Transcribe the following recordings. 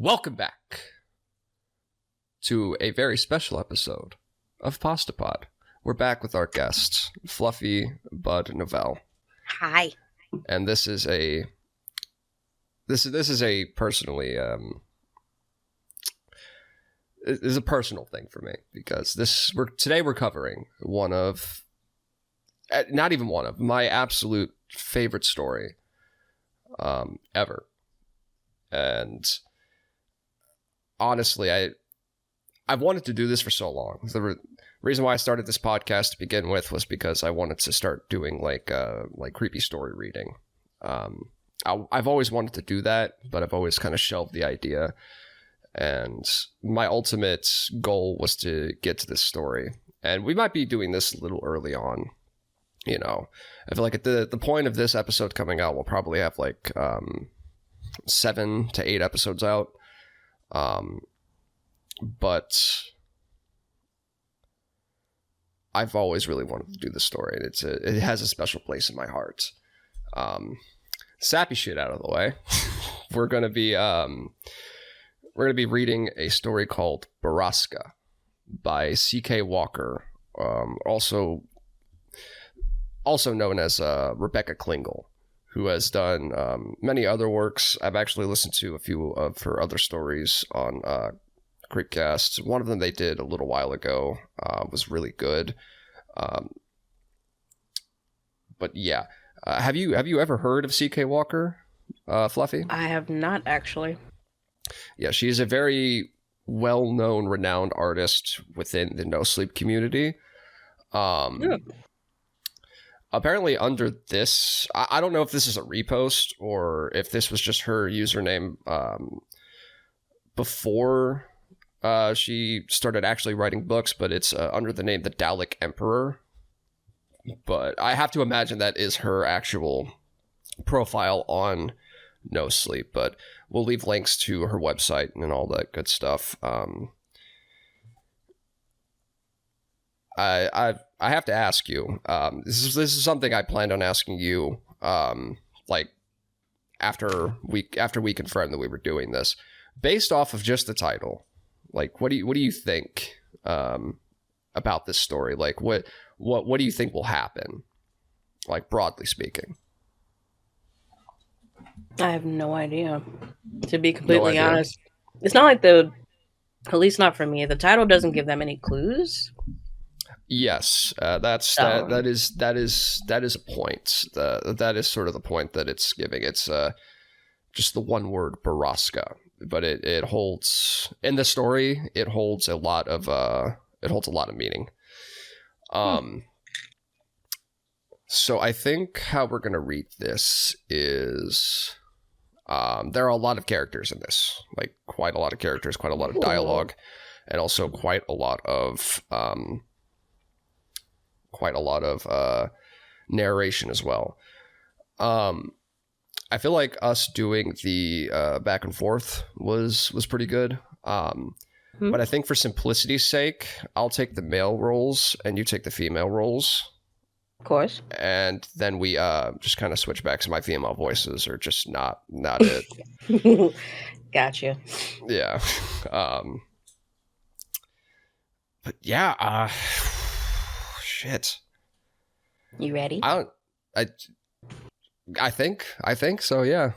Welcome back to a very special episode of Pasta Pod. We're back with our guests, Fluffy, Bud, Novell. Hi. And this is a personally it is a personal thing for me because today we're covering one of, not even one of, my absolute favorite story ever. And honestly, I've wanted to do this for so long. The reason why I started this podcast to begin with was because I wanted to start doing like creepy story reading. I've always wanted to do that, but I've always kind of shelved the idea. And my ultimate goal was to get to this story. And we might be doing this a little early on. You know, I feel like at the point of this episode coming out, we'll probably have like 7 to 8 episodes out. But I've always really wanted to do this story. It has a special place in my heart. Sappy shit out of the way. We're gonna be reading a story called Borrasca by C.K. Walker, also known as Rebecca Klingel, who has done many other works. I've actually listened to a few of her other stories on Creepcast. One of them they did a little while ago was really good. But yeah, have you ever heard of C.K. Walker, Fluffy? I have not actually. Yeah, she is a very well-known, renowned artist within the no sleep community. Apparently under this, I don't know if this is a repost or if this was just her username before she started actually writing books, but it's under the name The Dalek Emperor. But I have to imagine that is her actual profile on No Sleep, but we'll leave links to her website and all that good stuff. I have to ask you. This is something I planned on asking you. Like after we confirmed that we were doing this, based off of just the title. Like, what do you think about this story? Like, what do you think will happen? Like, broadly speaking. I have no idea. To be completely honest, it's not like at least not for me. The title doesn't give them any clues. Yes, that is a point. That is sort of the point that it's giving. It's just the one word Borrasca, but it holds in the story. It holds a lot of meaning. So I think how we're gonna read this is there are a lot of characters in this, like quite a lot of characters, quite a lot of dialogue, and also quite a lot of narration as well. I feel like us doing the back and forth was pretty good. But I think for simplicity's sake, I'll take the male roles and you take the female roles. Of course. And then we just kind of switch back to my female voices, or just not it. Gotcha. Yeah. But yeah, shit. You ready? I think so, yeah.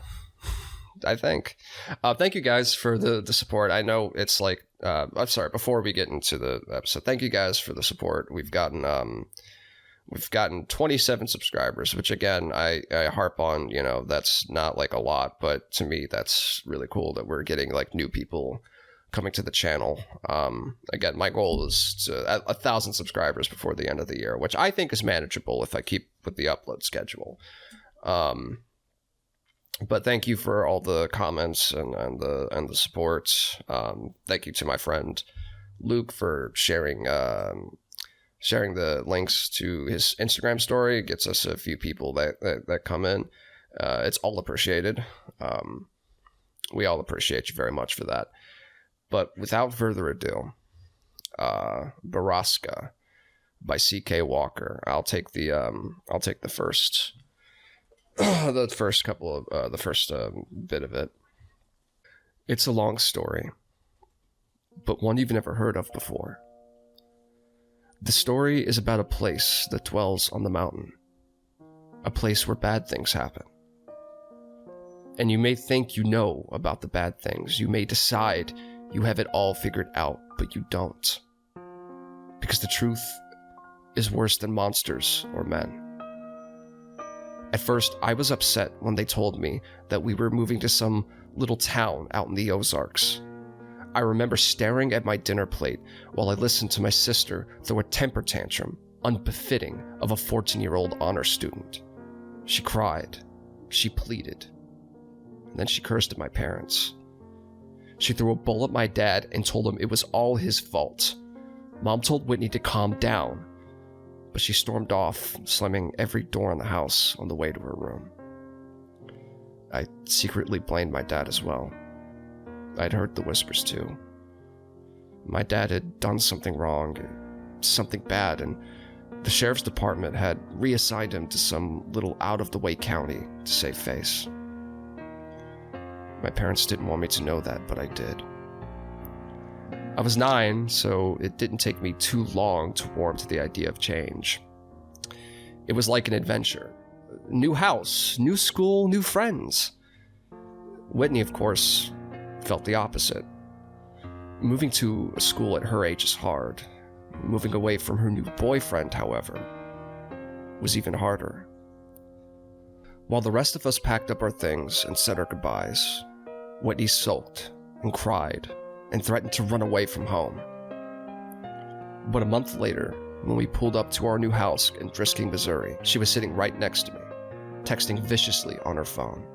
I think. Thank you guys for the support. I know it's like I'm sorry, before we get into the episode, thank you guys for the support. We've gotten 27 subscribers, which again I harp on, you know, that's not like a lot, but to me that's really cool that we're getting like new people coming to the channel. Again, my goal is to 1,000 subscribers before the end of the year, which I think is manageable if I keep with the upload schedule. But thank you for all the comments and the support. Thank you to my friend Luke for sharing the links to his Instagram story. It gets us a few people that come in. It's all appreciated. We all appreciate you very much for that. But without further ado, Borrasca by C.K. Walker. I'll take the first the first bit of it. It's a long story, but one you've never heard of before. The story is about a place that dwells on the mountain, a place where bad things happen. And you may think you know about the bad things. You may decide you have it all figured out, but you don't. Because the truth is worse than monsters or men. At first, I was upset when they told me that we were moving to some little town out in the Ozarks. I remember staring at my dinner plate while I listened to my sister throw a temper tantrum unbefitting of a 14-year-old honor student. She cried, she pleaded, and then she cursed at my parents. She threw a bowl at my dad and told him it was all his fault. Mom told Whitney to calm down, but she stormed off, slamming every door in the house on the way to her room. I secretly blamed my dad as well. I'd heard the whispers too. My dad had done something wrong, something bad, and the sheriff's department had reassigned him to some little out-of-the-way county to save face. My parents didn't want me to know that, but I did. I was 9, so it didn't take me too long to warm to the idea of change. It was like an adventure. New house, new school, new friends. Whitney, of course, felt the opposite. Moving to a school at her age is hard. Moving away from her new boyfriend, however, was even harder. While the rest of us packed up our things and said our goodbyes, Whitney sulked and cried and threatened to run away from home. But a month later, when we pulled up to our new house in Drisking, Missouri, she was sitting right next to me, texting viciously on her phone.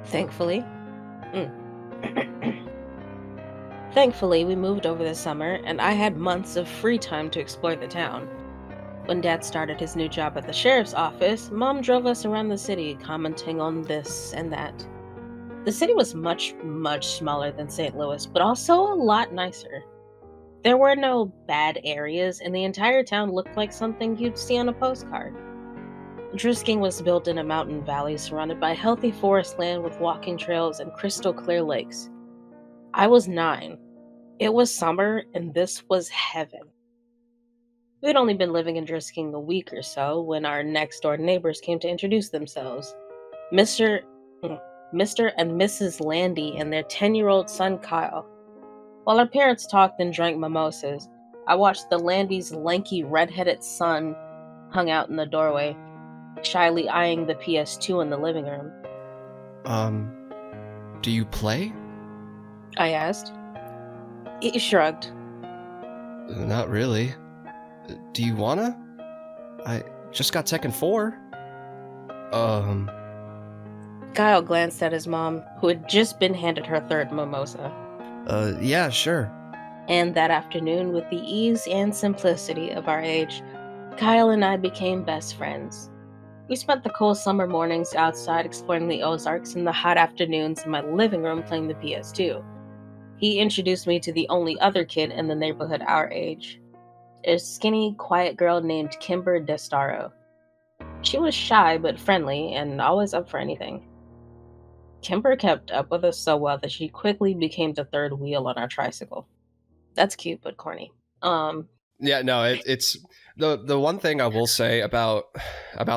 Thankfully, Thankfully, we moved over this summer, and I had months of free time to explore the town. When Dad started his new job at the sheriff's office, Mom drove us around the city, commenting on this and that. The city was much, much smaller than St. Louis, but also a lot nicer. There were no bad areas, and the entire town looked like something you'd see on a postcard. Drisking was built in a mountain valley surrounded by healthy forest land with walking trails and crystal clear lakes. I was 9. It was summer, and this was heaven. We'd only been living in Drisking a week or so when our next-door neighbors came to introduce themselves. Mr. and Mrs. Landy and their 10-year-old son Kyle. While our parents talked and drank mimosas, I watched the Landys' lanky red-headed son hung out in the doorway, shyly eyeing the PS2 in the living room. Do you play? I asked. He shrugged. Not really. Do you wanna? I just got Tekken 4. Kyle glanced at his mom, who had just been handed her third mimosa. Yeah, sure. And that afternoon, with the ease and simplicity of our age, Kyle and I became best friends. We spent the cool summer mornings outside exploring the Ozarks and the hot afternoons in my living room playing the PS2. He introduced me to the only other kid in the neighborhood our age, a skinny, quiet girl named Kimber Destaro. She was shy but friendly and always up for anything. Kimber kept up with us so well that she quickly became the third wheel on our tricycle. That's cute but corny. Yeah, no, it's the one thing I will say about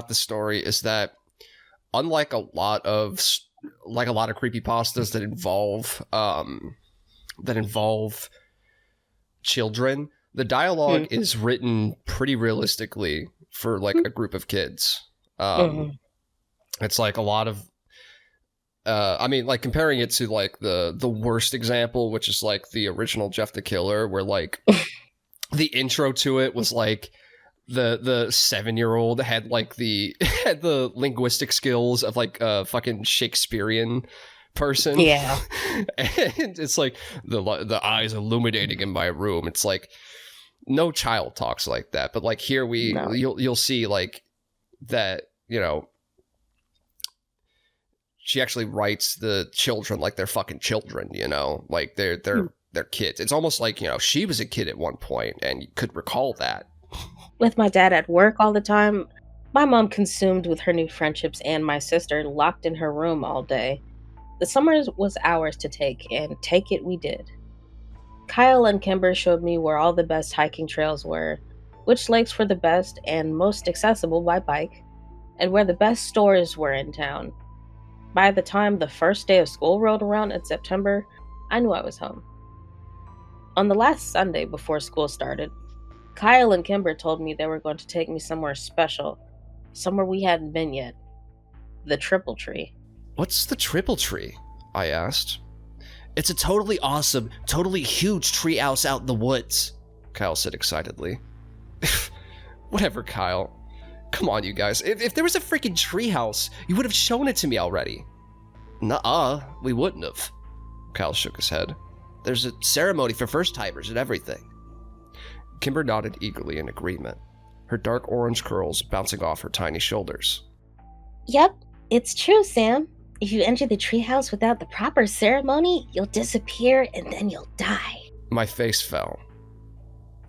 the story is that unlike a lot of creepypastas that involve children, the dialogue is written pretty realistically for like a group of kids. It's like a lot of I mean, like comparing it to like the worst example, which is like the original Jeff the Killer, where like the intro to it was like the 7-year-old had like the linguistic skills of like a fucking Shakespearean person. Yeah. And it's like the eyes illuminating in my room. It's like no child talks like that, but like here you'll see like that, you know, she actually writes the children like they're fucking children, you know, like they're kids. It's almost like, you know, she was a kid at one point and you could recall that. With my dad at work all the time, my mom consumed with her new friendships and my sister locked in her room all day. The summer was ours to take, and take it we did. Kyle and Kimber showed me where all the best hiking trails were, which lakes were the best and most accessible by bike, and where the best stores were in town. By the time the first day of school rolled around in September, I knew I was home. On the last Sunday before school started, Kyle and Kimber told me they were going to take me somewhere special, somewhere we hadn't been yet. The Triple Tree. What's the Triple Tree? I asked. It's a totally awesome, totally huge treehouse out in the woods, Kyle said excitedly. Whatever, Kyle. Come on, you guys. If there was a freaking treehouse, you would have shown it to me already. Nuh-uh, we wouldn't have. Kyle shook his head. There's a ceremony for first-timers and everything. Kimber nodded eagerly in agreement, her dark orange curls bouncing off her tiny shoulders. Yep, it's true, Sam. If you enter the treehouse without the proper ceremony, you'll disappear and then you'll die. My face fell.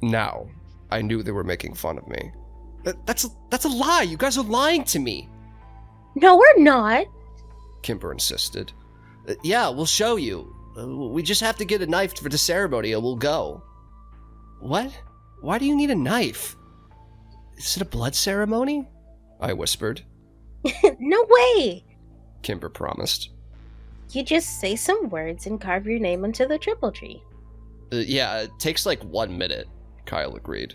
Now, I knew they were making fun of me. That's a lie. You guys are lying to me. No, we're not. Kimber insisted. Yeah, we'll show you. We just have to get a knife for the ceremony and we'll go. What? Why do you need a knife? Is it a blood ceremony? I whispered. No way. Kimber promised. You just say some words and carve your name into the Triple Tree. Yeah, it takes like 1 minute, Kyle agreed.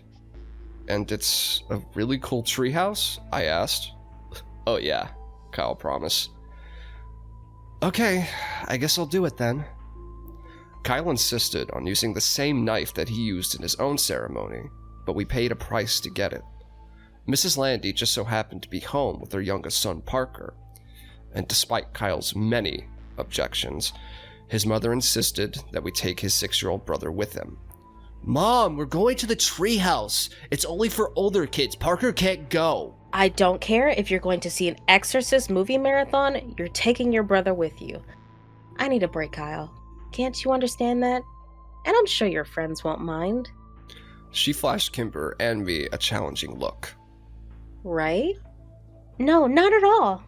And it's a really cool treehouse? I asked. Oh yeah, Kyle promised. Okay, I guess I'll do it then. Kyle insisted on using the same knife that he used in his own ceremony, but we paid a price to get it. Mrs. Landy just so happened to be home with her youngest son Parker, and despite Kyle's many objections, his mother insisted that we take his 6-year-old brother with him. Mom, we're going to the treehouse. It's only for older kids. Parker can't go. I don't care if you're going to see an Exorcist movie marathon, you're taking your brother with you. I need a break, Kyle. Can't you understand that? And I'm sure your friends won't mind. She flashed Kimber and me a challenging look. Right? No, not at all.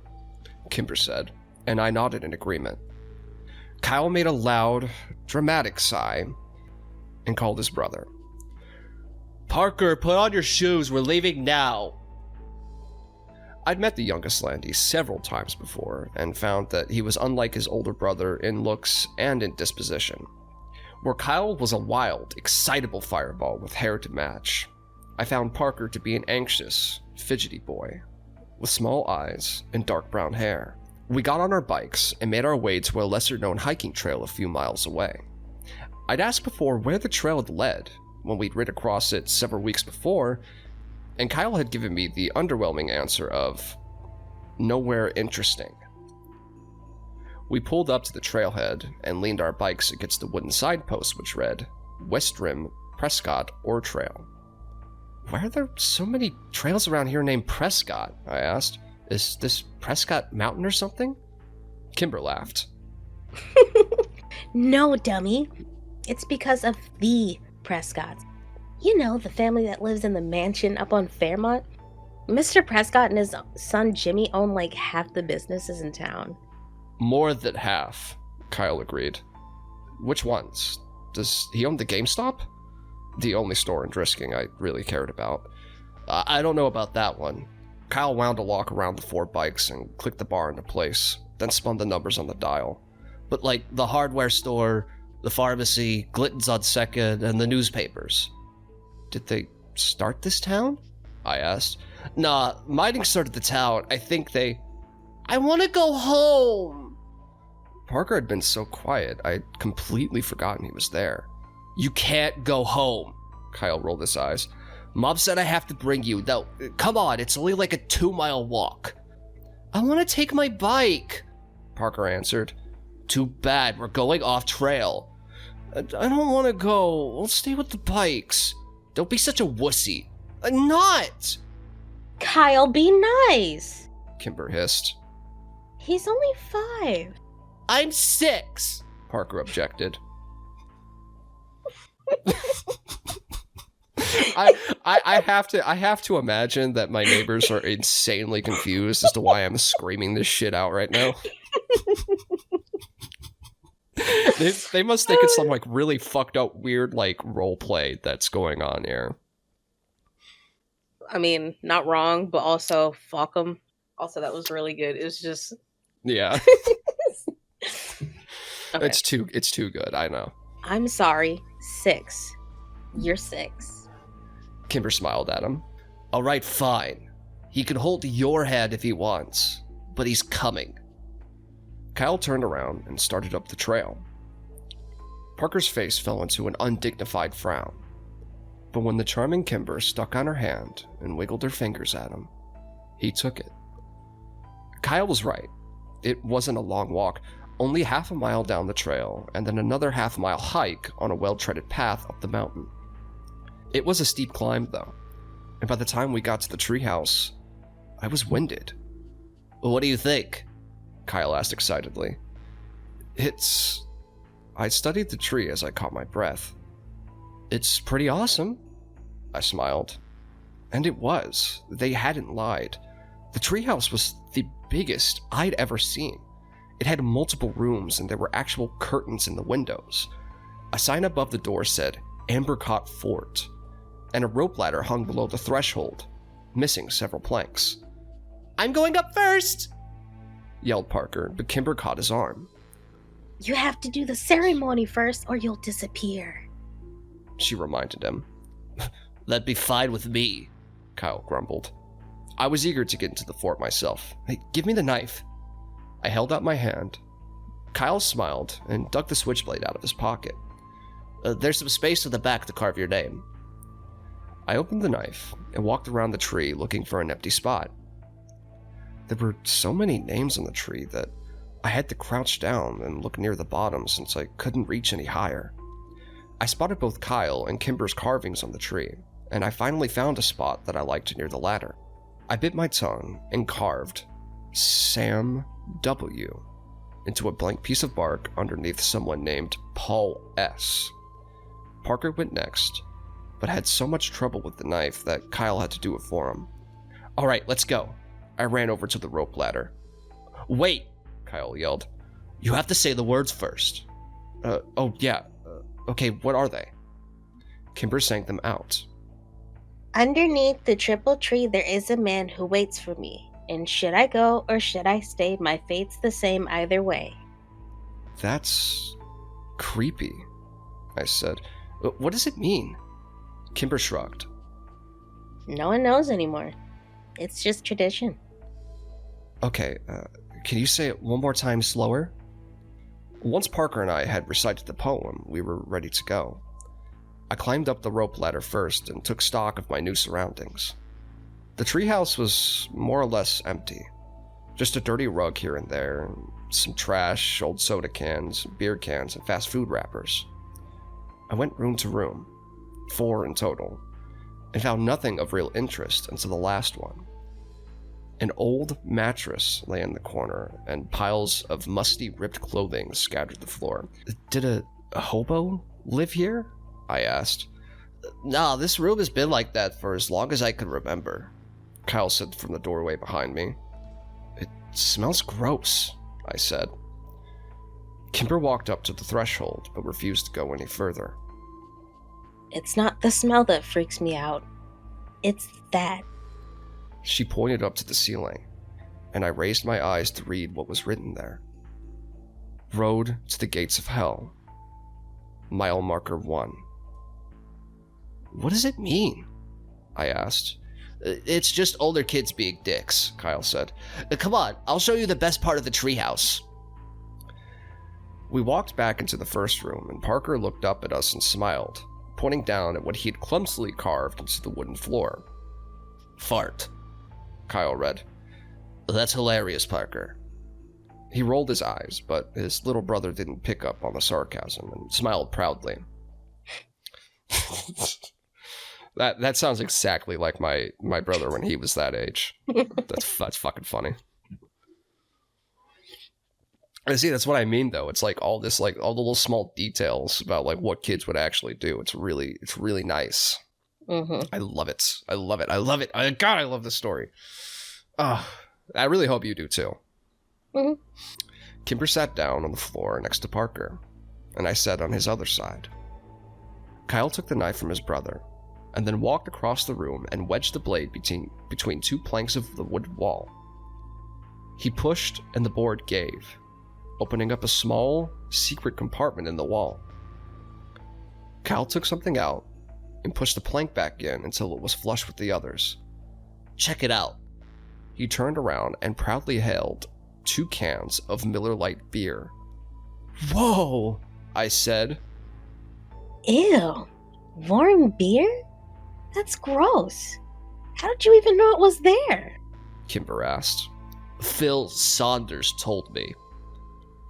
Kimber said, and I nodded in agreement. Kyle made a loud, dramatic sigh and called his brother. Parker, put on your shoes. We're leaving now. I'd met the youngest Landy several times before and found that he was unlike his older brother in looks and in disposition. Where Kyle was a wild, excitable fireball with hair to match, I found Parker to be an anxious, fidgety boy with small eyes and dark brown hair. We got on our bikes and made our way to a lesser-known hiking trail a few miles away. I'd asked before where the trail had led when we'd rid across it several weeks before, and Kyle had given me the underwhelming answer of nowhere interesting. We pulled up to the trailhead and leaned our bikes against the wooden signpost which read, West Rim, Prescott, Ore Trail. Why are there so many trails around here named Prescott? I asked. Is this Prescott Mountain or something? Kimber laughed. No, dummy. It's because of the Prescotts. You know, the family that lives in the mansion up on Fairmont? Mr. Prescott and his son Jimmy own like half the businesses in town. More than half, Kyle agreed. Which ones? Does he own the GameStop? The only store in Drisking I really cared about. I don't know about that one. Kyle wound a lock around the 4 bikes and clicked the bar into place, then spun the numbers on the dial. But like the hardware store, the pharmacy, Glitton's on 2nd, and the newspapers. Did they start this town? I asked. Nah, mining started the town. I think they... I want to go home! Parker had been so quiet, I'd completely forgotten he was there. You can't go home. Kyle rolled his eyes. Mom said I have to bring you. No, come on, it's only like a 2-mile walk. I want to take my bike, Parker answered. Too bad, we're going off trail. I don't want to go. I'll stay with the bikes. Don't be such a wussy. I'm not! Kyle, be nice. Kimber hissed. He's only 5. I'm 6, Parker objected. I have to imagine that my neighbors are insanely confused as to why I'm screaming this shit out right now. They must think it's some like really fucked up weird like role play that's going on here. I mean, not wrong, but also fuck them. Also, that was really good. It was just Yeah. okay. It's too good, I know. I'm sorry. 6. You're 6. Kimber smiled at him. All right, fine. He can hold your hand if he wants, but he's coming. Kyle turned around and started up the trail. Parker's face fell into an undignified frown. But when the charming Kimber stuck on her hand and wiggled her fingers at him, he took it. Kyle was right. It wasn't a long walk, only half a mile down the trail and then another half-mile hike on a well-treaded path up the mountain. It was a steep climb, though, and by the time we got to the treehouse, I was winded. What do you think? Kyle asked excitedly. I studied the tree as I caught my breath. It's pretty awesome, I smiled. And it was. They hadn't lied. The treehouse was the biggest I'd ever seen. It had multiple rooms and there were actual curtains in the windows. A sign above the door said, Ambercott Fort, and a rope ladder hung below the threshold, missing several planks. I'm going up first! Yelled Parker, but Kimber caught his arm. You have to do the ceremony first or you'll disappear. She reminded him. That'd be fine with me, Kyle grumbled. I was eager to get into the fort myself. Hey, give me the knife. I held out my hand. Kyle smiled and dug the switchblade out of his pocket. There's some space in the back to carve your name. I opened the knife and walked around the tree looking for an empty spot. There were so many names on the tree that I had to crouch down and look near the bottom since I couldn't reach any higher. I spotted both Kyle and Kimber's carvings on the tree, and I finally found a spot that I liked near the ladder. I bit my tongue and carved Sam W. into a blank piece of bark underneath someone named Paul S. Parker went next, but had so much trouble with the knife that Kyle had to do it for him. All right, let's go. I ran over to the rope ladder. Wait, Kyle yelled. You have to say the words first. Okay, what are they? Kimber sang them out. Underneath the triple tree there is a man who waits for me. And should I go or should I stay, my fate's the same either way. That's creepy, I said. What does it mean? Kimber shrugged. No one knows anymore. It's just tradition. Okay, can you say it one more time slower? Once Parker and I had recited the poem, we were ready to go. I climbed up the rope ladder first and took stock of my new surroundings. The treehouse was more or less empty. Just a dirty rug here and there, some trash, old soda cans, beer cans, and fast food wrappers. I went room to room, 4 in total, and found nothing of real interest until the last one. An old mattress lay in the corner, and piles of musty, ripped clothing scattered the floor. Did a hobo live here? I asked. Nah, this room has been like that for as long as I can remember, Kyle said from the doorway behind me. It smells gross, I said. Kimber walked up to the threshold, but refused to go any further. It's not the smell that freaks me out. It's that. She pointed up to the ceiling, and I raised my eyes to read what was written there. Road to the gates of hell. Mile marker 1. What does it mean? I asked. It's just older kids being dicks, Kyle said. Come on, I'll show you the best part of the treehouse. We walked back into the first room, and Parker looked up at us and smiled, pointing down at what he'd clumsily carved into the wooden floor. Fart, Kyle read. That's hilarious, Parker. He rolled his eyes, but his little brother didn't pick up on the sarcasm and smiled proudly. That sounds exactly like my brother when he was that age. That's fucking funny. And see, that's what I mean, though. It's like all this, like all the little small details about like what kids would actually do. It's really nice. Mm-hmm. I love it. I love it. I love it. God, I love this story. I really hope you do too. Mm-hmm. Kimber sat down on the floor next to Parker. and I sat on his other side. Kyle took the knife from his brother, and then walked across the room and wedged the blade between two planks of the wood wall. He pushed, and the board gave, opening up a small, secret compartment in the wall. Kyle took something out and pushed the plank back in until it was flush with the others. Check it out. He turned around and proudly held 2 cans of Miller Lite beer. "Whoa," I said. Ew. Warm beer? That's gross. How did you even know it was there? Kimber asked. Phil Saunders told me.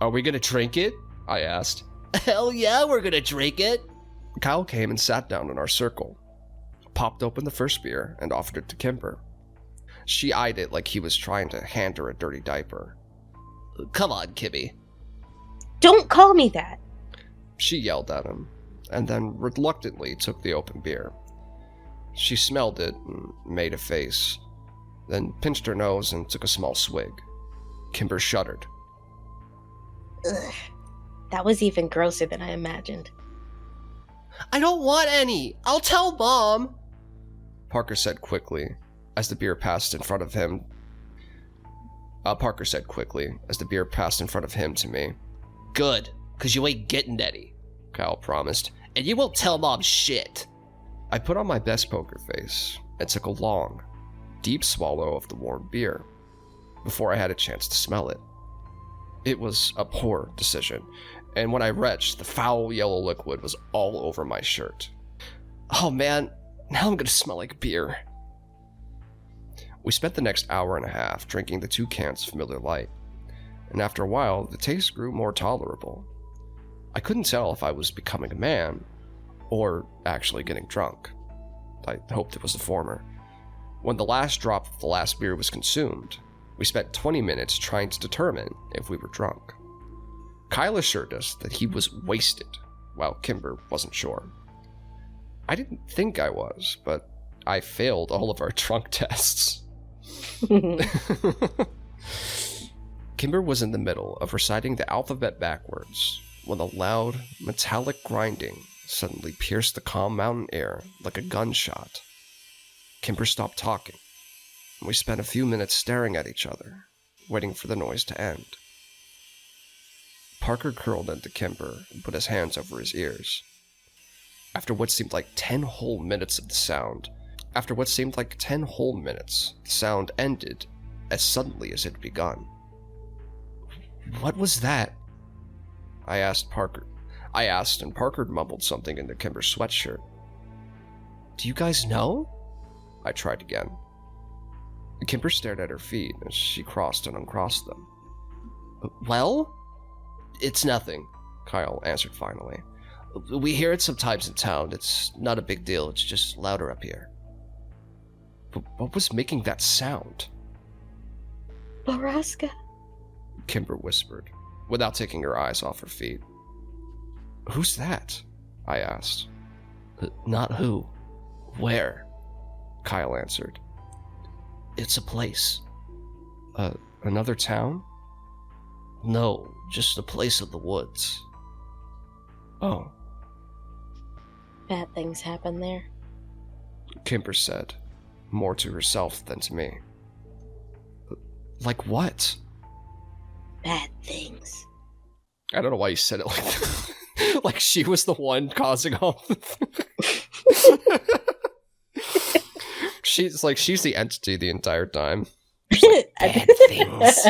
"Are we gonna drink it?" I asked. Hell yeah, we're gonna drink it. Kyle came and sat down in our circle, popped open the first beer, and offered it to Kimber. She eyed it like he was trying to hand her a dirty diaper. Come on, Kimmy. Don't call me that. She yelled at him, and then reluctantly took the open beer. She smelled it and made a face, then pinched her nose and took a small swig. Kimber shuddered. Ugh. That was even grosser than I imagined. I don't want any. I'll tell Mom. Parker said quickly as the beer passed in front of him. To me. Good, because you ain't getting any, Kyle promised. and you won't tell Mom shit. I put on my best poker face and took a long, deep swallow of the warm beer before I had a chance to smell it. It was a poor decision, and when I retched, the foul yellow liquid was all over my shirt. Oh man, now I'm gonna smell like beer. We spent the next hour and a half drinking the 2 cans of Miller Lite, and after a while, the taste grew more tolerable. I couldn't tell if I was becoming a man, or actually getting drunk. I hoped it was the former. When the last drop of the last beer was consumed, we spent 20 minutes trying to determine if we were drunk. Kyle assured us that he was wasted, while Kimber wasn't sure. I didn't think I was, but I failed all of our drunk tests. Kimber was in the middle of reciting the alphabet backwards when a loud, metallic grinding suddenly pierced the calm mountain air like a gunshot. Kimber stopped talking, and we spent a few minutes staring at each other, waiting for the noise to end. Parker curled into Kimber and put his hands over his ears. After what seemed like 10 whole minutes, the sound ended as suddenly as it had begun. What was that? I asked, and Parker mumbled something into Kimber's sweatshirt. Do you guys know? I tried again. Kimber stared at her feet as she crossed and uncrossed them. Well? It's nothing, Kyle answered finally. We hear it sometimes in town. It's not a big deal. It's just louder up here. But what was making that sound? Borrasca. Kimber whispered, without taking her eyes off her feet. Who's that? I asked. Not who. Where? Kyle answered. It's a place. Another town? No, just a place in the woods. Oh. Bad things happen there. Kimber said, more to herself than to me. Like what? Bad things. I don't know why you said it like that. Like she was the one causing all she's the entity the entire time. Bad things.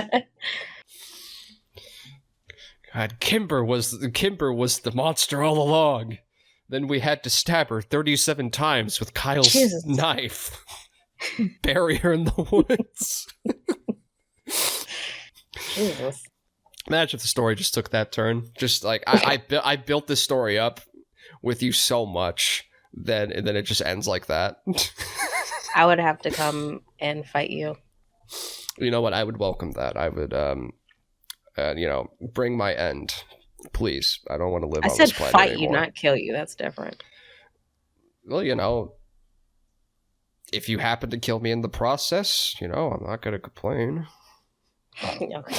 God, Kimber was the monster all along. Then we had to stab her 37 times with Kyle's knife. Bury her in the woods. Jesus. Imagine if the story just took that turn. Just like I built this story up with you so much, and then it just ends like that. I would have to come and fight you. You know what? I would welcome that. I would, bring my end, please. I don't want to live on this planet I said fight anymore. you, not kill you. That's different. Well, if you happen to kill me in the process, I'm not going to complain. Okay.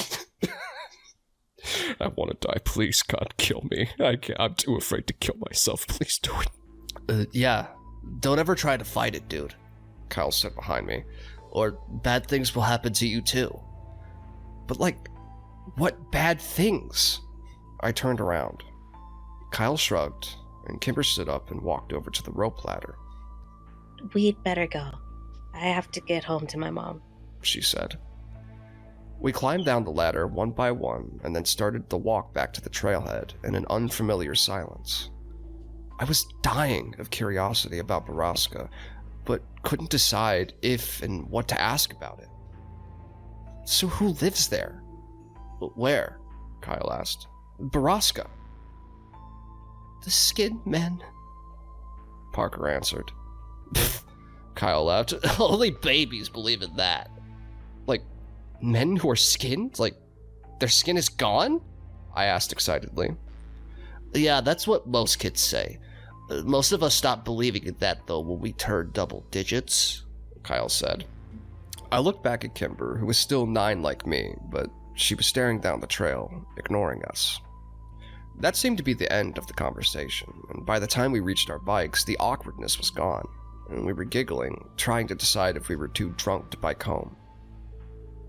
I want to die. Please, God, kill me. I'm too afraid to kill myself. Please do it. Yeah. Don't ever try to fight it, dude. Kyle said behind me. Or bad things will happen to you, too. But, like, what bad things? I turned around. Kyle shrugged, and Kimber stood up and walked over to the rope ladder. We'd better go. I have to get home to my mom, she said. We climbed down the ladder one by one and then started the walk back to the trailhead in an unfamiliar silence. I was dying of curiosity about Borrasca, but couldn't decide if and what to ask about it. So who lives there? Where? Kyle asked. Borrasca. The Skin Men, Parker answered. Kyle laughed. Only babies believe in that. Like, men who are skinned? Like, their skin is gone? I asked excitedly. Yeah, that's what most kids say. Most of us stopped believing in that, though, when we turned double digits, Kyle said. I looked back at Kimber, who was still 9 like me, but she was staring down the trail, ignoring us. That seemed to be the end of the conversation, and by the time we reached our bikes, the awkwardness was gone, and we were giggling, trying to decide if we were too drunk to bike home.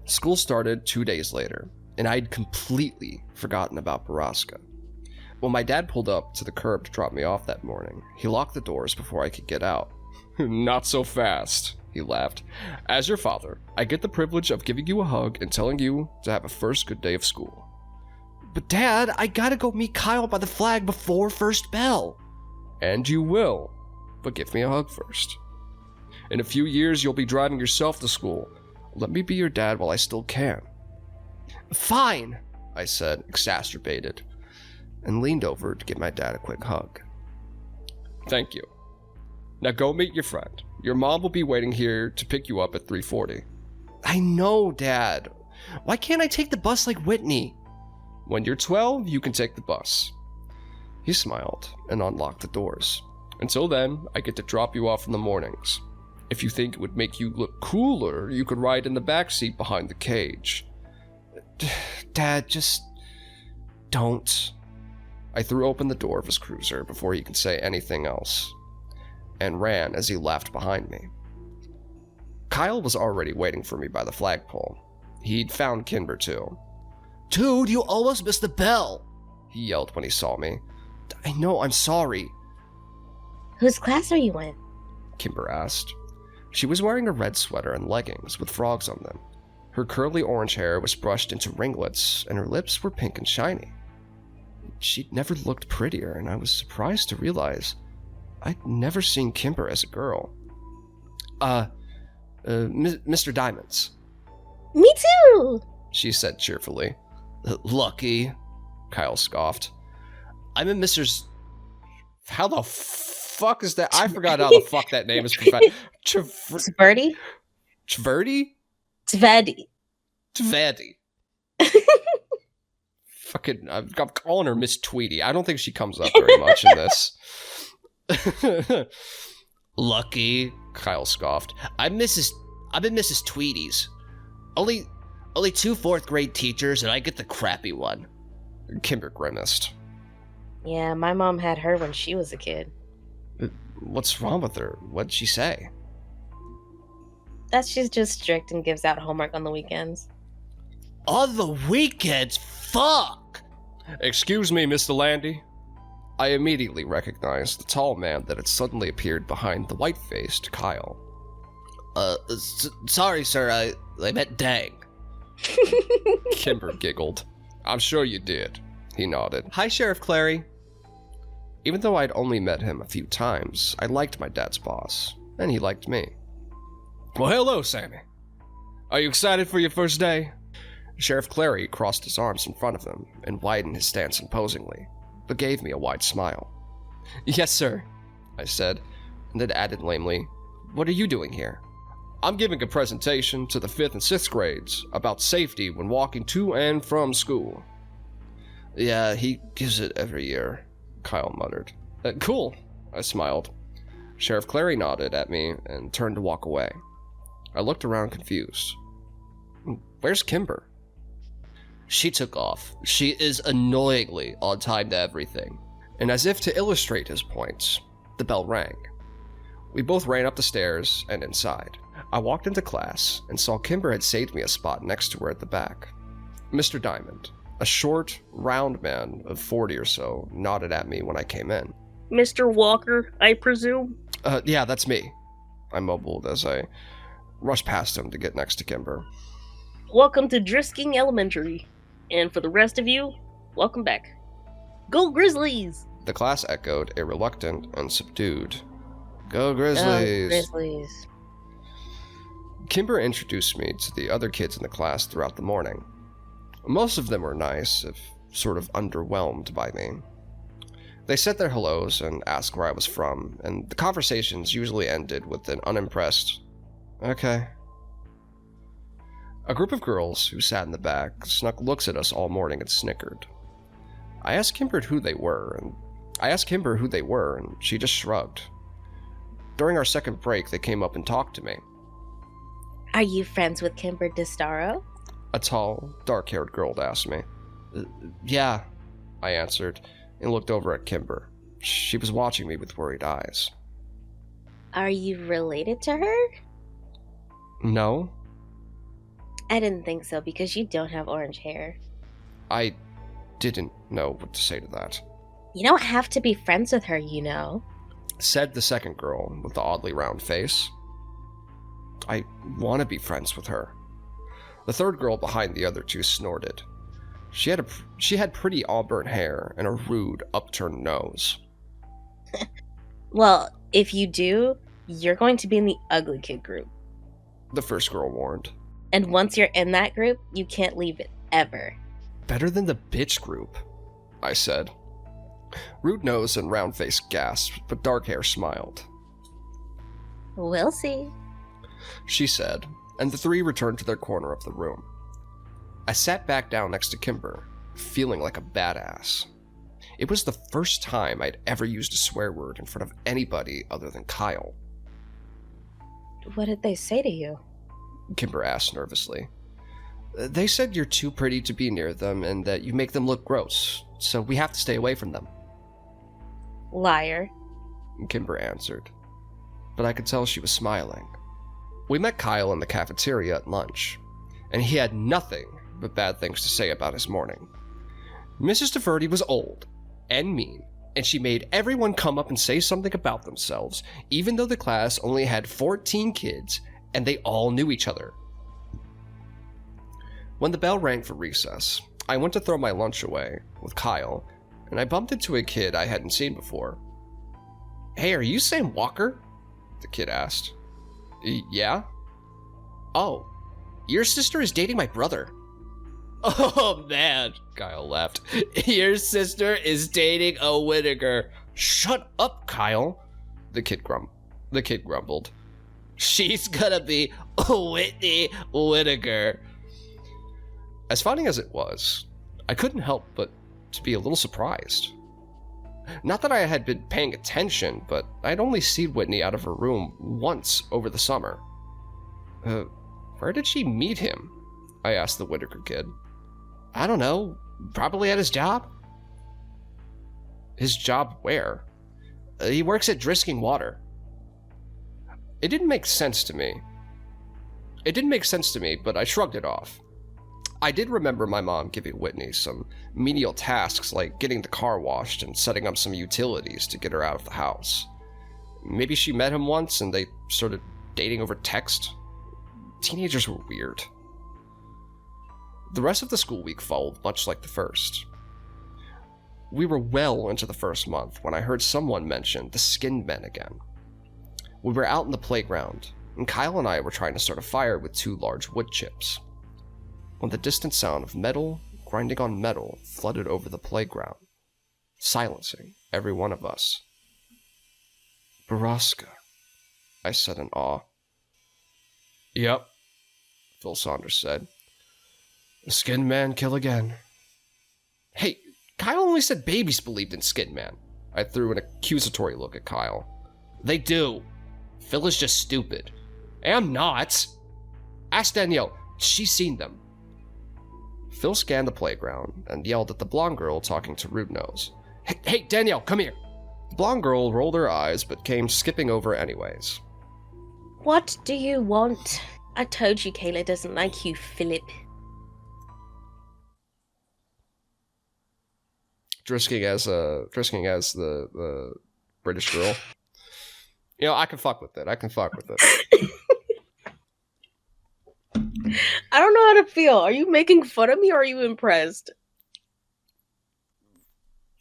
School started 2 days later, and I'd completely forgotten about Borrasca. When my dad pulled up to the curb to drop me off that morning, he locked the doors before I could get out. Not so fast, he laughed. As your father, I get the privilege of giving you a hug and telling you to have a first good day of school. But Dad, I gotta go meet Kyle by the flag before first bell. And you will, but give me a hug first. In a few years, you'll be driving yourself to school. Let me be your dad while I still can. Fine, I said, exacerbated, and leaned over to give my dad a quick hug. Thank you. Now go meet your friend. Your mom will be waiting here to pick you up at 3:40. I know, Dad. Why can't I take the bus like Whitney? When you're 12, you can take the bus. He smiled and unlocked the doors. Until then, I get to drop you off in the mornings. If you think it would make you look cooler, you could ride in the back seat behind the cage. Dad, just don't. I threw open the door of his cruiser before he could say anything else, and ran as he laughed behind me. Kyle was already waiting for me by the flagpole. He'd found Kimber too. Dude, you almost missed the bell, he yelled when he saw me. I know, I'm sorry. Whose class are you in? Kimber asked. She was wearing a red sweater and leggings with frogs on them. Her curly orange hair was brushed into ringlets, and her lips were pink and shiny. She'd never looked prettier, and I was surprised to realize I'd never seen Kimber as a girl. Mr. Diamonds. Me too, she said cheerfully. Lucky, Kyle scoffed. I'm in Mr.'s... How the fuck is that? I forgot how the fuck that name is. Tverdi? Tverdi? Tvedi. Tvedi. Fucking, I'm calling her Miss Tweety. I don't think she comes up very much in this. Lucky, Kyle scoffed. I'm in Mrs. Tweety's. Only 2 4th-grade teachers, and I get the crappy one. Kimber grimaced. Yeah, my mom had her when she was a kid. What's wrong with her? What'd she say? That she's just strict and gives out homework on the weekends. On the weekends? Fuck! Excuse me, Mr. Landy. I immediately recognized the tall man that had suddenly appeared behind the white-faced Kyle. Sorry, sir, I meant dang. Kimber giggled. I'm sure you did. He nodded. Hi, Sheriff Clary. Even though I'd only met him a few times, I liked my dad's boss, and he liked me. Well, hello, Sammy. Are you excited for your first day? Sheriff Clary crossed his arms in front of him and widened his stance imposingly, but gave me a wide smile. Yes, sir, I said, and then added lamely, what are you doing here? I'm giving a presentation to the 5th and 6th grades about safety when walking to and from school. Yeah, he gives it every year, Kyle muttered. Cool, I smiled. Sheriff Clary nodded at me and turned to walk away. I looked around confused. Where's Kimber? She took off. She is annoyingly on time to everything. And as if to illustrate his points, the bell rang. We both ran up the stairs and inside. I walked into class and saw Kimber had saved me a spot next to her at the back. Mr. Diamond, a short, round man of 40 or so, nodded at me when I came in. Mr. Walker, I presume? Yeah, that's me. I mumbled as I rushed past him to get next to Kimber. Welcome to Drisking Elementary. And for the rest of you, welcome back. Go Grizzlies! The class echoed a reluctant and subdued, "Go Grizzlies!" Grizzlies. Kimber introduced me to the other kids in the class throughout the morning. Most of them were nice, if sort of underwhelmed by me. They said their hellos and asked where I was from, and the conversations usually ended with an unimpressed, "Okay." A group of girls who sat in the back snuck looks at us all morning and snickered. I asked Kimber who they were, and she just shrugged. During our second break, they came up and talked to me. Are you friends with Kimber DeStaro? A tall, dark-haired girl asked me. Yeah, I answered, and looked over at Kimber. She was watching me with worried eyes. Are you related to her? No, I didn't think so because you don't have orange hair. I didn't know what to say to that, You don't have to be friends with her, you know. said the second girl with the oddly round face. I want to be friends with her. The third girl behind the other two snorted. She had pretty auburn hair and a rude, upturned nose. Well, if you do, you're going to be in the ugly kid group. The first girl warned. And once you're in that group, you can't leave it, ever. Better than the bitch group, I said. Rude nose and round face gasped, but dark hair smiled. We'll see. She said, and the three returned to their corner of the room. I sat back down next to Kimber, feeling like a badass. It was the first time I'd ever used a swear word in front of anybody other than Kyle. What did they say to you? Kimber asked nervously. They said you're too pretty to be near them and that you make them look gross, so we have to stay away from them. Liar. Kimber answered, but I could tell she was smiling. We met Kyle in the cafeteria at lunch, and he had nothing but bad things to say about his morning. Mrs. DeVerde was old and mean, and she made everyone come up and say something about themselves, even though the class only had 14 kids and they all knew each other. When the bell rang for recess, I went to throw my lunch away with Kyle, and I bumped into a kid I hadn't seen before. "Hey, are you Sam Walker?" the kid asked. "Yeah." "Oh, your sister is dating my brother." Oh man, Kyle laughed. Your sister is dating a Whittaker. "Shut up, Kyle," the kid grumbled. She's gonna be Whitney Whittaker. As funny as it was, I couldn't help but to be a little surprised. Not that I had been paying attention, but I'd only seen Whitney out of her room once over the summer. Where did she meet him? I asked the Whittaker kid. "I don't know, probably at his job." "His job where?" "He works at Drisking Water." It didn't make sense to me, but I shrugged it off. I did remember my mom giving Whitney some menial tasks like getting the car washed and setting up some utilities to get her out of the house. Maybe she met him once and they started dating over text. Teenagers were weird. The rest of the school week followed much like the first. We were well into the first month when I heard someone mention the skinned men again. We were out in the playground, and Kyle and I were trying to start a fire with 2 large wood chips, when the distant sound of metal grinding on metal flooded over the playground, silencing every one of us. "Borrasca," I said in awe. "Yep," Phil Saunders said. "The Skin Man kill again." "Hey, Kyle only said babies believed in Skin Man." I threw an accusatory look at Kyle. "They do. Phil is just stupid." "I'm not. Ask Danielle. She's seen them." Phil scanned the playground and yelled at the blonde girl talking to Rude Nose. Hey, Danielle, come here! The blonde girl rolled her eyes but came skipping over anyways. What do you want? I told you Kayla doesn't like you, Philip. Drisking as the British girl. You know, I can fuck with it. I don't know how to feel. Are you making fun of me or are you impressed?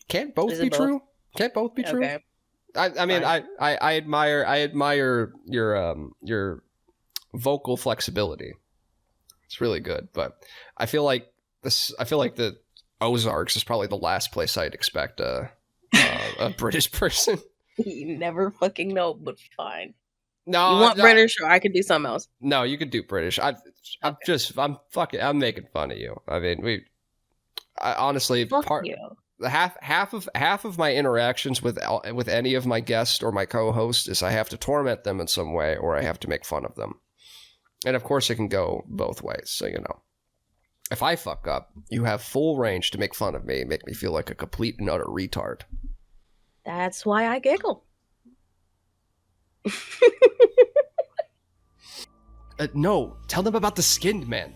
Can't both be true. Can't both be true. Okay. I mean, I admire your vocal flexibility. It's really good, but I feel like the Ozarks is probably the last place I'd expect a British person. You never fucking know, but fine. No, you want British, or I could do something else. No, you could do British. I'm making fun of you. I mean, honestly, half of my interactions with any of my guests or my co-hosts is I have to torment them in some way, or I have to make fun of them. And of course, it can go both ways. So you know, if I fuck up, you have full range to make fun of me, make me feel like a complete and utter retard. That's why I giggle. No, tell them about the skinned man.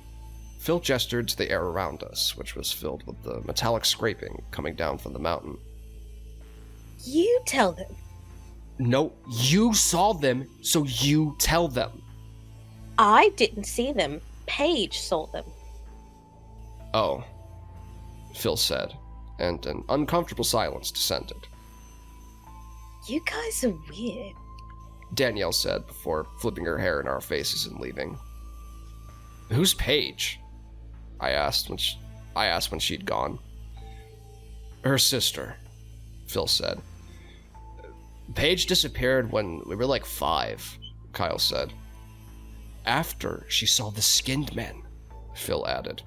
Phil gestured to the air around us, which was filled with the metallic scraping coming down from the mountain. You tell them. No, you saw them, so you tell them. I didn't see them. Paige saw them. Oh, Phil said, and an uncomfortable silence descended. You guys are weird, Danielle said before flipping her hair in our faces and leaving. Who's Paige? I asked when she'd gone. Her sister, Phil said. Paige disappeared when we were like 5, Kyle said. After she saw the skinned men, Phil added.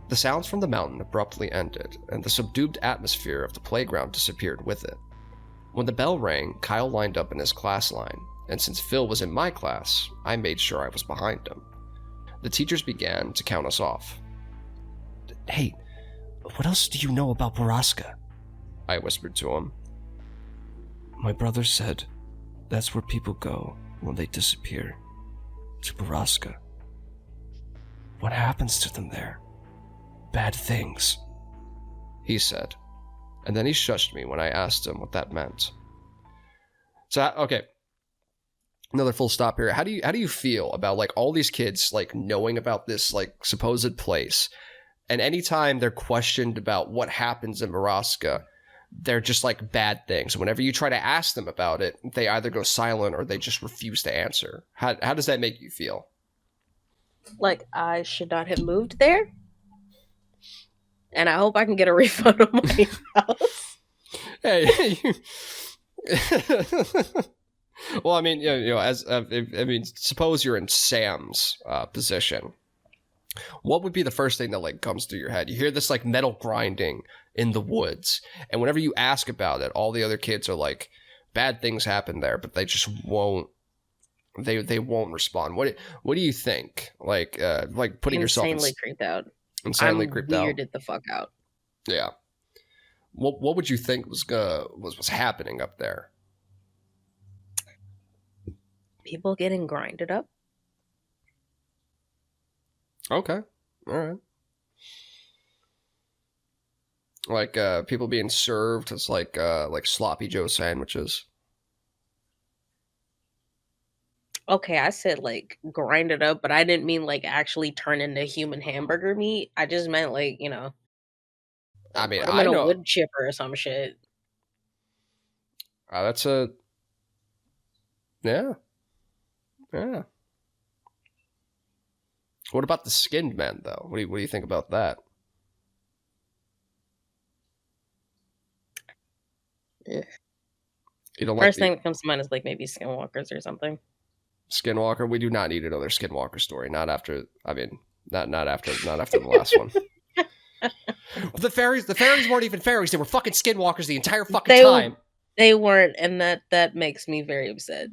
The sounds from the mountain abruptly ended, and the subdued atmosphere of the playground disappeared with it. When the bell rang, Kyle lined up in his class line, and since Phil was in my class, I made sure I was behind him. The teachers began to count us off. Hey, what else do you know about Borrasca? I whispered to him. My brother said that's where people go when they disappear. To Borrasca. What happens to them there? Bad things, he said. And then he shushed me when I asked him what that meant. So, okay. Another full stop here. How do you feel about like all these kids like knowing about this like supposed place, and anytime they're questioned about what happens in Borrasca, they're just like bad things. Whenever you try to ask them about it, they either go silent or they just refuse to answer. How does that make you feel? Like I should not have moved there? And I hope I can get a refund on my house. Hey. Well, I mean, suppose you're in Sam's position. What would be the first thing that like comes through your head? You hear this like metal grinding in the woods, and whenever you ask about it, all the other kids are like, "Bad things happen there," but they just won't. They won't respond. What do you think? Like putting yourself insanely creeped out. Insanely creeped out. Weirded the fuck out. Yeah. What would you think was happening up there? People getting grinded up. Okay. All right. Like people being served as like sloppy Joe sandwiches. Okay, I said like grind it up, but I didn't mean like actually turn into human hamburger meat. I just meant like, you know. I mean, I know a wood chipper or some shit. That's a yeah. What about the skinned men though? What do you think about that? Ugh. You don't First thing that comes to mind is like maybe skinwalkers or something. Skinwalker? We do not need another Skinwalker story. Not after. I mean, not after the last one. The fairies weren't even fairies. They were fucking skinwalkers the entire fucking time. They weren't, and that makes me very upset.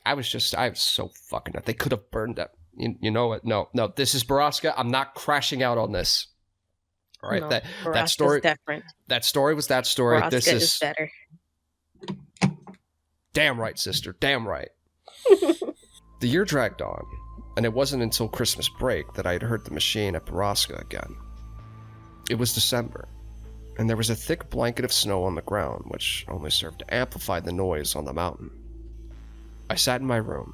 I was so fucking. They could have burned that. You know what? No, this is Borrasca. I'm not crashing out on this. All right, No, that Borrasca's story. different. That story was that story. Borrasca This is better. damn right, sister. Damn right. The year dragged on, and it wasn't until Christmas break that I had heard the machine at Borrasca again. It was December, and there was a thick blanket of snow on the ground, which only served to amplify the noise on the mountain. I sat in my room,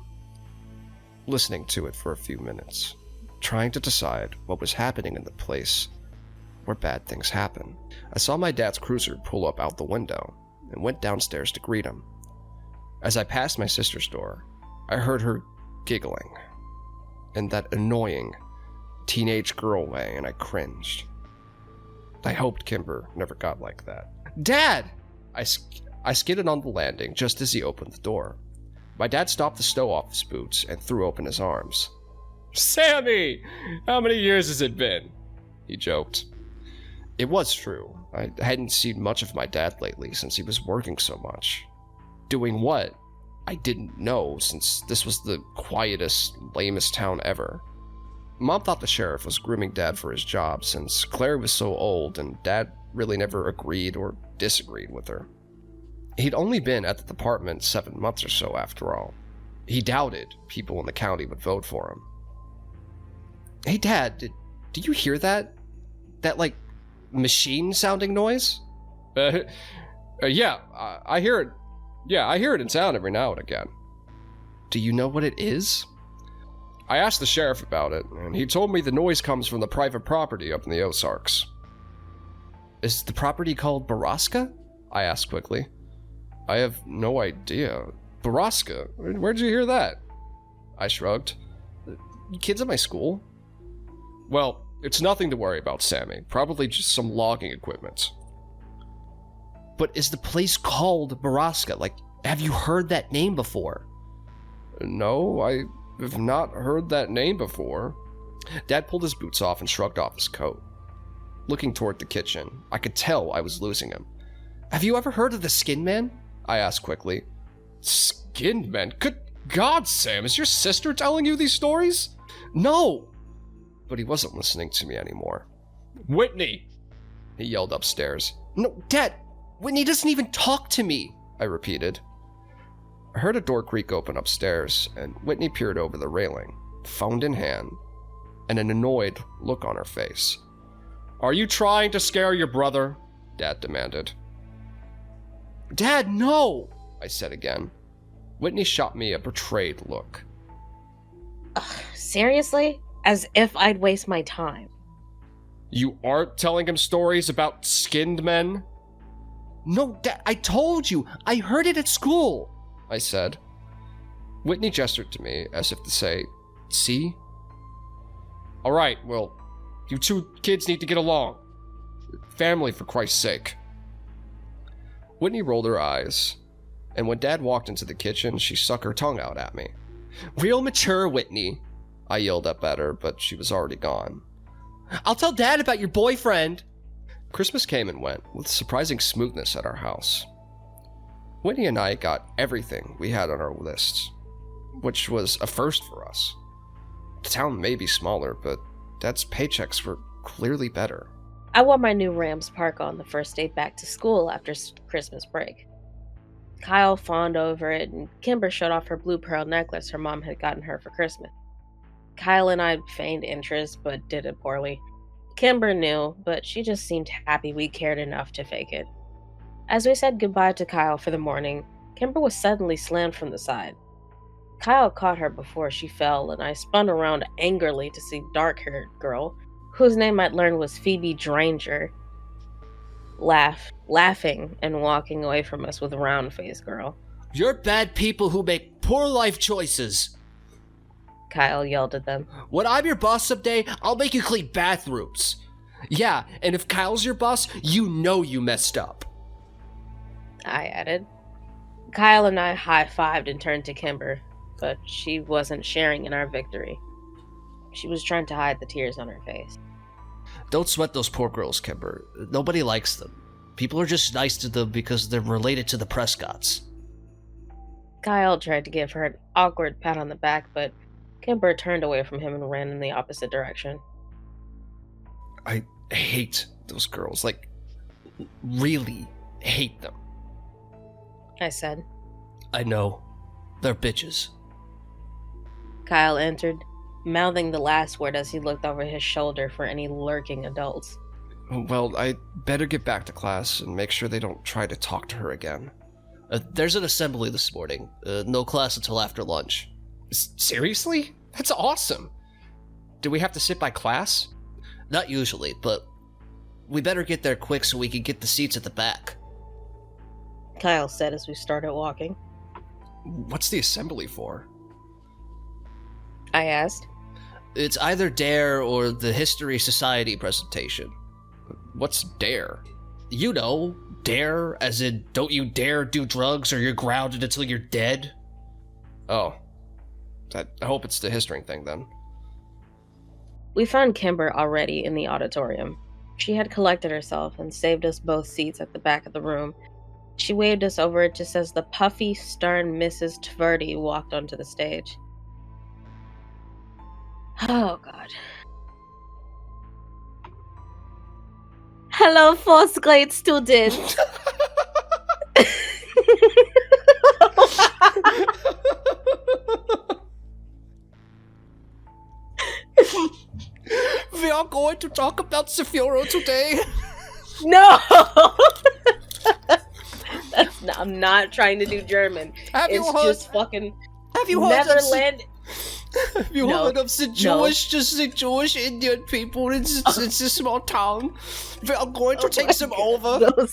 listening to it for a few minutes, trying to decide what was happening in the place where bad things happen. I saw my dad's cruiser pull up out the window and went downstairs to greet him. As I passed my sister's door, I heard her giggling in that annoying teenage girl way, and I cringed. I hoped Kimber never got like that. Dad! I skidded on the landing just as he opened the door. My dad stopped the snow off his boots and threw open his arms. Sammy! How many years has it been? He joked. It was true. I hadn't seen much of my dad lately since he was working so much. Doing what? I didn't know, since this was the quietest, lamest town ever. Mom thought the sheriff was grooming Dad for his job since Claire was so old and Dad really never agreed or disagreed with her. He'd only been at the department 7 months or so after all. He doubted people in the county would vote for him. Hey Dad, did you hear that? That machine sounding noise? Yeah, I hear it. Yeah, I hear it in sound every now and again. Do you know what it is? I asked the sheriff about it, and he told me the noise comes from the private property up in the Ozarks. Is the property called Borrasca? I asked quickly. I have no idea. Borrasca? Where'd you hear that? I shrugged. Kids at my school? Well, it's nothing to worry about, Sammy. Probably just some logging equipment. But is the place called Borrasca? Have you heard that name before? No, I have not heard that name before. Dad pulled his boots off and shrugged off his coat. Looking toward the kitchen, I could tell I was losing him. Have you ever heard of the Skin Man? I asked quickly. Skin Man? Good God, Sam, is your sister telling you these stories? No! But he wasn't listening to me anymore. Whitney! He yelled upstairs. No, Dad! Whitney doesn't even talk to me! I repeated. I heard a door creak open upstairs, and Whitney peered over the railing, phone in hand, and an annoyed look on her face. Are you trying to scare your brother? Dad demanded. Dad, no! I said again. Whitney shot me a betrayed look. Seriously? As if I'd waste my time. You aren't telling him stories about skinned men? No, Dad, I told you! I heard it at school! I said. Whitney gestured to me as if to say, see? Alright, well, you two kids need to get along. Family, for Christ's sake. Whitney rolled her eyes, and when Dad walked into the kitchen, she stuck her tongue out at me. Real mature, Whitney, I yelled up at her, but she was already gone. I'll tell Dad about your boyfriend. Christmas came and went with surprising smoothness at our house. Whitney and I got everything we had on our lists, which was a first for us. The town may be smaller, but Dad's paychecks were clearly better. I wore my new Rams parka on the first day back to school after Christmas break. Kyle fawned over it, and Kimber showed off her blue pearl necklace her mom had gotten her for Christmas. Kyle and I feigned interest, but did it poorly. Kimber knew, but she just seemed happy we cared enough to fake it. As we said goodbye to Kyle for the morning, Kimber was suddenly slammed from the side. Kyle caught her before she fell, and I spun around angrily to see dark-haired girl, whose name I'd learned was Phoebe Dranger, laughing and walking away from us with round-faced girl. You're bad people who make poor life choices. Kyle yelled at them. When I'm your boss someday, I'll make you clean bathrooms. Yeah, and if Kyle's your boss, you know you messed up. I added. Kyle and I high-fived and turned to Kimber, but she wasn't sharing in our victory. She was trying to hide the tears on her face. Don't sweat those poor girls, Kimber. Nobody likes them. People are just nice to them because they're related to the Prescotts. Kyle tried to give her an awkward pat on the back, but Kimber turned away from him and ran in the opposite direction. I hate those girls. Like, really hate them. I said. I know. They're bitches. Kyle entered, mouthing the last word as he looked over his shoulder for any lurking adults. Well, I better get back to class and make sure they don't try to talk to her again. There's an assembly this morning. No class until after lunch. Seriously? That's awesome. Do we have to sit by class? Not usually, but we better get there quick so we can get the seats at the back. Kyle said as we started walking. What's the assembly for? I asked. It's either DARE or the History Society presentation. What's DARE? You know, DARE, as in don't you dare do drugs or you're grounded until you're dead. Oh. I hope it's the history thing then. We found Kimber already in the auditorium. She had collected herself and saved us both seats at the back of the room. She waved us over just as the puffy, stern Mrs. Tverdy walked onto the stage. Oh, God. Hello, fourth grade student. We are going to talk about Sephiroth today. No! I'm not trying to do German. It's just fucking Have you heard Netherlands. Have you No. heard of the Jewish Indian people? It's a small town. We are going to take them over. Her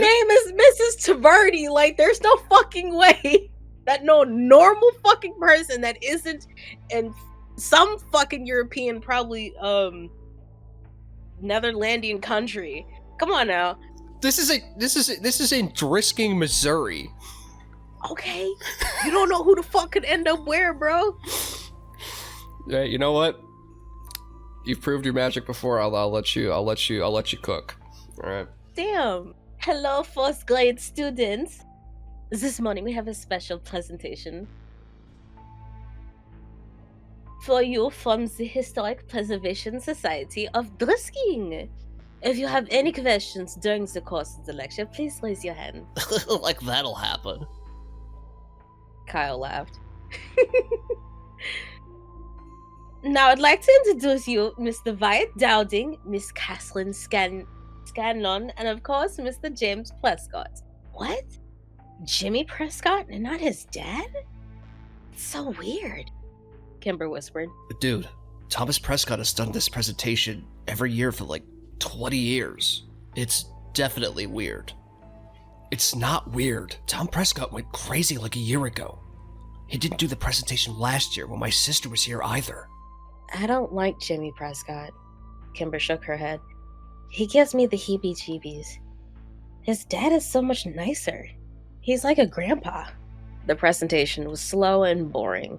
name is Mrs. Tverdy. Like, there's no fucking way that no normal fucking person that isn't in some fucking European, probably Netherlandian country. Come on now. This is in Drisking, Missouri. Okay, you don't know who the fuck could end up where, bro. Yeah, you know what? You've proved your magic before. I'll let you cook. All right. Damn. Hello, fourth grade students. This morning we have a special presentation for you from the Historic Preservation Society of Drisking. If you have any questions during the course of the lecture, please raise your hand. Like that'll happen. Kyle laughed. Now I'd like to introduce you, Mr. Wyatt Dowding, Miss Caslin Scanlon, and of course, Mr. James Prescott. What? Jimmy Prescott and not his dad? It's so weird, Kimber whispered. Dude, Thomas Prescott has done this presentation every year for like 20 years. It's definitely weird. It's not weird. Tom Prescott went crazy like a year ago. He didn't do the presentation last year when my sister was here either. I don't like Jimmy Prescott. Kimber shook her head. He gives me the heebie-jeebies. His dad is so much nicer. He's like a grandpa. The presentation was slow and boring.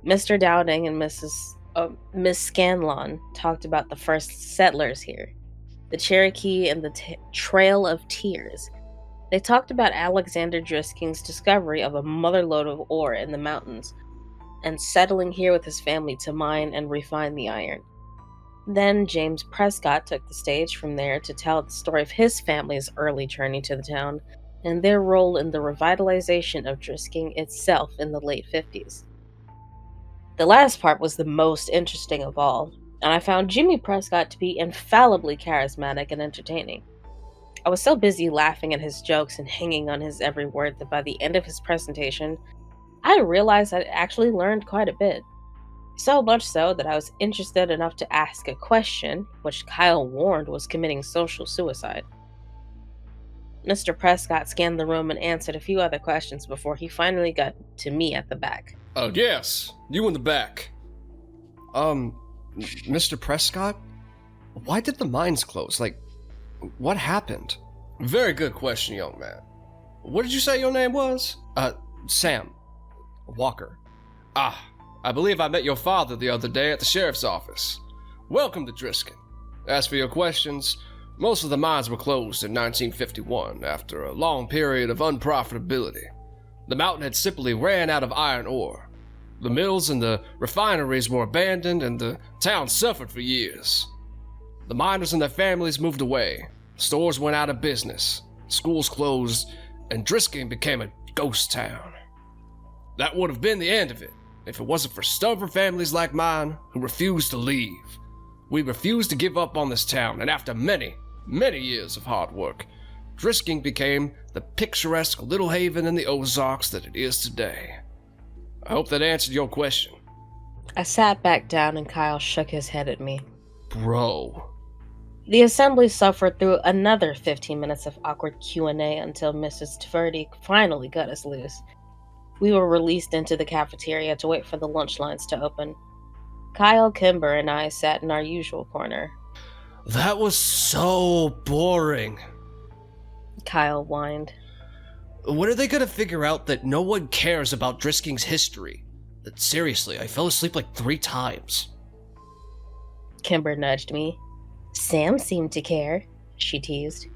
Mr. Dowding and Miss Scanlon talked about the first settlers here, the Cherokee and the Trail of Tears. They talked about Alexander Drisking's discovery of a motherlode of ore in the mountains and settling here with his family to mine and refine the iron. Then James Prescott took the stage from there to tell the story of his family's early journey to the town and their role in the revitalization of Drisking itself in the late 50s. The last part was the most interesting of all, and I found Jimmy Prescott to be infallibly charismatic and entertaining. I was so busy laughing at his jokes and hanging on his every word that by the end of his presentation, I realized I'd actually learned quite a bit. So much so that I was interested enough to ask a question, which Kyle warned was committing social suicide. Mr. Prescott scanned the room and answered a few other questions before he finally got to me at the back. Oh, yes. You in the back. Mr. Prescott? Why did the mines close? Like, what happened? Very good question, young man. What did you say your name was? Sam. Walker. Ah, I believe I met your father the other day at the sheriff's office. Welcome to Driskin. As for your questions, most of the mines were closed in 1951 after a long period of unprofitability. The mountain had simply ran out of iron ore. The mills and the refineries were abandoned, and the town suffered for years. The miners and their families moved away. Stores went out of business. Schools closed, and Drisking became a ghost town. That would have been the end of it if it wasn't for stubborn families like mine who refused to leave. We refused to give up on this town, and after many, many years of hard work, Drisking became the picturesque little haven in the Ozarks that it is today. I hope that answered your question. I sat back down and Kyle shook his head at me. Bro. The assembly suffered through another 15 minutes of awkward Q&A until Mrs. Tverdy finally got us loose. We were released into the cafeteria to wait for the lunch lines to open. Kyle, Kimber, and I sat in our usual corner. That was so boring. Kyle whined. When are they gonna figure out that no one cares about Drisking's history? Seriously, I fell asleep like 3 times. Kimber nudged me. Sam seemed to care, she teased.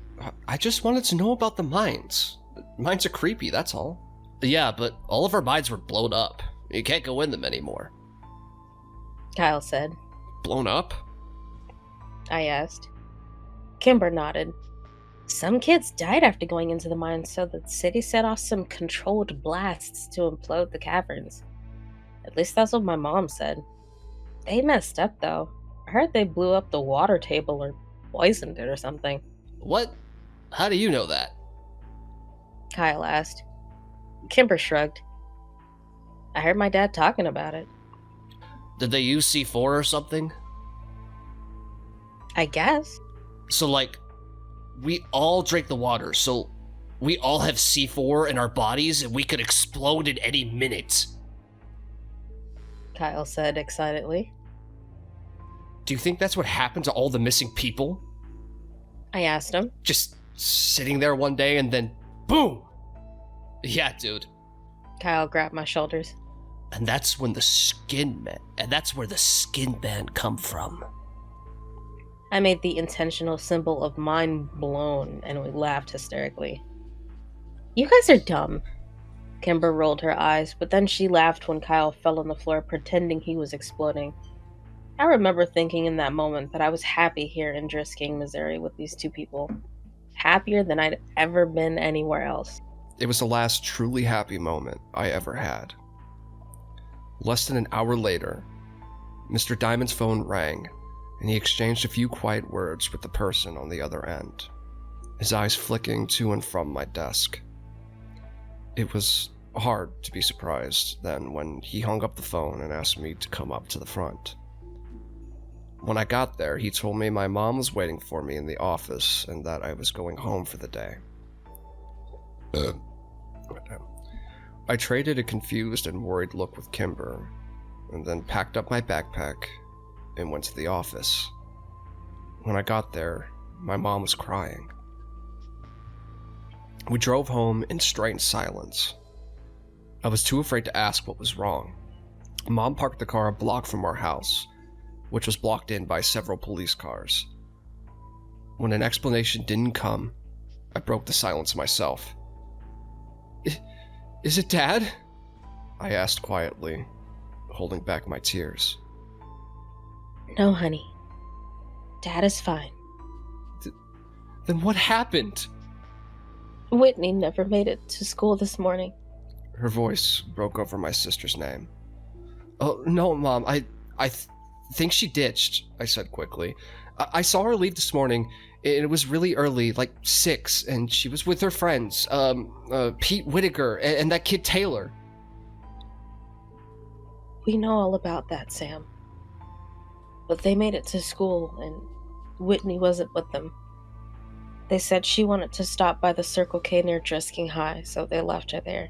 I just wanted to know about the mines. Mines are creepy, that's all. Yeah, but all of our mines were blown up. You can't go in them anymore. Kyle said. Blown up? I asked. Kimber nodded. Some kids died after going into the mines, so the city set off some controlled blasts to implode the caverns. At least that's what my mom said. They messed up, though. I heard they blew up the water table or poisoned it or something. What? How do you know that? Kyle asked. Kimber shrugged. I heard my dad talking about it. Did they use C4 or something? I guess. So, like, we all drink the water, so we all have C4 in our bodies and we could explode at any minute. Kyle said excitedly. Do you think that's what happened to all the missing people? I asked him. Just sitting there one day and then boom! Yeah, dude. Kyle grabbed my shoulders. And that's when the skin man, and that's where the skin band come from. I made the intentional symbol of mind blown, and we laughed hysterically. You guys are dumb. Kimber rolled her eyes, but then she laughed when Kyle fell on the floor pretending he was exploding. I remember thinking in that moment that I was happy here in Drisking, Missouri with these two people. Happier than I'd ever been anywhere else. It was the last truly happy moment I ever had. Less than an hour later, Mr. Diamond's phone rang, and he exchanged a few quiet words with the person on the other end, his eyes flicking to and from my desk. It was hard to be surprised then when he hung up the phone and asked me to come up to the front. When I got there, he told me my mom was waiting for me in the office and that I was going home for the day. I traded a confused and worried look with Kimber, and then packed up my backpack and went to the office. When I got there, my mom was crying. We drove home in strained silence. I was too afraid to ask what was wrong. Mom parked the car a block from our house, which was blocked in by several police cars. When an explanation didn't come, I broke the silence myself. Is it Dad? I asked quietly, holding back my tears. No, honey. Dad is fine. Then what happened? Whitney never made it to school this morning. Her voice broke over my sister's name. Oh, no, Mom, I think she ditched, I said quickly. I saw her leave this morning. It was really early, like 6, and she was with her friends, Pete Whittaker and that kid Taylor. We know all about that, Sam. But they made it to school, and Whitney wasn't with them. They said she wanted to stop by the Circle K near Drisking High, so they left her there.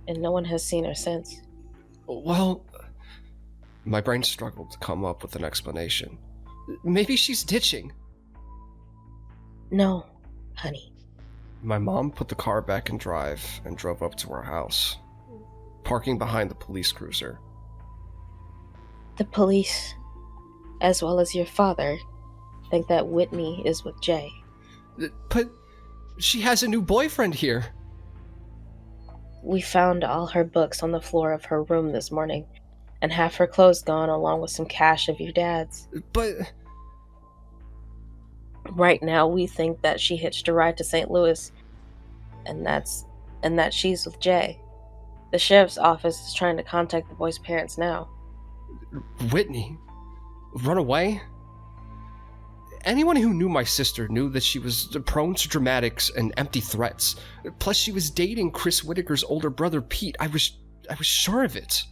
And no one has seen her since. Well, my brain struggled to come up with an explanation. Maybe she's ditching. No, honey. My mom put the car back in drive and drove up to our house, parking behind the police cruiser. The police, as well as your father, think that Whitney is with Jay. But she has a new boyfriend here. We found all her books on the floor of her room this morning, and half her clothes gone along with some cash of your dad's. But... Right now, we think that she hitched a ride to St. Louis, and that she's with Jay. The sheriff's office is trying to contact the boy's parents now. Whitney? Run away? Anyone who knew my sister knew that she was prone to dramatics and empty threats. Plus, she was dating Chris Whitaker's older brother, Pete. I was sure of it.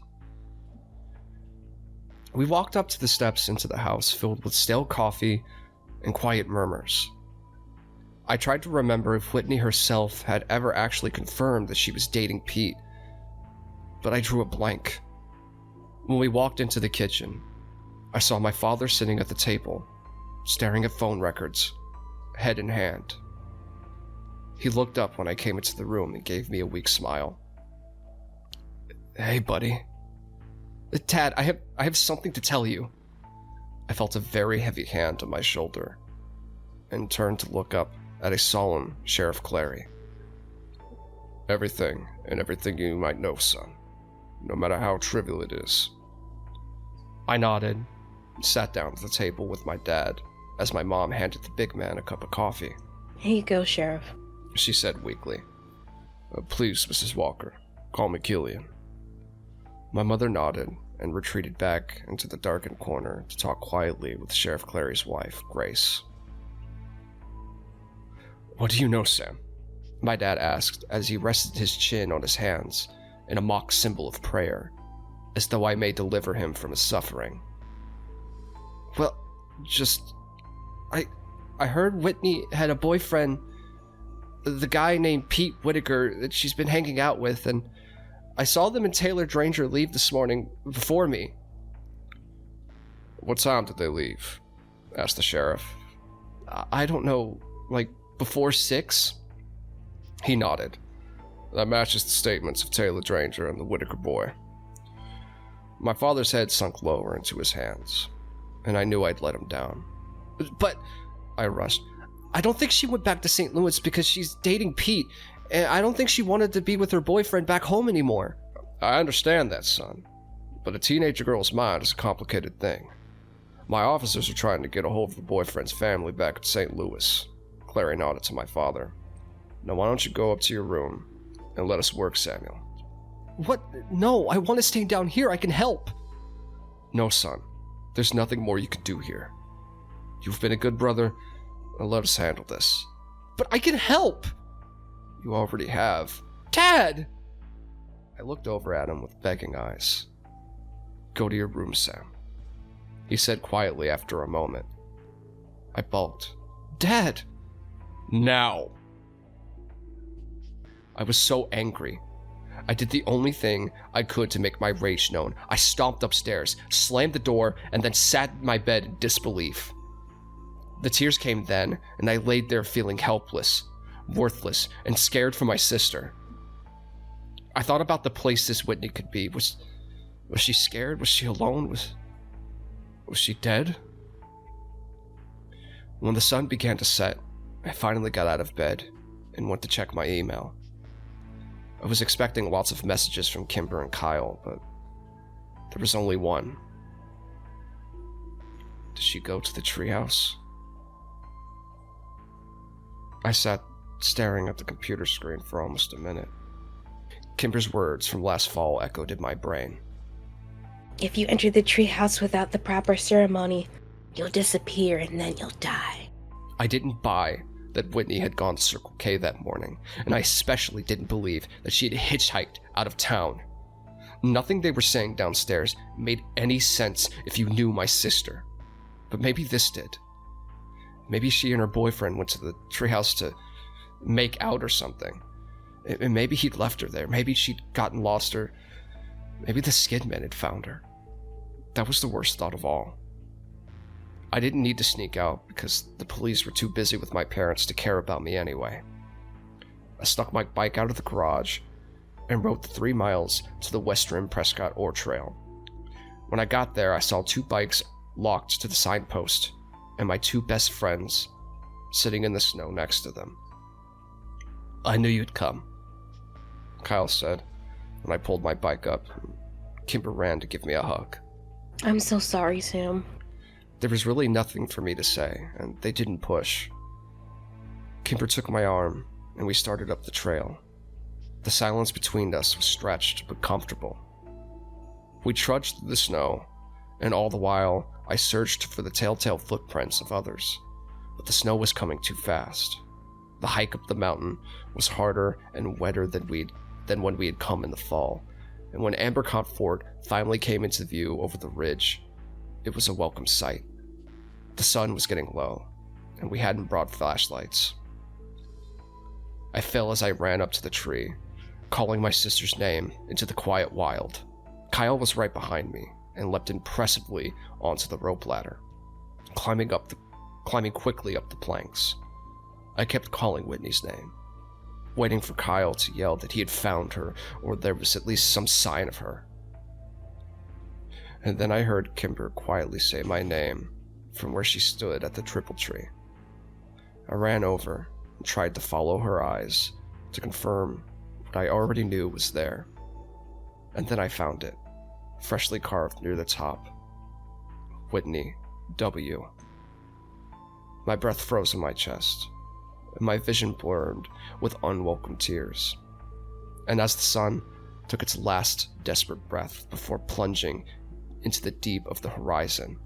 We walked up to the steps into the house filled with stale coffee and quiet murmurs. I tried to remember if Whitney herself had ever actually confirmed that she was dating Pete, but I drew a blank. When we walked into the kitchen, I saw my father sitting at the table, staring at phone records, head in hand. He looked up when I came into the room and gave me a weak smile. "Hey, buddy. Dad, I have something to tell you." I felt a very heavy hand on my shoulder and turned to look up at a solemn Sheriff Clary. "Everything you might know, son, no matter how trivial it is." I nodded and sat down at the table with my dad as my mom handed the big man a cup of coffee. Here you go, Sheriff. She said weakly. "Please, Mrs. Walker, call me Killian." My mother nodded and retreated back into the darkened corner to talk quietly with Sheriff Clary's wife, Grace. "What do you know, Sam?" my dad asked as he rested his chin on his hands in a mock symbol of prayer, as though I may deliver him from his suffering. "Well, just... I heard Whitney had a boyfriend, the guy named Pete Whitaker that she's been hanging out with, and I saw them and Taylor Dranger leave this morning before me." "What time did they leave?" asked the sheriff. I don't know, like before 6? He nodded. "That matches the statements of Taylor Dranger and the Whitaker boy." My father's head sunk lower into his hands, and I knew I'd let him down. "But," I rushed, "I don't think she went back to St. Louis because she's dating Pete, and I don't think she wanted to be with her boyfriend back home anymore." "I understand that, son, but a teenage girl's mind is a complicated thing. My officers are trying to get a hold of the boyfriend's family back in St. Louis." Clary nodded to my father. "Now why don't you go up to your room and let us work, Samuel?" "What? No, I want to stay down here. I can help." "No, son. There's nothing more you can do here. You've been a good brother. Now let us handle this." "But I can help." "You already have." "Dad!" I looked over at him with begging eyes. "Go to your room, Sam," he said quietly after a moment. I balked. "Dad!" "Now!" I was so angry. I did the only thing I could to make my rage known. I stomped upstairs, slammed the door, and then sat in my bed in disbelief. The tears came then, and I laid there feeling helpless, worthless, and scared for my sister. I thought about the places Whitney could be. Was she scared? Was she alone? Was she dead? When the sun began to set, I finally got out of bed and went to check my email. I was expecting lots of messages from Kimber and Kyle, but there was only one. Did she go to the treehouse? I sat staring at the computer screen for almost a minute. Kimber's words from last fall echoed in my brain. "If you enter the treehouse without the proper ceremony, you'll disappear and then you'll die." I didn't buy that Whitney had gone to Circle K that morning, and I especially didn't believe that she had hitchhiked out of town. Nothing they were saying downstairs made any sense if you knew my sister. But maybe this did. Maybe she and her boyfriend went to the treehouse to make out or something. And maybe he'd left her there. Maybe she'd gotten lost, or maybe the Skidman had found her. That was the worst thought of all. I didn't need to sneak out because the police were too busy with my parents to care about me anyway. I snuck my bike out of the garage and rode the 3 miles to the West Rim Prescott Ore Trail. When I got there, I saw 2 bikes locked to the signpost and my 2 best friends sitting in the snow next to them. "I knew you'd come," Kyle said when I pulled my bike up. Kimber ran to give me a hug. I'm so sorry, Sam. There was really nothing for me to say, and they didn't push. Kimber took my arm, and we started up the trail. The silence between us was stretched but comfortable. We trudged through the snow, and all the while I searched for the telltale footprints of others, but the snow was coming too fast. The hike up the mountain was harder and wetter than when we had come in the fall, and when Ambercott Fort finally came into view over the ridge, it was a welcome sight. The sun was getting low, and we hadn't brought flashlights. I fell as I ran up to the tree, calling my sister's name into the quiet wild. Kyle was right behind me and leapt impressively onto the rope ladder, climbing quickly up the planks. I kept calling Whitney's name, waiting for Kyle to yell that he had found her or there was at least some sign of her. And then I heard Kimber quietly say my name from where she stood at the triple tree. I ran over and tried to follow her eyes to confirm what I already knew was there. And then I found it, freshly carved near the top. Whitney W. My breath froze in my chest, and my vision blurred with unwelcome tears. And as the sun took its last desperate breath before plunging into the deep of the horizon,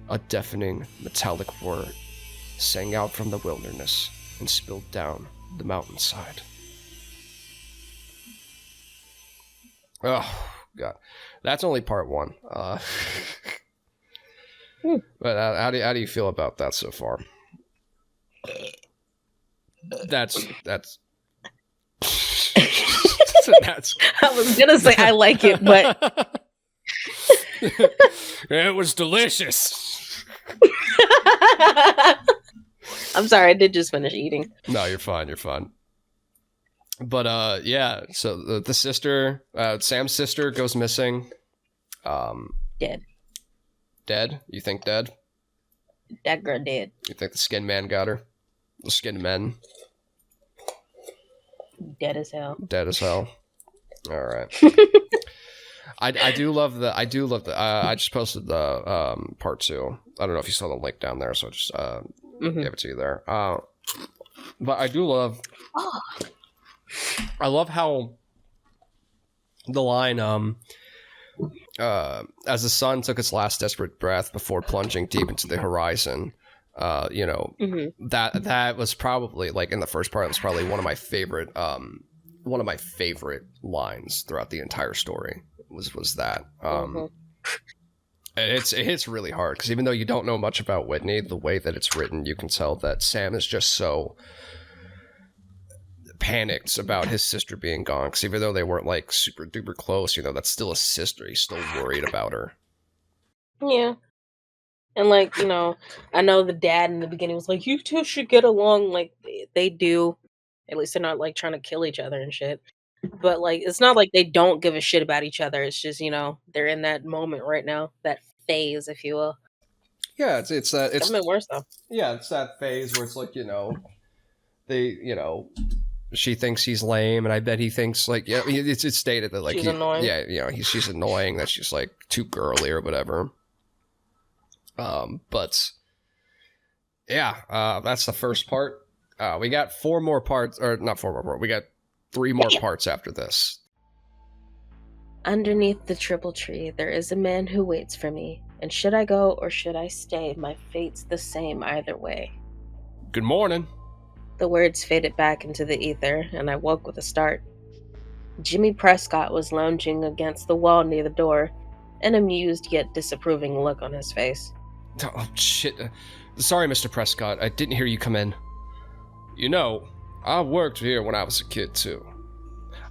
a deafening metallic word sang out from the wilderness and spilled down the mountainside. Oh, God. That's only part one. But how do you feel about that so far? That's that's I was gonna say I like it, but it was delicious. I'm sorry, I did just finish eating. No, you're fine. But yeah. So the sister, Sam's sister, goes missing. Dead. Dead? You think dead? That girl dead. You think the skin man got her? The skin men? Dead as hell. Dead as hell. All right. I do love the. I just posted the part 2. I don't know if you saw the link down there, so I just gave it to you there. But I do love. Oh. I love how the line as the sun took its last desperate breath before plunging deep into the horizon. That was probably, like, in the first part, it was probably one of my favorite lines throughout the entire story was that. It hits really hard because even though you don't know much about Whitney, the way that it's written, you can tell that Sam is just so panicked about his sister being gone, because even though they weren't like super duper close, that's still a sister. He's still worried about her. Yeah. And, like, I know the dad in the beginning was like, you two should get along. Like, they do. At least they're not, like, trying to kill each other and shit. But, like, it's not like they don't give a shit about each other. It's just, they're in that moment right now. That phase, if you will. Yeah, it's that... It's been worse, though. Yeah, it's that phase where it's like, they, she thinks he's lame, and I bet he thinks, like, yeah, it's stated that, like, she's annoying. Yeah, she's annoying, that she's, like, too girly or whatever. But yeah, that's the first part. We got 4 more parts, or not 4 more parts. We got 3 more parts after this. Underneath the triple tree, there is a man who waits for me. And should I go or should I stay? My fate's the same either way. Good morning. The words faded back into the ether, and I woke with a start. Jimmy Prescott was lounging against the wall near the door, an amused yet disapproving look on his face. Oh, shit. Sorry, Mr. Prescott. I didn't hear you come in. I worked here when I was a kid, too.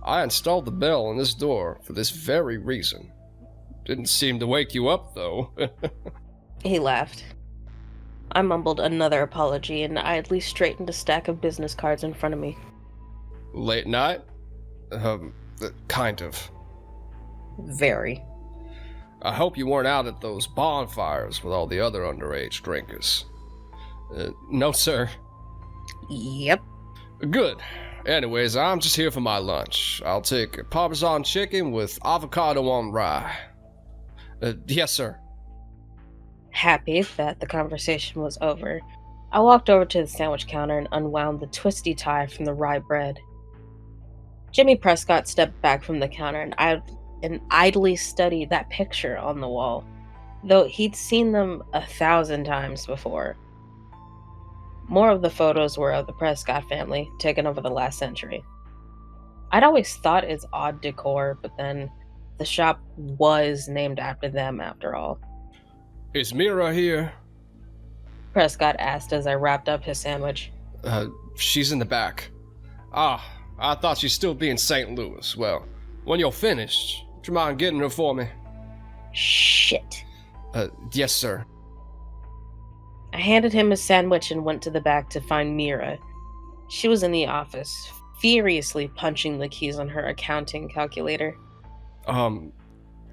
I installed the bell on this door for this very reason. Didn't seem to wake you up, though. He laughed. I mumbled another apology and idly straightened a stack of business cards in front of me. Late night? Kind of. Very. I hope you weren't out at those bonfires with all the other underage drinkers. No, sir. Yep. Good. Anyways, I'm just here for my lunch. I'll take a Parmesan chicken with avocado on rye. Yes, sir. Happy that the conversation was over, I walked over to the sandwich counter and unwound the twisty tie from the rye bread. Jimmy Prescott stepped back from the counter and idly studied that picture on the wall, though he'd seen them 1,000 times before. More of the photos were of the Prescott family, taken over the last century. I'd always thought it's odd decor, but then the shop was named after them after all. Is Mira here? Prescott asked as I wrapped up his sandwich. She's in the back. Ah, I thought she'd still be in St. Louis. Well, when you're finished, would you mind getting her for me? Shit. Yes, sir. I handed him his sandwich and went to the back to find Mira. She was in the office, furiously punching the keys on her accounting calculator.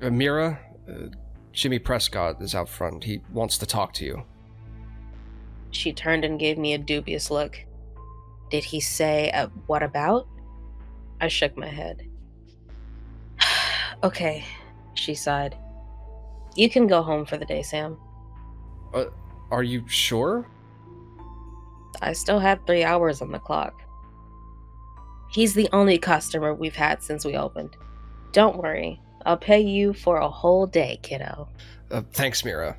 Mira? Jimmy Prescott is out front. He wants to talk to you. She turned and gave me a dubious look. Did he say, what about? I shook my head. Okay, she sighed. You can go home for the day, Sam. Are you sure? I still have 3 hours on the clock. He's the only customer we've had since we opened. Don't worry, I'll pay you for a whole day, kiddo. Thanks, Mira.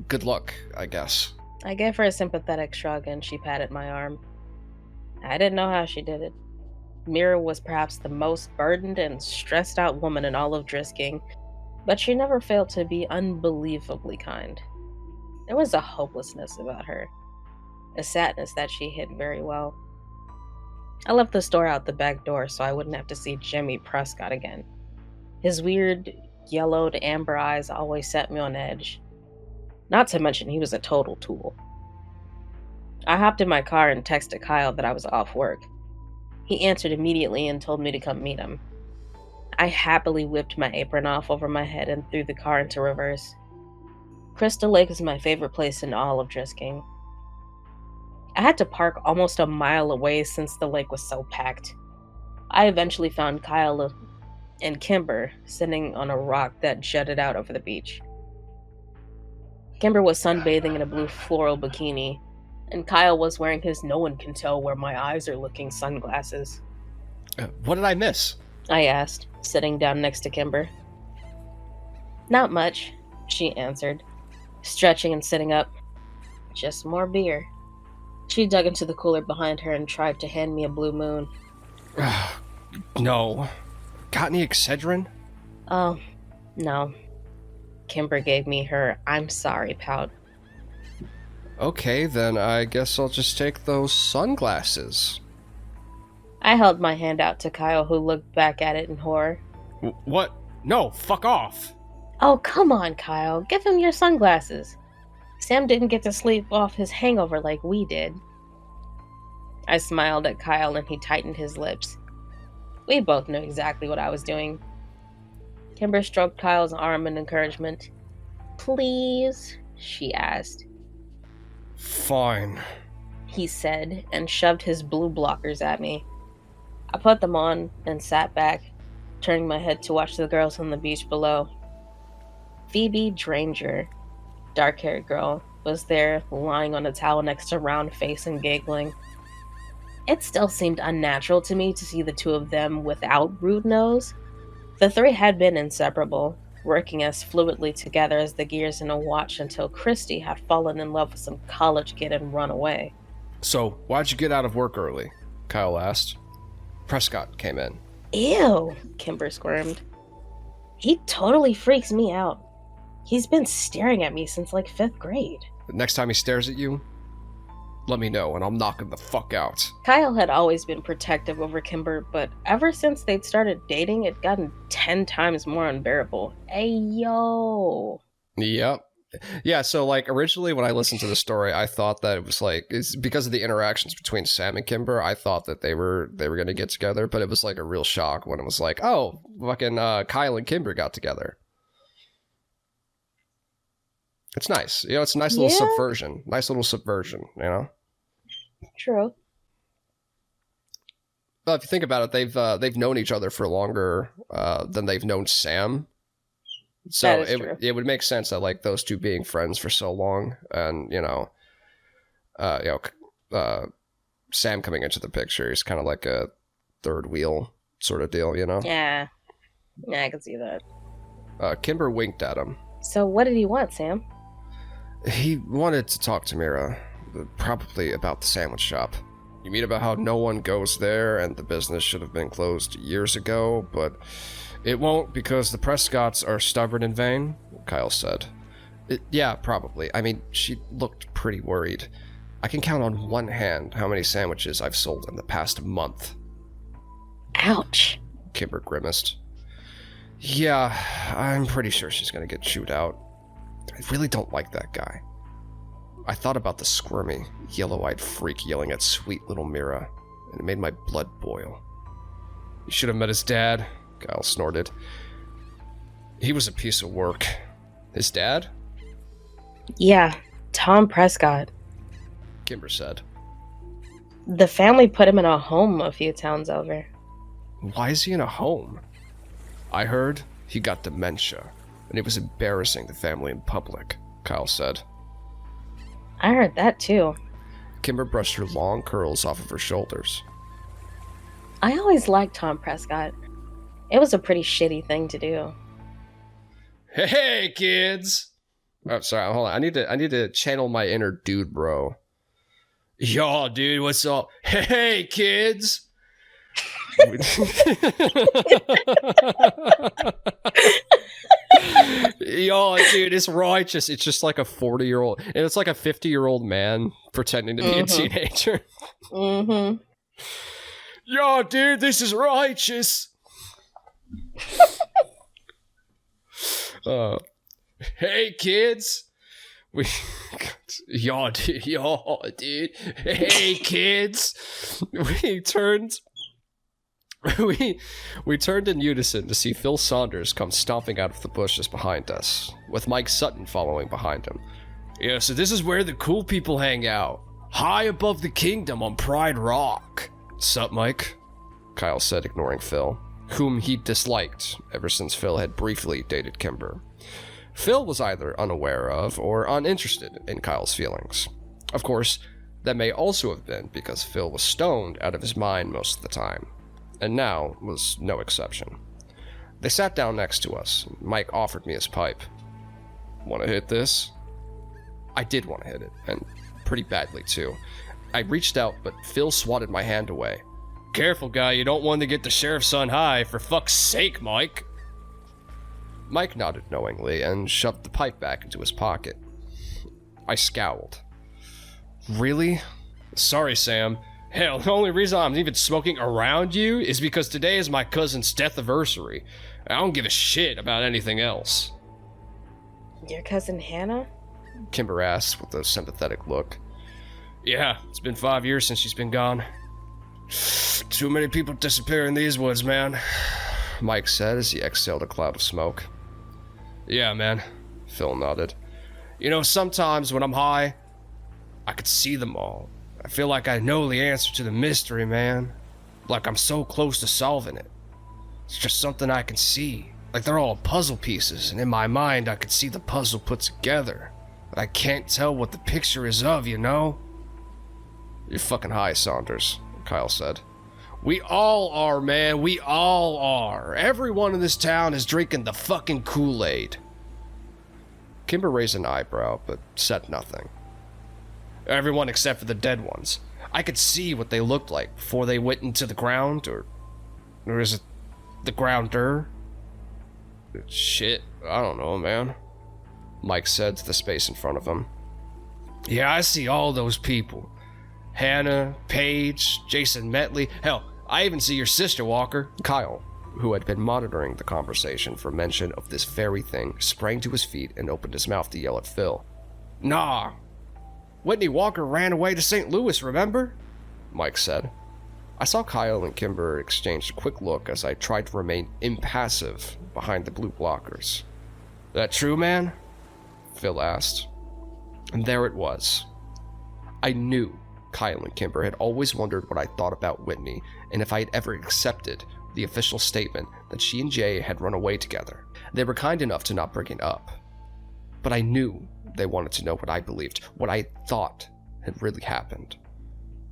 Good luck, I guess. I gave her a sympathetic shrug and she patted my arm. I didn't know how she did it. Mira was perhaps the most burdened and stressed out woman in all of Drisking, but she never failed to be unbelievably kind. There was a hopelessness about her, a sadness that she hid very well. I left the store out the back door so I wouldn't have to see Jimmy Prescott again. His weird, yellowed amber eyes always set me on edge. Not to mention he was a total tool. I hopped in my car and texted Kyle that I was off work. He answered immediately and told me to come meet him. I happily whipped my apron off over my head and threw the car into reverse. Crystal Lake is my favorite place in all of Drisking. I had to park almost a mile away since the lake was so packed. I eventually found Kyle and Kimber sitting on a rock that jutted out over the beach. Kimber was sunbathing in a blue floral bikini, and Kyle was wearing his no one can tell where my eyes are looking sunglasses. What did I miss? I asked, sitting down next to Kimber. Not much, she answered, stretching and sitting up. Just more beer. She dug into the cooler behind her and tried to hand me a blue moon. No. Got any Excedrin? Oh, no. Kimber gave me her I'm sorry pout. Okay, then I guess I'll just take those sunglasses. I held my hand out to Kyle, who looked back at it in horror. What? No, fuck off! Oh, come on, Kyle. Give him your sunglasses. Sam didn't get to sleep off his hangover like we did. I smiled at Kyle and he tightened his lips. We both knew exactly what I was doing. Kimber stroked Kyle's arm in encouragement. Please? She asked. Fine, He said, and shoved his blue blockers at me. I put them on and sat back, turning my head to watch the girls on the beach below. Phoebe Dranger, dark-haired girl, was there, lying on a towel next to Round Face and giggling. It still seemed unnatural to me to see the two of them without Rude Nose. The three had been inseparable, working as fluidly together as the gears in a watch until Christy had fallen in love with some college kid and run away. So, why'd you get out of work early? Kyle asked. Prescott came in. Ew, Kimber squirmed. He totally freaks me out. He's been staring at me since like 5th grade. Next time he stares at you, let me know and I'll knock him the fuck out. Kyle had always been protective over Kimber, but ever since they'd started dating, it'd gotten 10 times more unbearable. Ayo. Yep. Yeah, so like originally when I listened to the story, I thought that it was like it's because of the interactions between Sam and Kimber. I thought that they were gonna get together, but it was like a real shock when it was like, oh, fucking Kyle and Kimber got together. It's nice, you know. It's a nice little subversion. Nice little subversion, you know. True. Well, if you think about it, they've known each other for longer than they've known Sam. So That is true. it would make sense that like those two being friends for so long, and Sam coming into the picture is kind of like a third wheel sort of deal, Yeah, I can see that. Kimber winked at him. So what did he want, Sam? He wanted to talk to Mira, probably about the sandwich shop. You mean about how no one goes there and the business should have been closed years ago, but it won't because the Prescotts are stubborn and vain? Kyle said. Yeah, probably. I mean, she looked pretty worried. I can count on one hand how many sandwiches I've sold in the past month. Ouch. Kimber grimaced. Yeah, I'm pretty sure she's gonna get chewed out. I really don't like that guy. I thought about the squirmy, yellow-eyed freak yelling at sweet little Mira, and it made my blood boil. You should have met his dad, Kyle snorted. He was a piece of work. His dad? Yeah, Tom Prescott. Kimber said. The family put him in a home a few towns over. Why is he in a home? I heard he got dementia, and it was embarrassing the family in public, Kyle said. I heard that too. Kimber brushed her long curls off of her shoulders. I always liked Tom Prescott. It was a pretty shitty thing to do. Hey, kids! Oh, sorry, hold on. I need to channel my inner dude, bro. Yo, dude, what's up? Hey, kids! Yo, dude, it's righteous. It's just like a 40-year-old, and it's like a 50-year-old man pretending to be a teenager. Mm-hmm. Yo, dude, this is righteous. Hey, kids. Yo, dude. Hey, kids. We turned in unison to see Phil Saunders come stomping out of the bushes behind us, with Mike Sutton following behind him. Yeah, so this is where the cool people hang out, high above the kingdom on Pride Rock. Sup, Mike? Kyle said, ignoring Phil, whom he disliked ever since Phil had briefly dated Kimber. Phil was either unaware of or uninterested in Kyle's feelings. Of course, that may also have been because Phil was stoned out of his mind most of the time, and now was no exception. They sat down next to us. Mike offered me his pipe. Want to hit this? I did want to hit it, and pretty badly too. I reached out, but Phil swatted my hand away. Careful, guy, you don't want to get the sheriff's son high, for fuck's sake, Mike. Mike nodded knowingly and shoved the pipe back into his pocket. I scowled. Really? Sorry, Sam. Hell, the only reason I'm even smoking around you is because today is my cousin's death anniversary. I don't give a shit about anything else. Your cousin Hannah? Kimber asked with a sympathetic look. Yeah, it's been 5 years since she's been gone. Too many people disappear in these woods, man, Mike said as he exhaled a cloud of smoke. Yeah, man, Phil nodded. You know, sometimes when I'm high, I could see them all. I feel like I know the answer to the mystery, man. Like I'm so close to solving it. It's just something I can see. Like they're all puzzle pieces, and in my mind I could see the puzzle put together. But I can't tell what the picture is of, you know? You're fucking high, Saunders, Kyle said. We all are, man. We all are. Everyone in this town is drinking the fucking Kool-Aid. Kimber raised an eyebrow, but said nothing. Everyone except for the dead ones. I could see what they looked like before they went into the ground, or is it the grounder? Shit, I don't know, man, Mike said to the space in front of him. Yeah, I see all those people. Hannah, Paige, Jason Metley. Hell, I even see your sister, Walker. Kyle, who had been monitoring the conversation for mention of this very thing, sprang to his feet and opened his mouth to yell at Phil. Nah. Whitney Walker ran away to St. Louis, remember? Mike said. I saw Kyle and Kimber exchange a quick look as I tried to remain impassive behind the blue blockers. That true, man? Phil asked. And there it was. I knew Kyle and Kimber had always wondered what I thought about Whitney and if I had ever accepted the official statement that she and Jay had run away together. They were kind enough to not bring it up, but I knew they wanted to know what I believed, what I thought had really happened.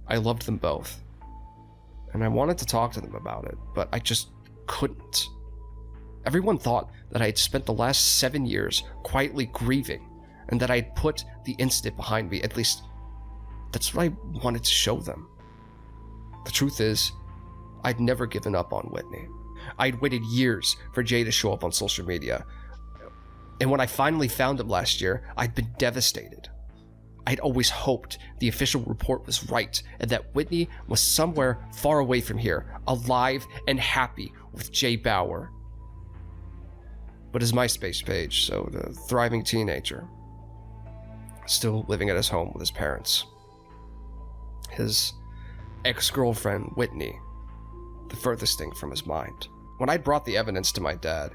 I loved them both, and I wanted to talk to them about it, but I just couldn't. Everyone thought that I had spent the last 7 years quietly grieving, and that I had put the incident behind me. At least, that's what I wanted to show them. The truth is, I'd never given up on Whitney. I'd waited years for Jay to show up on social media, and when I finally found him last year, I'd been devastated. I'd always hoped the official report was right, and that Whitney was somewhere far away from here, alive and happy with Jay Bauer. But his MySpace page, so the thriving teenager, still living at his home with his parents. His ex-girlfriend, Whitney, the furthest thing from his mind. When I brought the evidence to my dad,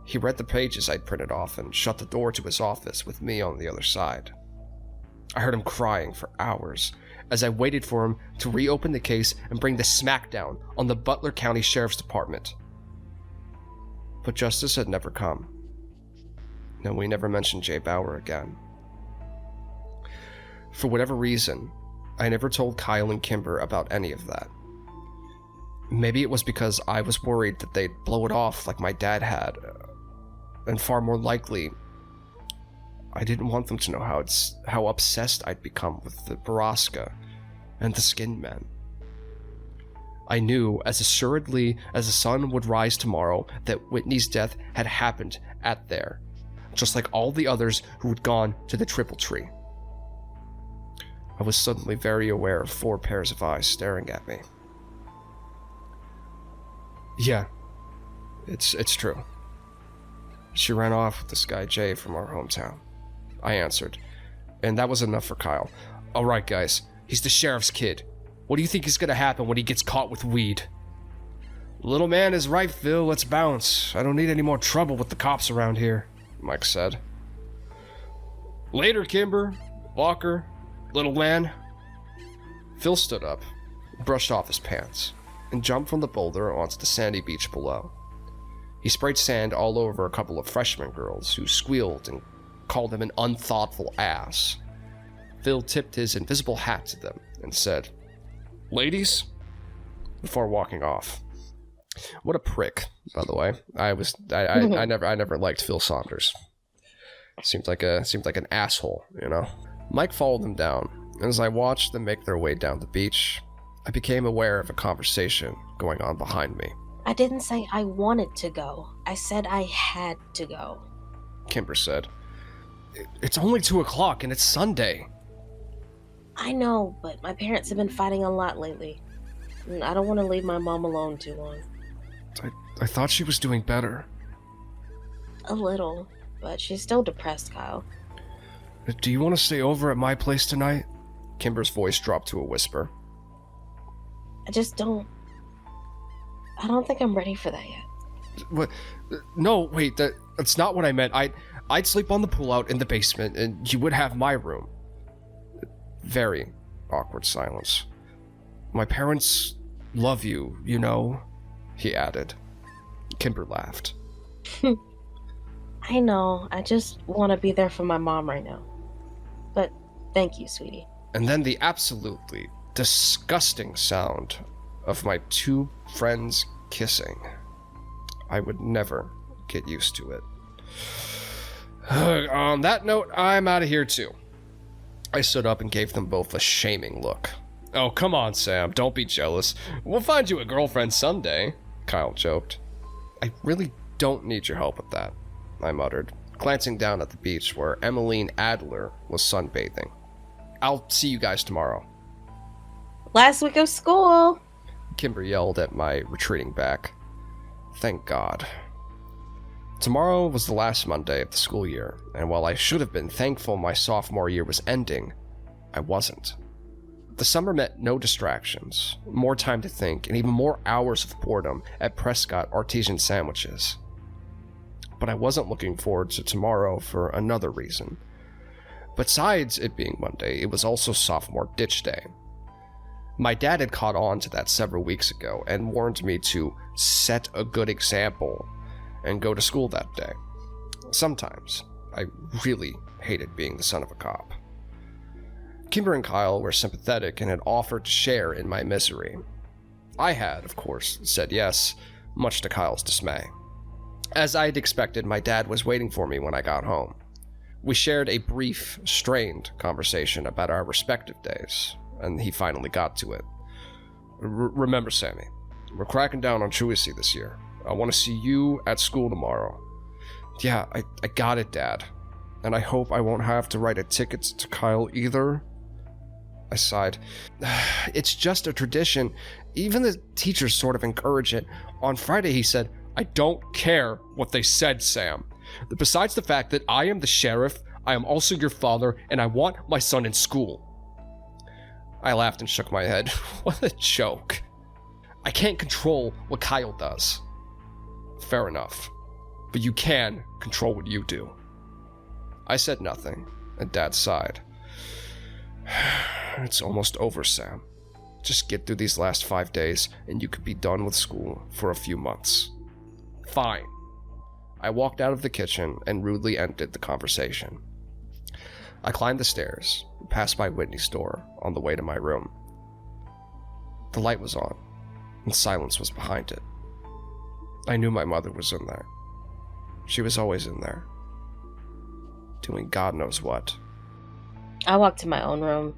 he read the pages I'd printed off and shut the door to his office with me on the other side. I heard him crying for hours as I waited for him to reopen the case and bring the smackdown on the Butler County Sheriff's Department. But justice had never come. No, we never mentioned Jay Bauer again. For whatever reason, I never told Kyle and Kimber about any of that. Maybe it was because I was worried that they'd blow it off like my dad had, and far more likely, I didn't want them to know how obsessed I'd become with the Borrasca and the Skin Men. I knew as assuredly as the sun would rise tomorrow that Whitney's death had happened at there, just like all the others who had gone to the Triple Tree. I was suddenly very aware of 4 pairs of eyes staring at me. Yeah, it's true. She ran off with this guy Jay from our hometown, I answered, and that was enough for Kyle. Alright guys, he's the sheriff's kid. What do you think is gonna happen when he gets caught with weed? Little man is right, Phil, let's bounce. I don't need any more trouble with the cops around here, Mike said. Later, Kimber, Walker, little man. Phil stood up, brushed off his pants, and jumped from the boulder onto the sandy beach below. He sprayed sand all over a couple of freshman girls who squealed and called him an unthoughtful ass. Phil tipped his invisible hat to them and said, "Ladies," before walking off. What a prick, by the way. I never liked Phil Saunders. Seemed like an asshole, you know. Mike followed them down, and as I watched them make their way down the beach, I became aware of a conversation going on behind me. I didn't say I wanted to go. I said I had to go. Kimber said. It's only 2 o'clock and it's Sunday. I know, but my parents have been fighting a lot lately. And I don't want to leave my mom alone too long. I thought she was doing better. A little, but she's still depressed, Kyle. Do you want to stay over at my place tonight? Kimber's voice dropped to a whisper. I don't think I'm ready for that yet. What? No, wait, that's not what I meant. I'd sleep on the pullout in the basement, and you would have my room. Very awkward silence. My parents love you, you know, he added. Kimber laughed. I know, I just want to be there for my mom right now. But thank you, sweetie. And then the absolutely disgusting sound of my 2 friends kissing. I would never get used to it. On that note, I'm out of here too. I stood up and gave them both a shaming look. Oh, come on, Sam, don't be jealous. We'll find you a girlfriend someday, Kyle joked. I really don't need your help with that, I muttered, glancing down at the beach where Emmeline Adler was sunbathing. I'll see you guys tomorrow. Last week of school! Kimber yelled at my retreating back. Thank God. Tomorrow was the last Monday of the school year, and while I should have been thankful my sophomore year was ending, I wasn't. The summer meant no distractions, more time to think, and even more hours of boredom at Prescott Artesian Sandwiches. But I wasn't looking forward to tomorrow for another reason. Besides it being Monday, it was also sophomore ditch day. My dad had caught on to that several weeks ago and warned me to set a good example and go to school that day. Sometimes I really hated being the son of a cop. Kimber and Kyle were sympathetic and had offered to share in my misery. I had, of course, said yes, much to Kyle's dismay. As I had expected, my dad was waiting for me when I got home. We shared a brief, strained conversation about our respective days, and he finally got to it. Remember, Sammy, we're cracking down on truancy this year. I want to see you at school tomorrow. Yeah, I got it, Dad. And I hope I won't have to write a ticket to Kyle either. I sighed. It's just a tradition. Even the teachers sort of encourage it. On Friday, he said, I don't care what they said, Sam. Besides the fact that I am the sheriff, I am also your father, and I want my son in school. I laughed and shook my head. What a joke. I can't control what Kyle does. Fair enough. But you can control what you do. I said nothing, and Dad sighed. It's almost over, Sam. Just get through these last 5 days, and you could be done with school for a few months. Fine. I walked out of the kitchen and rudely ended the conversation. I climbed the stairs and passed by Whitney's door on the way to my room. The light was on, and silence was behind it. I knew my mother was in there. She was always in there, doing God knows what. I walked to my own room,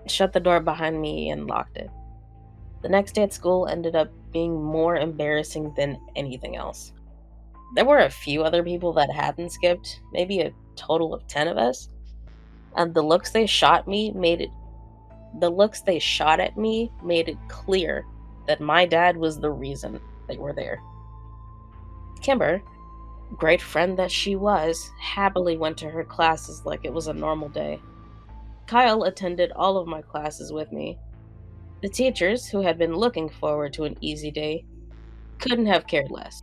shut the door behind me, and locked it. The next day at school ended up being more embarrassing than anything else. There were a few other people that hadn't skipped, maybe a total of 10 of us, and the looks they shot at me made it clear that my dad was the reason they were there. Kimber, great friend that she was, happily went to her classes like it was a normal day. Kyle attended all of my classes with me. The teachers, who had been looking forward to an easy day, couldn't have cared less.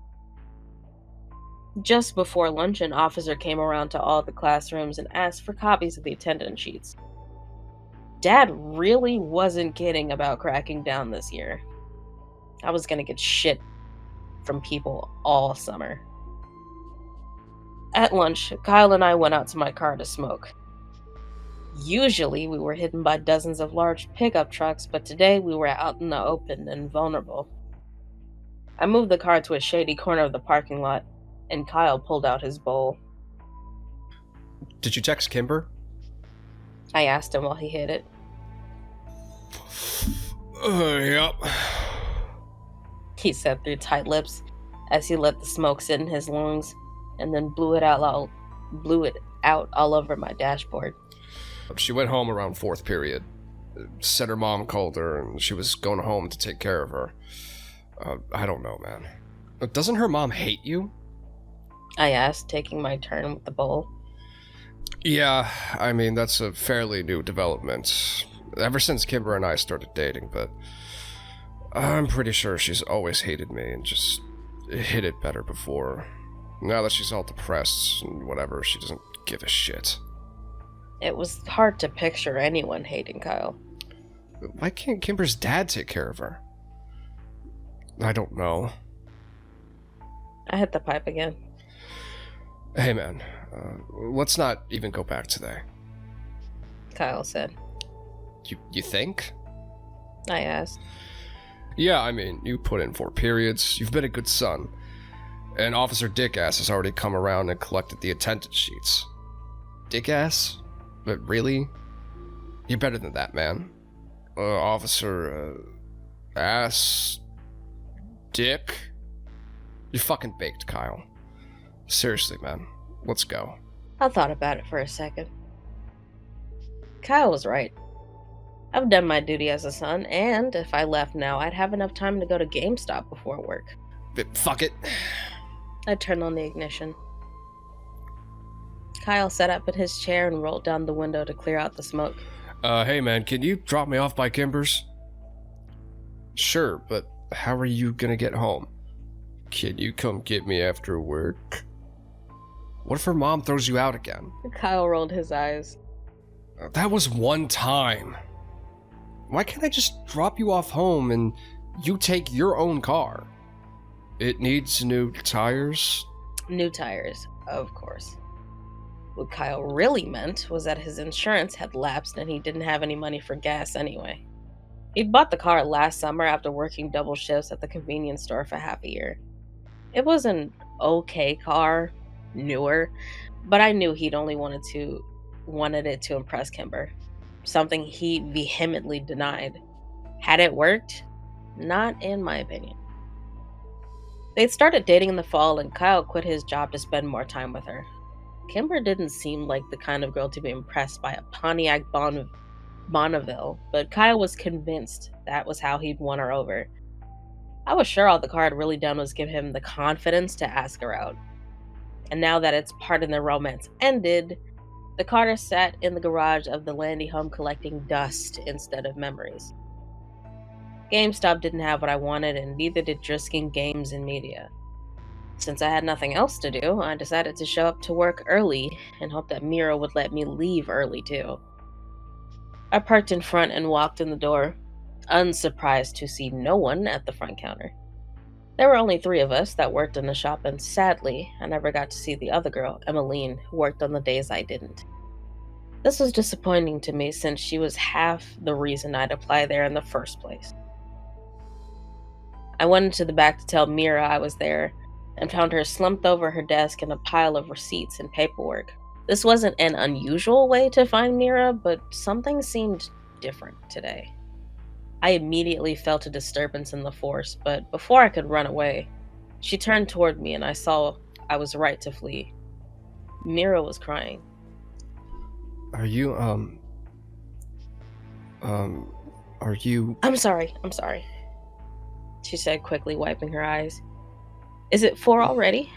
Just before lunch, an officer came around to all the classrooms and asked for copies of the attendance sheets. Dad really wasn't kidding about cracking down this year. I was gonna get shit from people all summer. At lunch, Kyle and I went out to my car to smoke. Usually, we were hidden by dozens of large pickup trucks, but today we were out in the open and vulnerable. I moved the car to a shady corner of the parking lot, and Kyle pulled out his bowl. Did you text Kimber? I asked him while he hit it. Yep. He said through tight lips as he let the smoke sit in his lungs, and then blew it out all over my dashboard. She went home around 4th period. Said her mom called her and she was going home to take care of her. I don't know, man. Doesn't her mom hate you? I asked, taking my turn with the bowl. Yeah, I mean, that's a fairly new development. Ever since Kimber and I started dating, but I'm pretty sure she's always hated me and just hid it better before. Now that she's all depressed and whatever, she doesn't give a shit. It was hard to picture anyone hating Kyle. Why can't Kimber's dad take care of her? I don't know. I hit the pipe again. Hey man, let's not even go back today. Kyle said. You think? I asked. Yeah, I mean, you put in 4 periods, you've been a good son. And Officer Dickass has already come around and collected the attendance sheets. Dickass? But really? You're better than that, man. Officer, Ass... Dick? You're fucking baked, Kyle. Seriously, man. Let's go. I thought about it for a second. Kyle was right. I've done my duty as a son, and if I left now, I'd have enough time to go to GameStop before work. Fuck it. I turned on the ignition. Kyle sat up in his chair and rolled down the window to clear out the smoke. Hey man, can you drop me off by Kimber's? Sure, but how are you gonna get home? Can you come get me after work? What if her mom throws you out again? Kyle rolled his eyes. That was one time. Why can't I just drop you off home and you take your own car? It needs new tires. New tires, of course. What Kyle really meant was that his insurance had lapsed and he didn't have any money for gas anyway. He'd bought the car last summer after working double shifts at the convenience store for half a year. It was an okay car, newer, but I knew he'd only wanted it to impress Kimber, something he vehemently denied. Had it worked? Not in my opinion. They'd started dating in the fall, and Kyle quit his job to spend more time with her. Kimber didn't seem like the kind of girl to be impressed by a Pontiac Bonneville, but Kyle was convinced that was how he'd won her over. I was sure all the car had really done was give him the confidence to ask her out. And now that its part in their romance ended, the car sat in the garage of the Landy home collecting dust instead of memories. GameStop didn't have what I wanted, and neither did Driskin Games and Media. Since I had nothing else to do, I decided to show up to work early and hope that Mira would let me leave early too. I parked in front and walked in the door, unsurprised to see no one at the front counter. There were only 3 of us that worked in the shop, and sadly, I never got to see the other girl, Emmeline, who worked on the days I didn't. This was disappointing to me since she was half the reason I'd apply there in the first place. I went into the back to tell Mira I was there, and found her slumped over her desk in a pile of receipts and paperwork. This wasn't an unusual way to find Mira, but something seemed different today. I immediately felt a disturbance in the force, but before I could run away, she turned toward me and I saw I was right to flee. Mira was crying. Are you, are you... I'm sorry. She said quickly, wiping her eyes. Is it 4 already?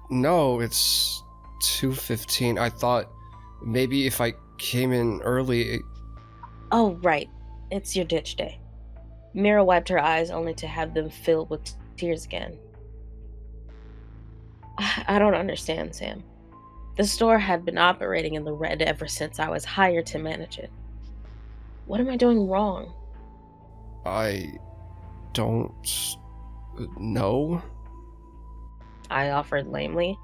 No, it's 2:15. I thought maybe if I came in early... Oh, right. It's your ditch day. Mira wiped her eyes only to have them filled with tears again. I don't understand, Sam. The store had been operating in the red ever since I was hired to manage it. What am I doing wrong? I don't know. I offered lamely.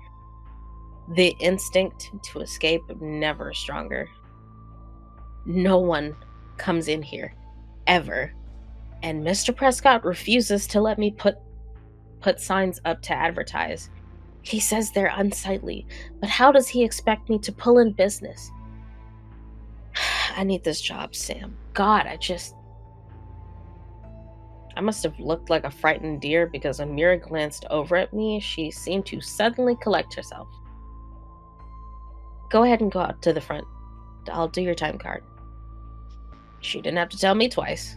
The instinct to escape never stronger. No one comes in here, ever. And Mr. Prescott refuses to let me put signs up to advertise. He says they're unsightly, but how does he expect me to pull in business? I need this job, Sam. God, I must have looked like a frightened deer because when Mira glanced over at me, she seemed to suddenly collect herself. Go ahead and go out to the front. I'll do your time card. She didn't have to tell me twice.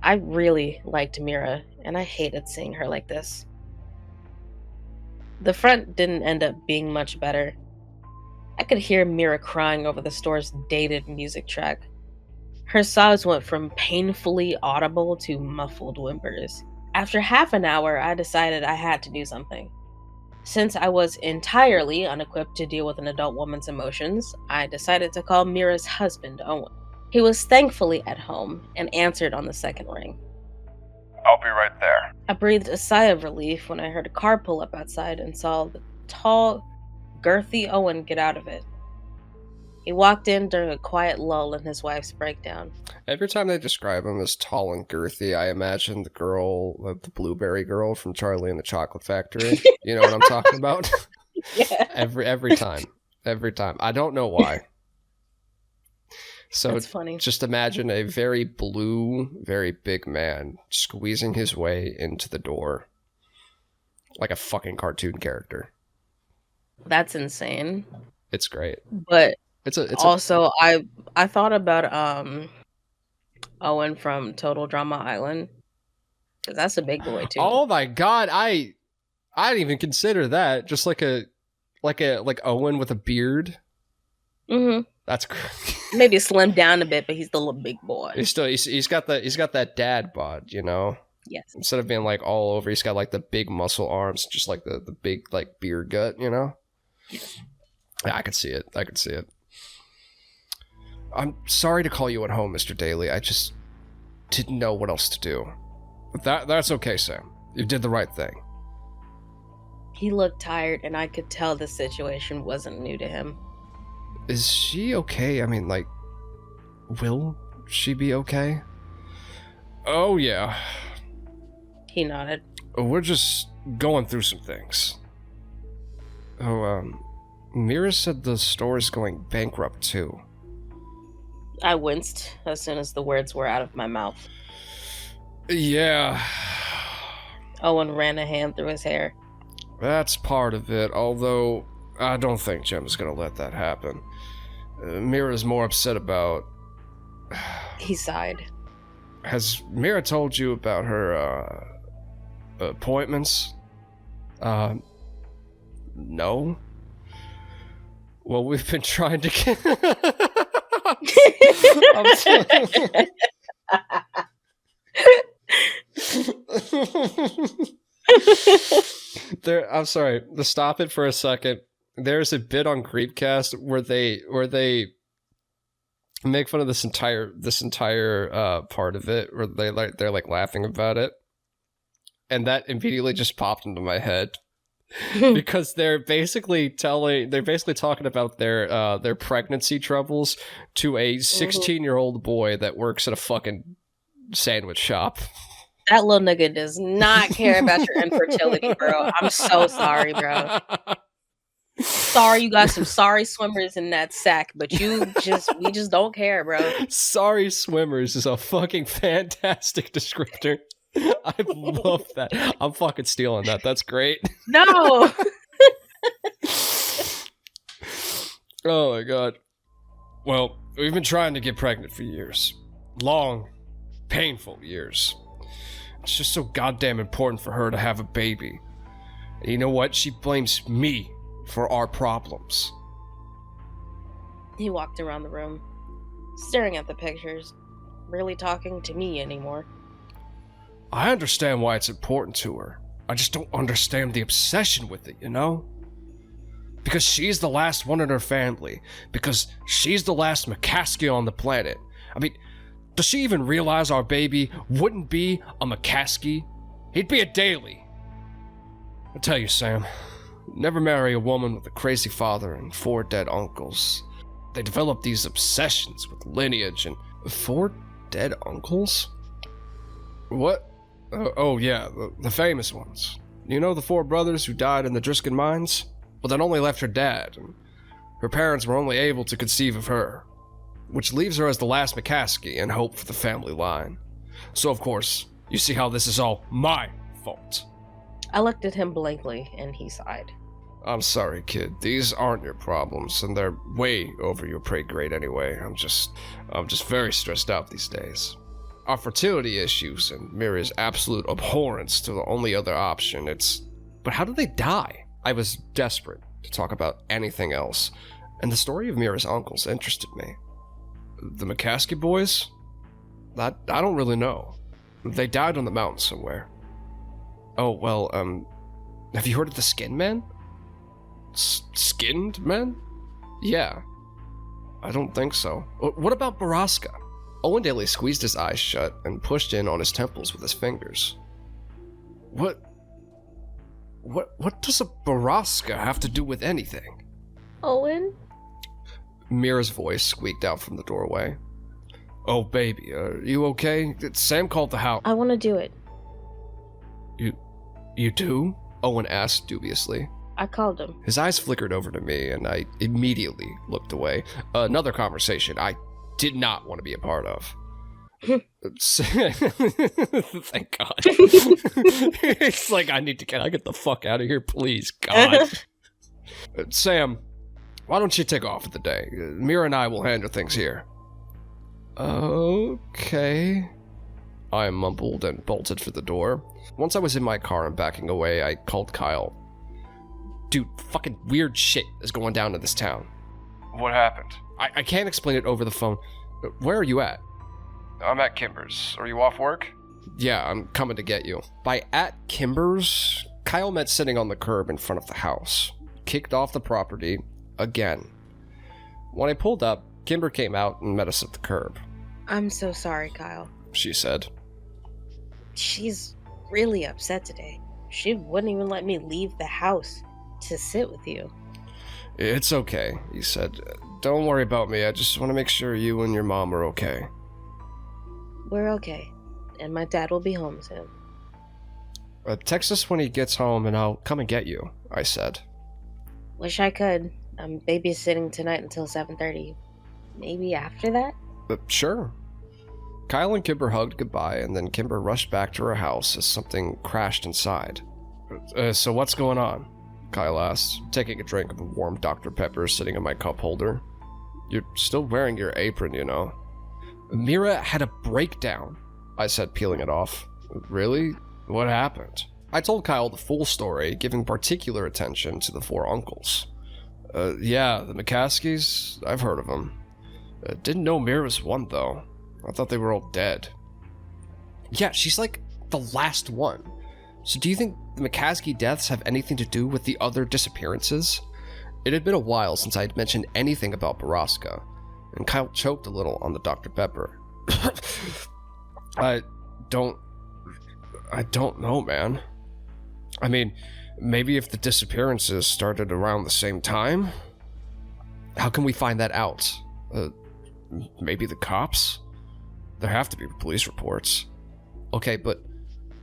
I really liked Mira, and I hated seeing her like this. The front didn't end up being much better. I could hear Mira crying over the store's dated music track. Her sobs went from painfully audible to muffled whimpers. After half an hour, I decided I had to do something. Since I was entirely unequipped to deal with an adult woman's emotions, I decided to call Mira's husband, Owen. He was thankfully at home and answered on the second ring. I'll be right there. I breathed a sigh of relief when I heard a car pull up outside and saw the tall, girthy Owen get out of it. He walked in during a quiet lull in his wife's breakdown. Every time they describe him as tall and girthy, I imagine the girl, the blueberry girl from Charlie and the Chocolate Factory. You know what I'm talking about? Yeah. Every time. I don't know why. So That's funny. Just imagine a very blue, very big man squeezing his way into the door like a fucking cartoon character. That's insane. It's great. But It's also I thought about Owen from Total Drama Island, because that's a big boy too. Oh my god, I didn't even consider that. Just like Owen with a beard. Mm-hmm. That's crazy. Maybe slim down a bit, but he's still a big boy. He's got that dad bod, you know. Yes. Instead of being like all over, he's got like the big muscle arms, just like the big like beer gut, you know. Yeah, I could see it. I'm sorry to call you at home, Mr. Daly. I just didn't know what else to do. That's okay, Sam. You did the right thing. He looked tired, and I could tell the situation wasn't new to him. Is she okay? I mean, like, will she be okay? Oh, yeah. He nodded. We're just going through some things. Oh, Mira said the store's going bankrupt, too. I winced as soon as the words were out of my mouth. Yeah. Owen ran a hand through his hair. That's part of it, although I don't think Jim's gonna let that happen. Mira's more upset about... He sighed. Has Mira told you about her, appointments? No? Well, we've been trying to get... I'm sorry. To stop it for a second. There's a bit on Creepcast where they make fun of this entire part of it, where they're laughing about it, and that immediately just popped into my head because they're basically talking about their pregnancy troubles to a 16-year-old boy that works at a fucking sandwich shop. That little nigga does not care about your infertility, bro. I'm so sorry, bro. Sorry you got some sorry swimmers in that sack, but we just don't care, bro. Sorry swimmers is a fucking fantastic descriptor. I love that. I'm fucking stealing that. That's great. No. Oh my god. Well, we've been trying to get pregnant for years. Long, painful years. It's just so goddamn important for her to have a baby. And you know what? She blames me for our problems. He walked around the room, staring at the pictures, barely talking to me anymore. I understand why it's important to her. I just don't understand the obsession with it, you know? Because she's the last one in her family. Because she's the last McCaskey on the planet. I mean, does she even realize our baby wouldn't be a McCaskey? He'd be a Daly. I tell you, Sam, never marry a woman with a crazy father and 4 dead uncles. They develop these obsessions with lineage and... 4 dead uncles? What? Oh yeah, the famous ones. You know the 4 brothers who died in the Driskin mines? Well, that only left her dad, and her parents were only able to conceive of her, which leaves her as the last McCaskey and hope for the family line. So, of course, you see how this is all my fault. I looked at him blankly, and he sighed. I'm sorry, kid. These aren't your problems, and they're way over your pay grade anyway. I'm just very stressed out these days. Our fertility issues and Mira's absolute abhorrence to the only other option, But how did they die? I was desperate to talk about anything else, and the story of Mira's uncles interested me. The McCaskey boys? I don't really know. They died on the mountain somewhere. Oh, well, have you heard of the Skin Men? Skinned men? Yeah. I don't think so. What about Borrasca? Owen Daly squeezed his eyes shut and pushed in on his temples with his fingers. What does a Borrasca have to do with anything? Owen? Mira's voice squeaked out from the doorway. Oh, baby, are you okay? Sam called the house. I want to do it. You do? Owen asked dubiously. I called him. His eyes flickered over to me, and I immediately looked away. Another conversation I did not want to be a part of. Thank God. It's like, I get the fuck out of here, please, God. Sam, why don't you take off for the day? Mira and I will handle things here. Okay. I mumbled and bolted for the door. Once I was in my car and backing away, I called Kyle. Dude, fucking weird shit is going down in this town. What happened? I can't explain it over the phone. Where are you at? I'm at Kimber's. Are you off work? Yeah, I'm coming to get you. By at Kimber's, Kyle met sitting on the curb in front of the house. Kicked off the property again. When I pulled up, Kimber came out and met us at the curb. I'm so sorry, Kyle. She said. She's really upset today. She wouldn't even let me leave the house to sit with you. It's okay, he said. Don't worry about me. I just want to make sure you and your mom are okay. We're okay. And my dad will be home soon. Text us when he gets home and I'll come and get you, I said. Wish I could. I'm babysitting tonight until 7:30. Maybe after that? Sure. Kyle and Kimber hugged goodbye, and then Kimber rushed back to her house as something crashed inside. So what's going on? Kyle asked, taking a drink of a warm Dr. Pepper sitting in my cup holder. You're still wearing your apron, you know. Mira had a breakdown, I said, peeling it off. Really? What happened? I told Kyle the full story, giving particular attention to the 4 uncles. Yeah, the McCaskies, I've heard of them. Didn't know Mira was one, though. I thought they were all dead. Yeah, she's like the last one. So do you think the McCaskey deaths have anything to do with the other disappearances? It had been a while since I had mentioned anything about Borrasca, and Kyle choked a little on the Dr. Pepper. I don't know, man. I mean, maybe if the disappearances started around the same time? How can we find that out? Maybe the cops? There have to be police reports. Okay, but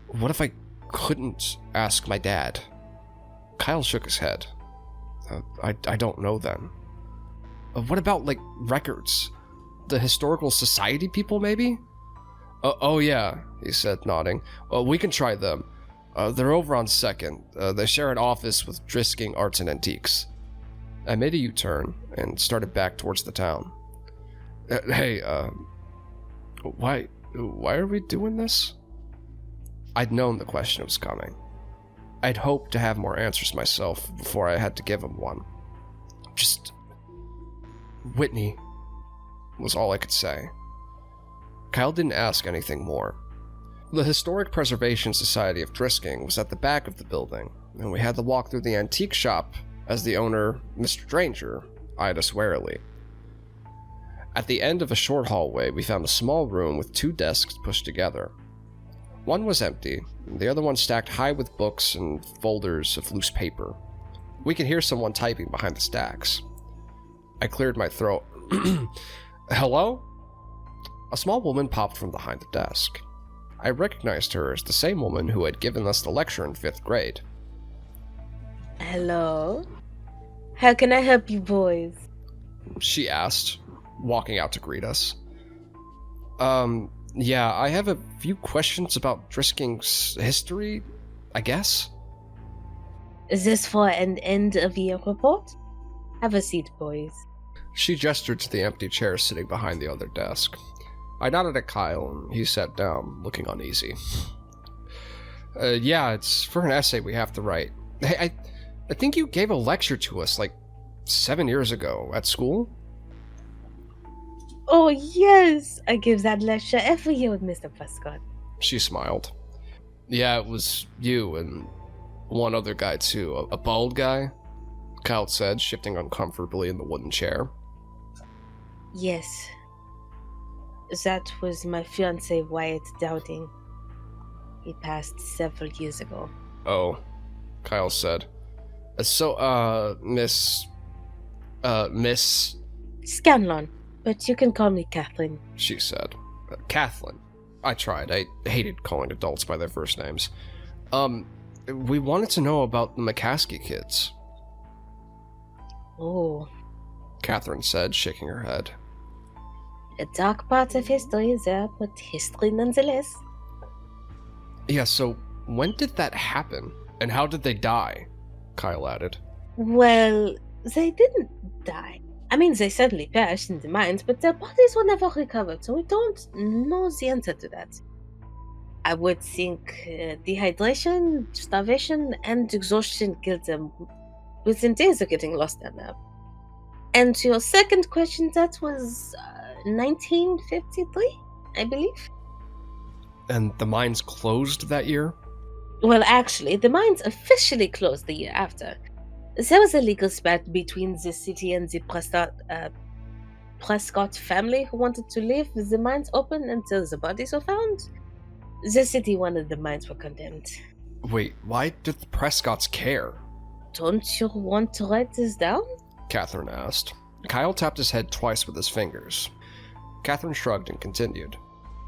what if I couldn't ask my dad? Kyle shook his head. I don't know then. What about, like, records? The Historical Society people, maybe? Oh yeah, he said, nodding. We can try them. They're over on 2nd. They share an office with Drisking Arts and Antiques. I made a U-turn and started back towards the town. Hey, why are we doing this? I'd known the question was coming. I'd hoped to have more answers myself before I had to give him one. Just... Whitney was all I could say. Kyle didn't ask anything more. The Historic Preservation Society of Drisking was at the back of the building, and we had to walk through the antique shop as the owner, Mr. Stranger, eyed us warily. At the end of a short hallway, we found a small room with 2 desks pushed together. One was empty, the other one stacked high with books and folders of loose paper. We could hear someone typing behind the stacks. I cleared my throat. Hello? A small woman popped from behind the desk. I recognized her as the same woman who had given us the lecture in 5th grade. Hello? How can I help you boys? She asked, walking out to greet us. Yeah, I have a few questions about Drisking's history, I guess. Is this for an end of year report? Have a seat, boys. She gestured to the empty chair sitting behind the other desk. I nodded at Kyle, and he sat down, looking uneasy. Yeah, it's for an essay we have to write. Hey, I think you gave a lecture to us, like, 7 years ago, at school? Oh, yes! I give that lecture every year with Mr. Prescott. She smiled. Yeah, it was you and one other guy, too. A bald guy? Kyle said, shifting uncomfortably in the wooden chair. Yes. That was my fiancé, Wyatt Dowding. He passed several years ago. Oh, Kyle said. So, Miss... Scanlon, but you can call me Catherine. She said. Kathleen. I tried. I hated calling adults by their first names. We wanted to know about the McCaskey kids. Oh. Catherine said, shaking her head. A dark part of history there, but history nonetheless. Yeah, so when did that happen? And how did they die? Kyle added. Well, they didn't die. I mean, they certainly perished in the mines, but their bodies were never recovered, so we don't know the answer to that. I would think dehydration, starvation, and exhaustion killed them within days of getting lost in there. And to your second question, that was 1953, I believe. And the mines closed that year? Well, actually, the mines officially closed the year after. There was a legal spat between the city and the Prescott Prescott family who wanted to leave the mines open until the bodies were found. The city wanted the mines were condemned. Wait, why did the Prescotts care? Don't you want to write this down? Catherine asked. Kyle tapped his head twice with his fingers. Catherine shrugged and continued.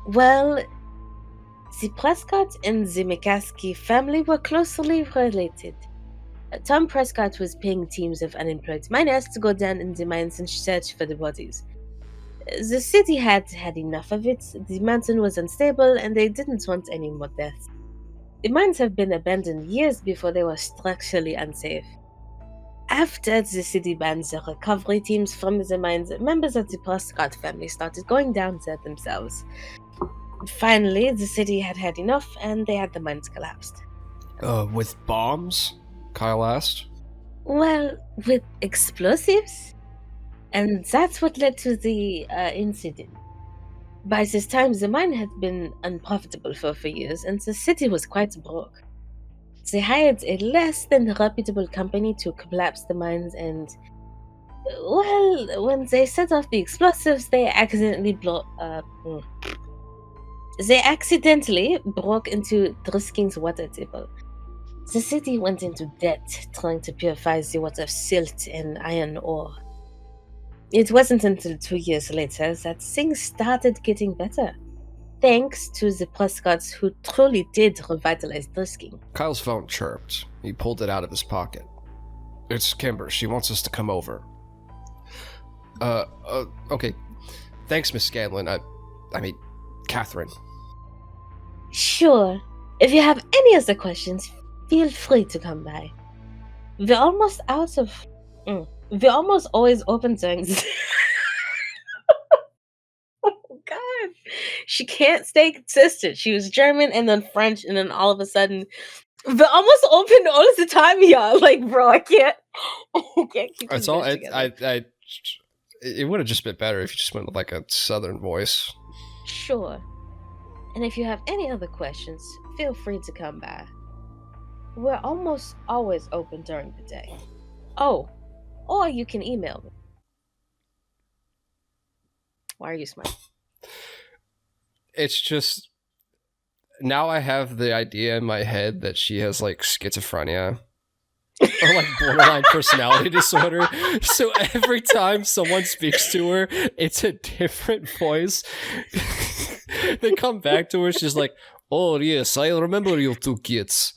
Well, the Prescott and the McCaskey family were closely related. Tom Prescott was paying teams of unemployed miners to go down in the mines and search for the bodies. The city had had enough of it, the mountain was unstable, and they didn't want any more deaths. The mines have been abandoned years before they were structurally unsafe. After the city banned the recovery teams from the mines, members of the Prescott family started going down there themselves. Finally, the city had had enough, and they had the mines collapsed. With bombs? Kyle asked. Well, with explosives? And that's what led to the incident. By this time, the mine had been unprofitable for a few years, and the city was quite broke. They hired a less than reputable company to collapse the mines, and, well, when they set off the explosives, they accidentally broke into Drisking's water table. The city went into debt trying to purify the water of silt and iron ore. It wasn't until 2 years later that things started getting better, thanks to the Prescotts who truly did revitalize Drisking. Kyle's phone chirped. He pulled it out of his pocket. It's Kimber. She wants us to come over. Okay. Thanks, Miss Scanlon. I mean, Catherine. Sure. If you have any other questions, feel free to come by. We're almost always open during Oh god. She can't stay consistent. She was German and then French and then all of a sudden we're almost open all the time, y'all. Like, bro, I can't keep It's all it would have just been better if you just went with like a southern voice. Sure. And if you have any other questions, feel free to come by. We're almost always open during the day. Oh, or you can email me. Why are you smiling? It's just, now I have the idea in my head that she has like schizophrenia or like borderline personality disorder. So every time someone speaks to her, it's a different voice. They come back to her, she's like, "Oh yes, I remember you two kids.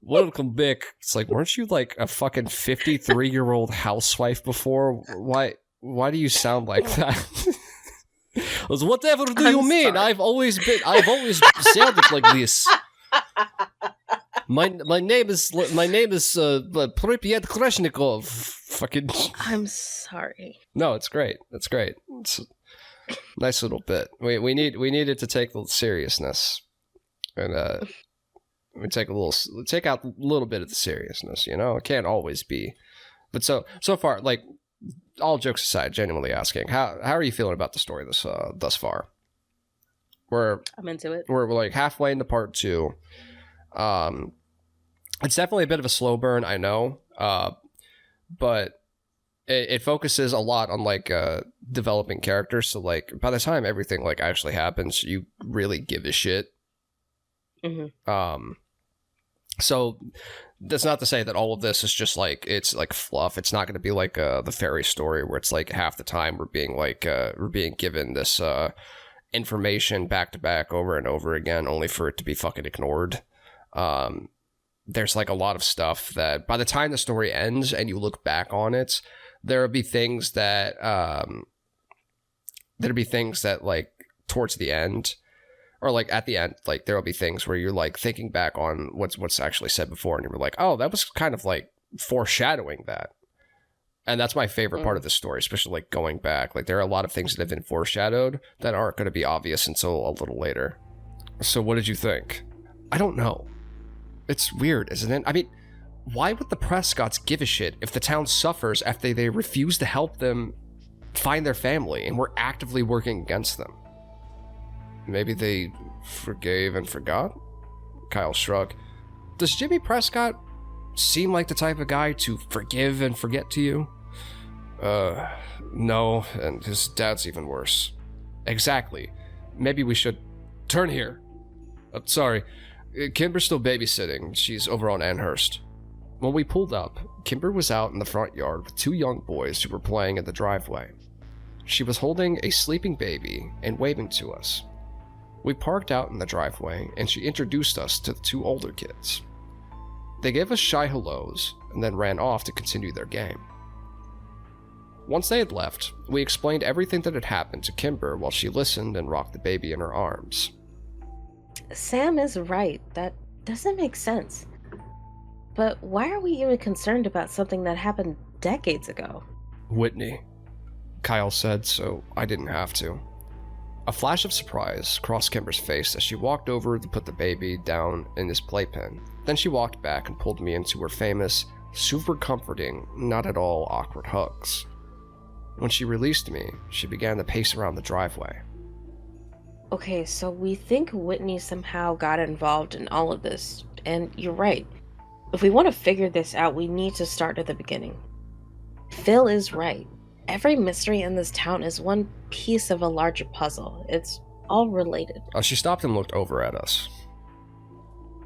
Welcome back." It's like, weren't you like a fucking 53-year-old housewife before? Why do you sound like that? Whatever do you mean? Sorry. I've always sounded like this. My name is Pripyat Kreshnikov. Fucking. I'm sorry. No, it's great. It's great. It's a nice little bit. We needed to take the seriousness and we take out a little bit of the seriousness. You know, it can't always be. But so far, like, all jokes aside, genuinely asking, how are you feeling about the story thus far? I'm into it. We're like halfway into part 2. It's definitely a bit of a slow burn, I know, but it focuses a lot on like developing characters. So like by the time everything like actually happens, you really give a shit. Mm-hmm. So that's not to say that all of this is just like, it's like fluff. It's not going to be like the fairy story where it's like half the time we're being given this information back to back over and over again, only for it to be fucking ignored. There's like a lot of stuff that by the time the story ends and you look back on it, there'll be things that like towards the end, or like at the end, like there'll be things where you're like thinking back on what's actually said before, and you're like, oh, that was kind of like foreshadowing that. And that's my favorite part of the story, especially like going back. Like there are a lot of things that have been foreshadowed that aren't going to be obvious until a little later. So what did you think? I don't know. It's weird, isn't it? I mean, why would the Prescotts give a shit if the town suffers after they refuse to help them find their family and we're actively working against them? Maybe they forgave and forgot? Kyle shrugged. Does Jimmy Prescott seem like the type of guy to forgive and forget to you? No, and his dad's even worse. Exactly. Maybe we should... Turn here. Sorry. Kimber's still babysitting. She's over on Amherst. When we pulled up, Kimber was out in the front yard with 2 young boys who were playing in the driveway. She was holding a sleeping baby and waving to us. We parked out in the driveway, and she introduced us to the 2 older kids. They gave us shy hellos, and then ran off to continue their game. Once they had left, we explained everything that had happened to Kimber while she listened and rocked the baby in her arms. Sam is right. That doesn't make sense. But why are we even concerned about something that happened decades ago? Whitney, Kyle said, so I didn't have to. A flash of surprise crossed Kimber's face as she walked over to put the baby down in his playpen. Then she walked back and pulled me into her famous, super comforting, not at all awkward hugs. When she released me, she began to pace around the driveway. Okay, so we think Whitney somehow got involved in all of this, and you're right. If we want to figure this out, we need to start at the beginning. Phil is right. Every mystery in this town is one piece of a larger puzzle. It's all related. She stopped and looked over at us.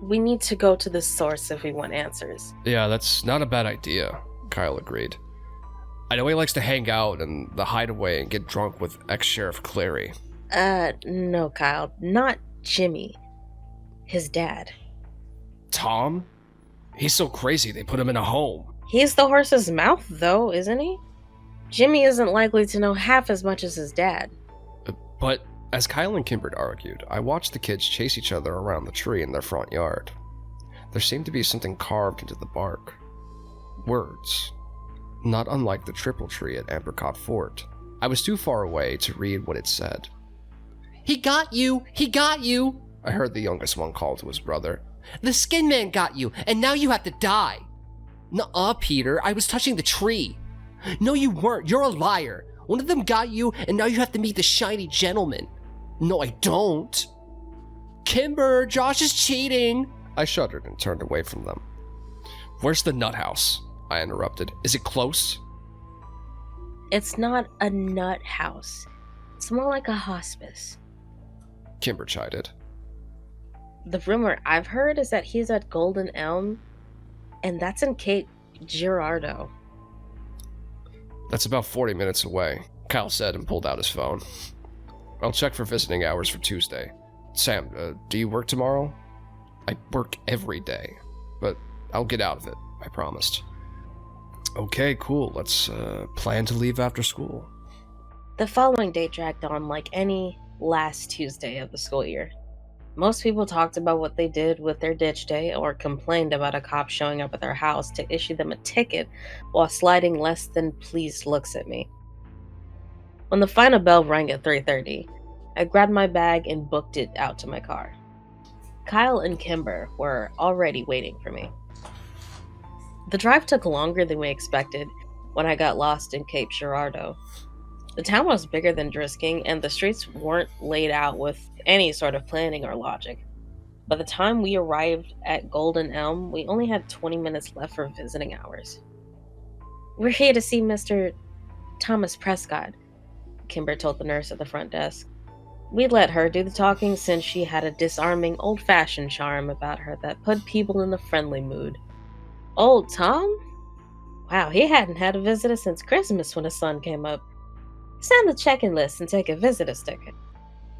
We need to go to the source if we want answers. Yeah, that's not a bad idea, Kyle agreed. I know he likes to hang out in the hideaway and get drunk with ex-Sheriff Clary. No, Kyle. Not Jimmy. His dad. Tom? He's so crazy they put him in a home. He's the horse's mouth, though, isn't he? Jimmy isn't likely to know half as much as his dad. But as Kyle and Kimber argued, I watched the kids chase each other around the tree in their front yard. There seemed to be something carved into the bark. Words. Not unlike the triple tree at Apricot Fort. I was too far away to read what it said. He got you! He got you! I heard the youngest one call to his brother. The Skin Man got you, and now you have to die! Nuh-uh, Peter, I was touching the tree. No, you weren't. You're a liar. One of them got you, and now you have to meet the shiny gentleman. No, I don't. Kimber, Josh is cheating. I shuddered and turned away from them. Where's the nut house? I interrupted. Is it close? It's not a nut house. It's more like a hospice. Kimber chided. The rumor I've heard is that he's at Golden Elm, and that's in Cape Girardeau. That's about 40 minutes away, Kyle said and pulled out his phone. I'll check for visiting hours for Tuesday. Sam, do you work tomorrow? I work every day, but I'll get out of it, I promised. Okay, cool. Let's plan to leave after school. The following day dragged on like any last Tuesday of the school year. Most people talked about what they did with their ditch day or complained about a cop showing up at their house to issue them a ticket while sliding less than pleased looks at me. When the final bell rang at 3:30, I grabbed my bag and booked it out to my car. Kyle and Kimber were already waiting for me. The drive took longer than we expected when I got lost in Cape Girardeau. The town was bigger than Drisking, and the streets weren't laid out with any sort of planning or logic. By the time we arrived at Golden Elm, we only had 20 minutes left for visiting hours. "We're here to see Mr. Thomas Prescott," Kimber told the nurse at the front desk. We let her do the talking since she had a disarming, old-fashioned charm about her that put people in a friendly mood. Old Tom? Wow, he hadn't had a visitor since Christmas when his son came up. Sign the check-in list and take a visitor's ticket.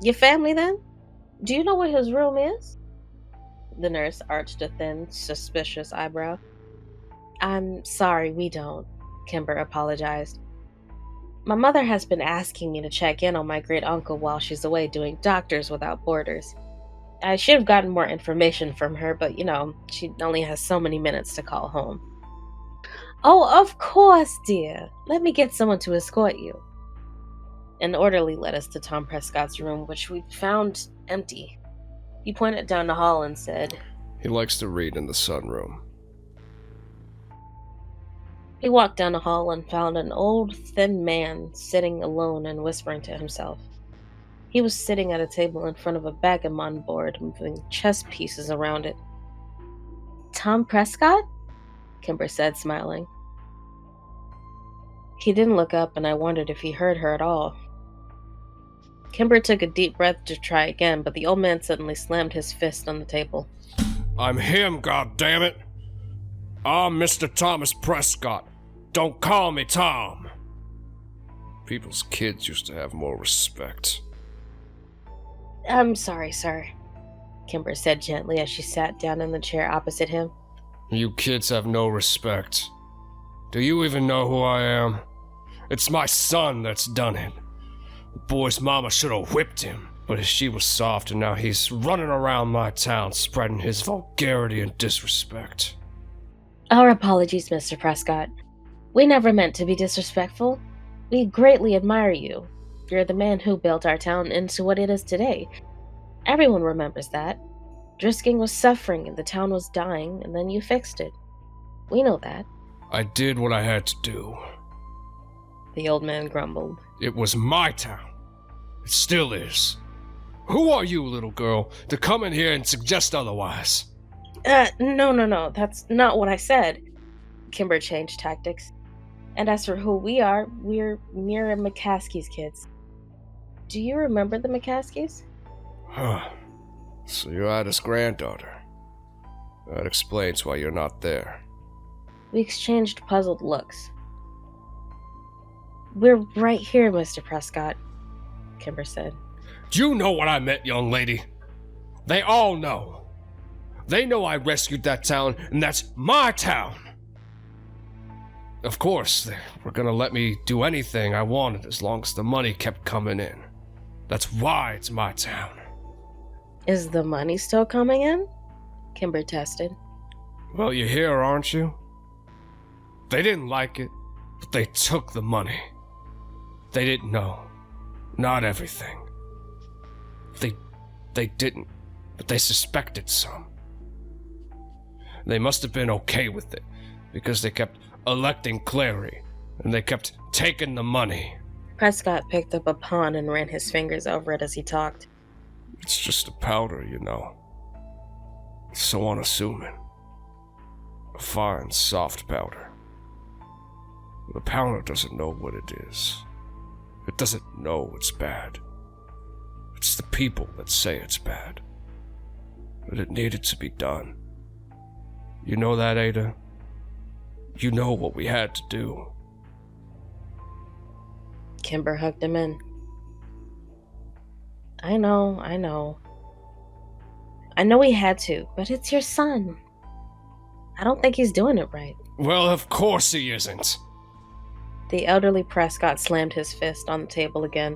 Your family, then? Do you know where his room is? The nurse arched a thin, suspicious eyebrow. I'm sorry, we don't, Kimber apologized. My mother has been asking me to check in on my great-uncle while she's away doing Doctors Without Borders. I should have gotten more information from her, but, she only has so many minutes to call home. Oh, of course, dear. Let me get someone to escort you. An orderly led us to Tom Prescott's room, which we found empty. He pointed down the hall and said, He likes to read in the sunroom. He walked down the hall and found an old, thin man sitting alone and whispering to himself. He was sitting at a table in front of a backgammon board, moving chess pieces around it. Tom Prescott? Kimber said, smiling. He didn't look up, and I wondered if he heard her at all. Kimber took a deep breath to try again, but the old man suddenly slammed his fist on the table. I'm him, goddammit! I'm Mr. Thomas Prescott. Don't call me Tom. People's kids used to have more respect. I'm sorry, sir, Kimber said gently as she sat down in the chair opposite him. You kids have no respect. Do you even know who I am? It's my son that's done it. The boy's mama should have whipped him, but she was soft and now he's running around my town spreading his vulgarity and disrespect. Our apologies, Mr. Prescott. We never meant to be disrespectful. We greatly admire you. You're the man who built our town into what it is today. Everyone remembers that. Drisking was suffering and the town was dying, and then you fixed it. We know that. I did what I had to do. The old man grumbled. It was my town. It still is. Who are you, little girl, to come in here and suggest otherwise? No, that's not what I said. Kimber changed tactics. And as for who we are, we're Mira McCaskey's kids. Do you remember the McCaskies? Huh. So you're Ida's granddaughter. That explains why you're not there. We exchanged puzzled looks. We're right here, Mr. Prescott, Kimber said. Do you know what I meant, young lady? They all know. They know I rescued that town, and that's my town. Of course, they were gonna let me do anything I wanted as long as the money kept coming in. That's why it's my town. Is the money still coming in? Kimber tested. Well, you're here, aren't you? They didn't like it, but they took the money. They didn't know. Not everything. They didn't, but they suspected some. They must have been okay with it, because they kept electing Clary, and they kept taking the money. Prescott picked up a pawn and ran his fingers over it as he talked. It's just a powder, you know. It's so unassuming. A fine, soft powder. The powder doesn't know what it is. It doesn't know it's bad. It's the people that say it's bad. But it needed to be done. You know that, Ada? You know what we had to do. Kimber hugged him in. I know. I know we had to, but it's your son. I don't think he's doing it right. Well, of course he isn't. The elderly Prescott slammed his fist on the table again,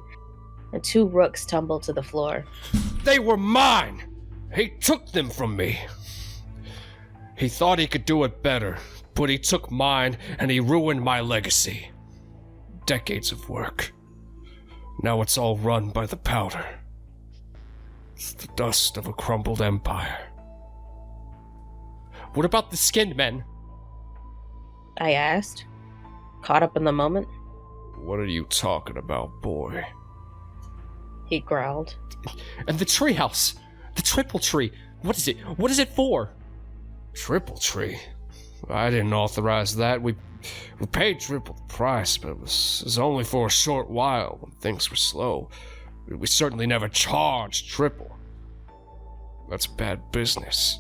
and 2 rooks tumbled to the floor. They were mine! He took them from me. He thought he could do it better, but he took mine and he ruined my legacy. Decades of work. Now it's all run by the powder. It's the dust of a crumbled empire. What about the skinned men? I asked, caught up in the moment. What are you talking about, boy? He growled. And the treehouse! The triple tree! What is it? What is it for? Triple tree? I didn't authorize that. We paid triple the price, but it was only for a short while when things were slow. We certainly never charged triple. That's bad business.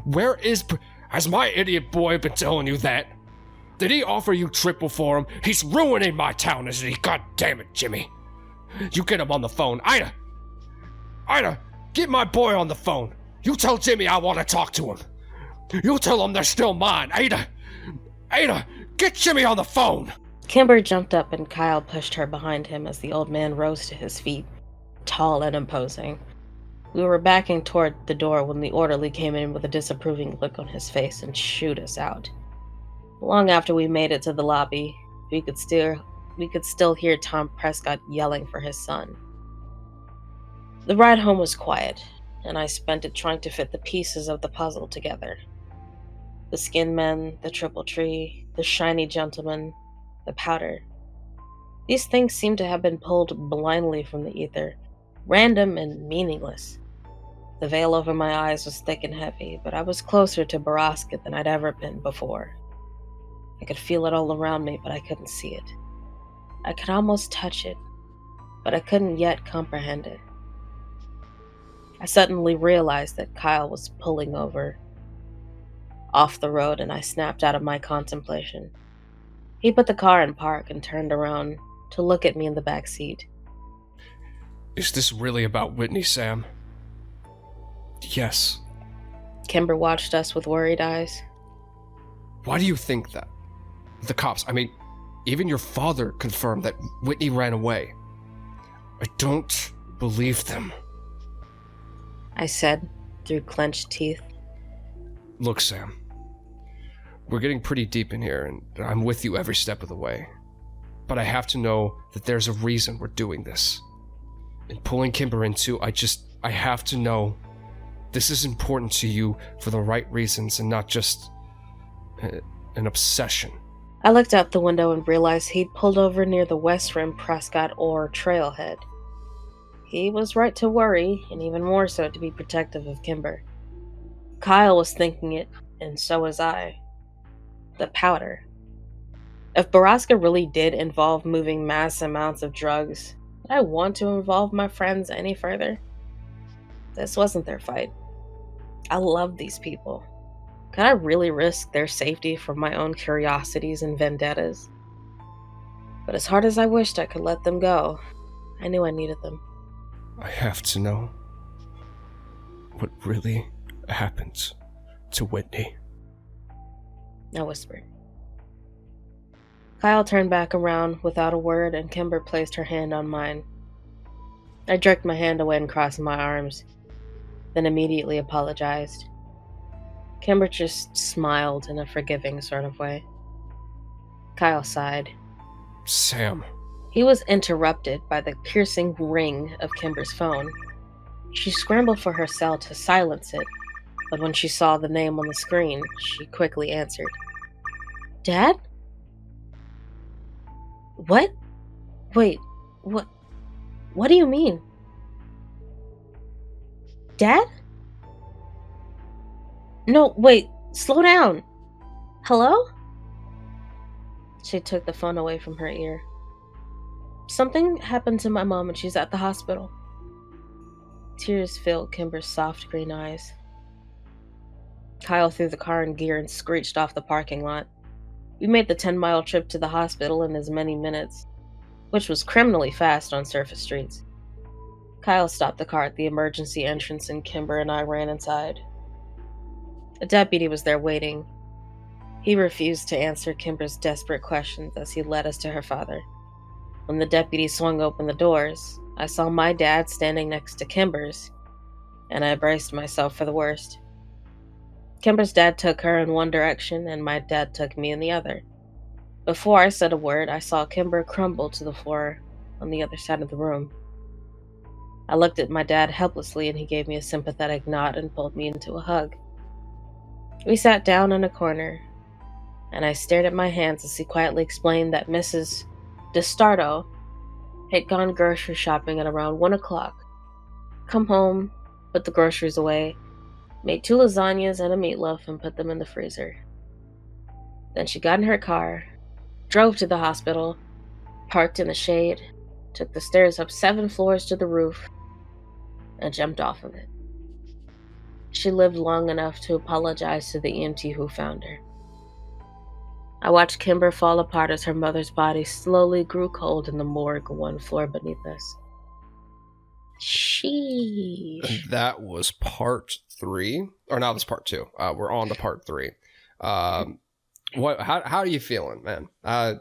Where is... Has my idiot boy been telling you that? Did he offer you triple for him? He's ruining my town, isn't he? God damn it, Jimmy. You get him on the phone. Ida! Get my boy on the phone. You tell Jimmy I want to talk to him. You tell him they're still mine. Ada, get Jimmy on the phone. Kimber jumped up and Kyle pushed her behind him as the old man rose to his feet, tall and imposing. We were backing toward the door when the orderly came in with a disapproving look on his face and shooed us out. Long after we made it to the lobby, we could still hear Tom Prescott yelling for his son. The ride home was quiet, and I spent it trying to fit the pieces of the puzzle together. The skin men, the triple tree, the shiny gentleman, the powder. These things seemed to have been pulled blindly from the ether, random and meaningless. The veil over my eyes was thick and heavy, but I was closer to Borrasca than I'd ever been before. I could feel it all around me, but I couldn't see it. I could almost touch it, but I couldn't yet comprehend it. I suddenly realized that Kyle was pulling over off the road, and I snapped out of my contemplation. He put the car in park and turned around to look at me in the back seat. Is this really about Whitney, Sam? Yes. Kimber watched us with worried eyes. Why do you think that? The cops, I mean, even your father confirmed that Whitney ran away. I don't believe them. I said through clenched teeth. Look, Sam. We're getting pretty deep in here, and I'm with you every step of the way. But I have to know that there's a reason we're doing this. And pulling Kimber into, I have to know this is important to you for the right reasons and not just an obsession. I looked out the window and realized he'd pulled over near the West Rim Prescott Ore trailhead. He was right to worry, and even more so to be protective of Kimber. Kyle was thinking it, and so was I. The powder. If Borrasca really did involve moving mass amounts of drugs, did I want to involve my friends any further? This wasn't their fight. I loved these people. Could I really risk their safety for my own curiosities and vendettas? But as hard as I wished I could let them go, I knew I needed them. I have to know what really happened to Whitney. I whispered. Kyle turned back around without a word, and Kimber placed her hand on mine. I jerked my hand away and crossed my arms, then immediately apologized. Kimber just smiled in a forgiving sort of way. Kyle sighed. Sam. He was interrupted by the piercing ring of Kimber's phone. She scrambled for her cell to silence it, but when she saw the name on the screen, she quickly answered. Dad? What? Wait, what do you mean? Dad? No, wait, slow down. Hello? She took the phone away from her ear. Something happened to my mom and she's at the hospital. Tears filled Kimber's soft green eyes. Kyle threw the car in gear and screeched off the parking lot. We made the 10-mile trip to the hospital in as many minutes, which was criminally fast on surface streets. Kyle stopped the car at the emergency entrance and Kimber and I ran inside. A deputy was there waiting. He refused to answer Kimber's desperate questions as he led us to her father. When the deputy swung open the doors, I saw my dad standing next to Kimber's, and I braced myself for the worst. Kimber's dad took her in one direction, and my dad took me in the other. Before I said a word, I saw Kimber crumble to the floor on the other side of the room. I looked at my dad helplessly, and he gave me a sympathetic nod and pulled me into a hug. We sat down in a corner, and I stared at my hands as he quietly explained that Mrs. DeStardo had gone grocery shopping at around 1 o'clock, come home, put the groceries away, made 2 lasagnas and a meatloaf and put them in the freezer. Then she got in her car, drove to the hospital, parked in the shade, took the stairs up 7 floors to the roof, and jumped off of it. She lived long enough to apologize to the EMT who found her. I watched Kimber fall apart as her mother's body slowly grew cold in the morgue 1 floor beneath us. Sheesh. That was part 3, or no, that's part 2. We're on to part 3. How are you feeling, man? I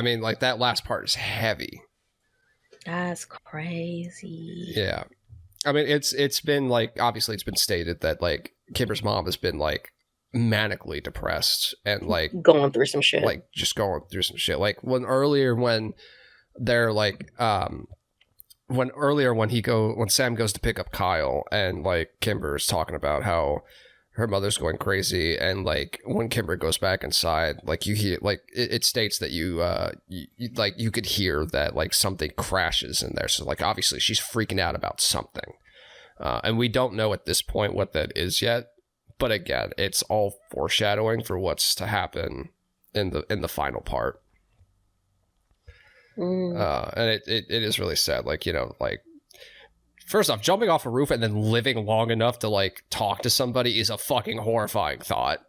mean, like, that last part is heavy. That's crazy. Yeah, I mean, it's been like, obviously it's been stated that like Kimber's mom has been like manically depressed and like going through some shit. Like just going through some shit. Like when they're like when Sam goes to pick up Kyle and like Kimber's talking about how her mother's going crazy, and like when Kimber goes back inside, like you hear, like it states that you could hear that like something crashes in there. So like obviously she's freaking out about something, and we don't know at this point what that is yet. But again, it's all foreshadowing for what's to happen in the final part. And it is really sad. Like, you know, like, first off, jumping off a roof and then living long enough to like talk to somebody is a fucking horrifying thought.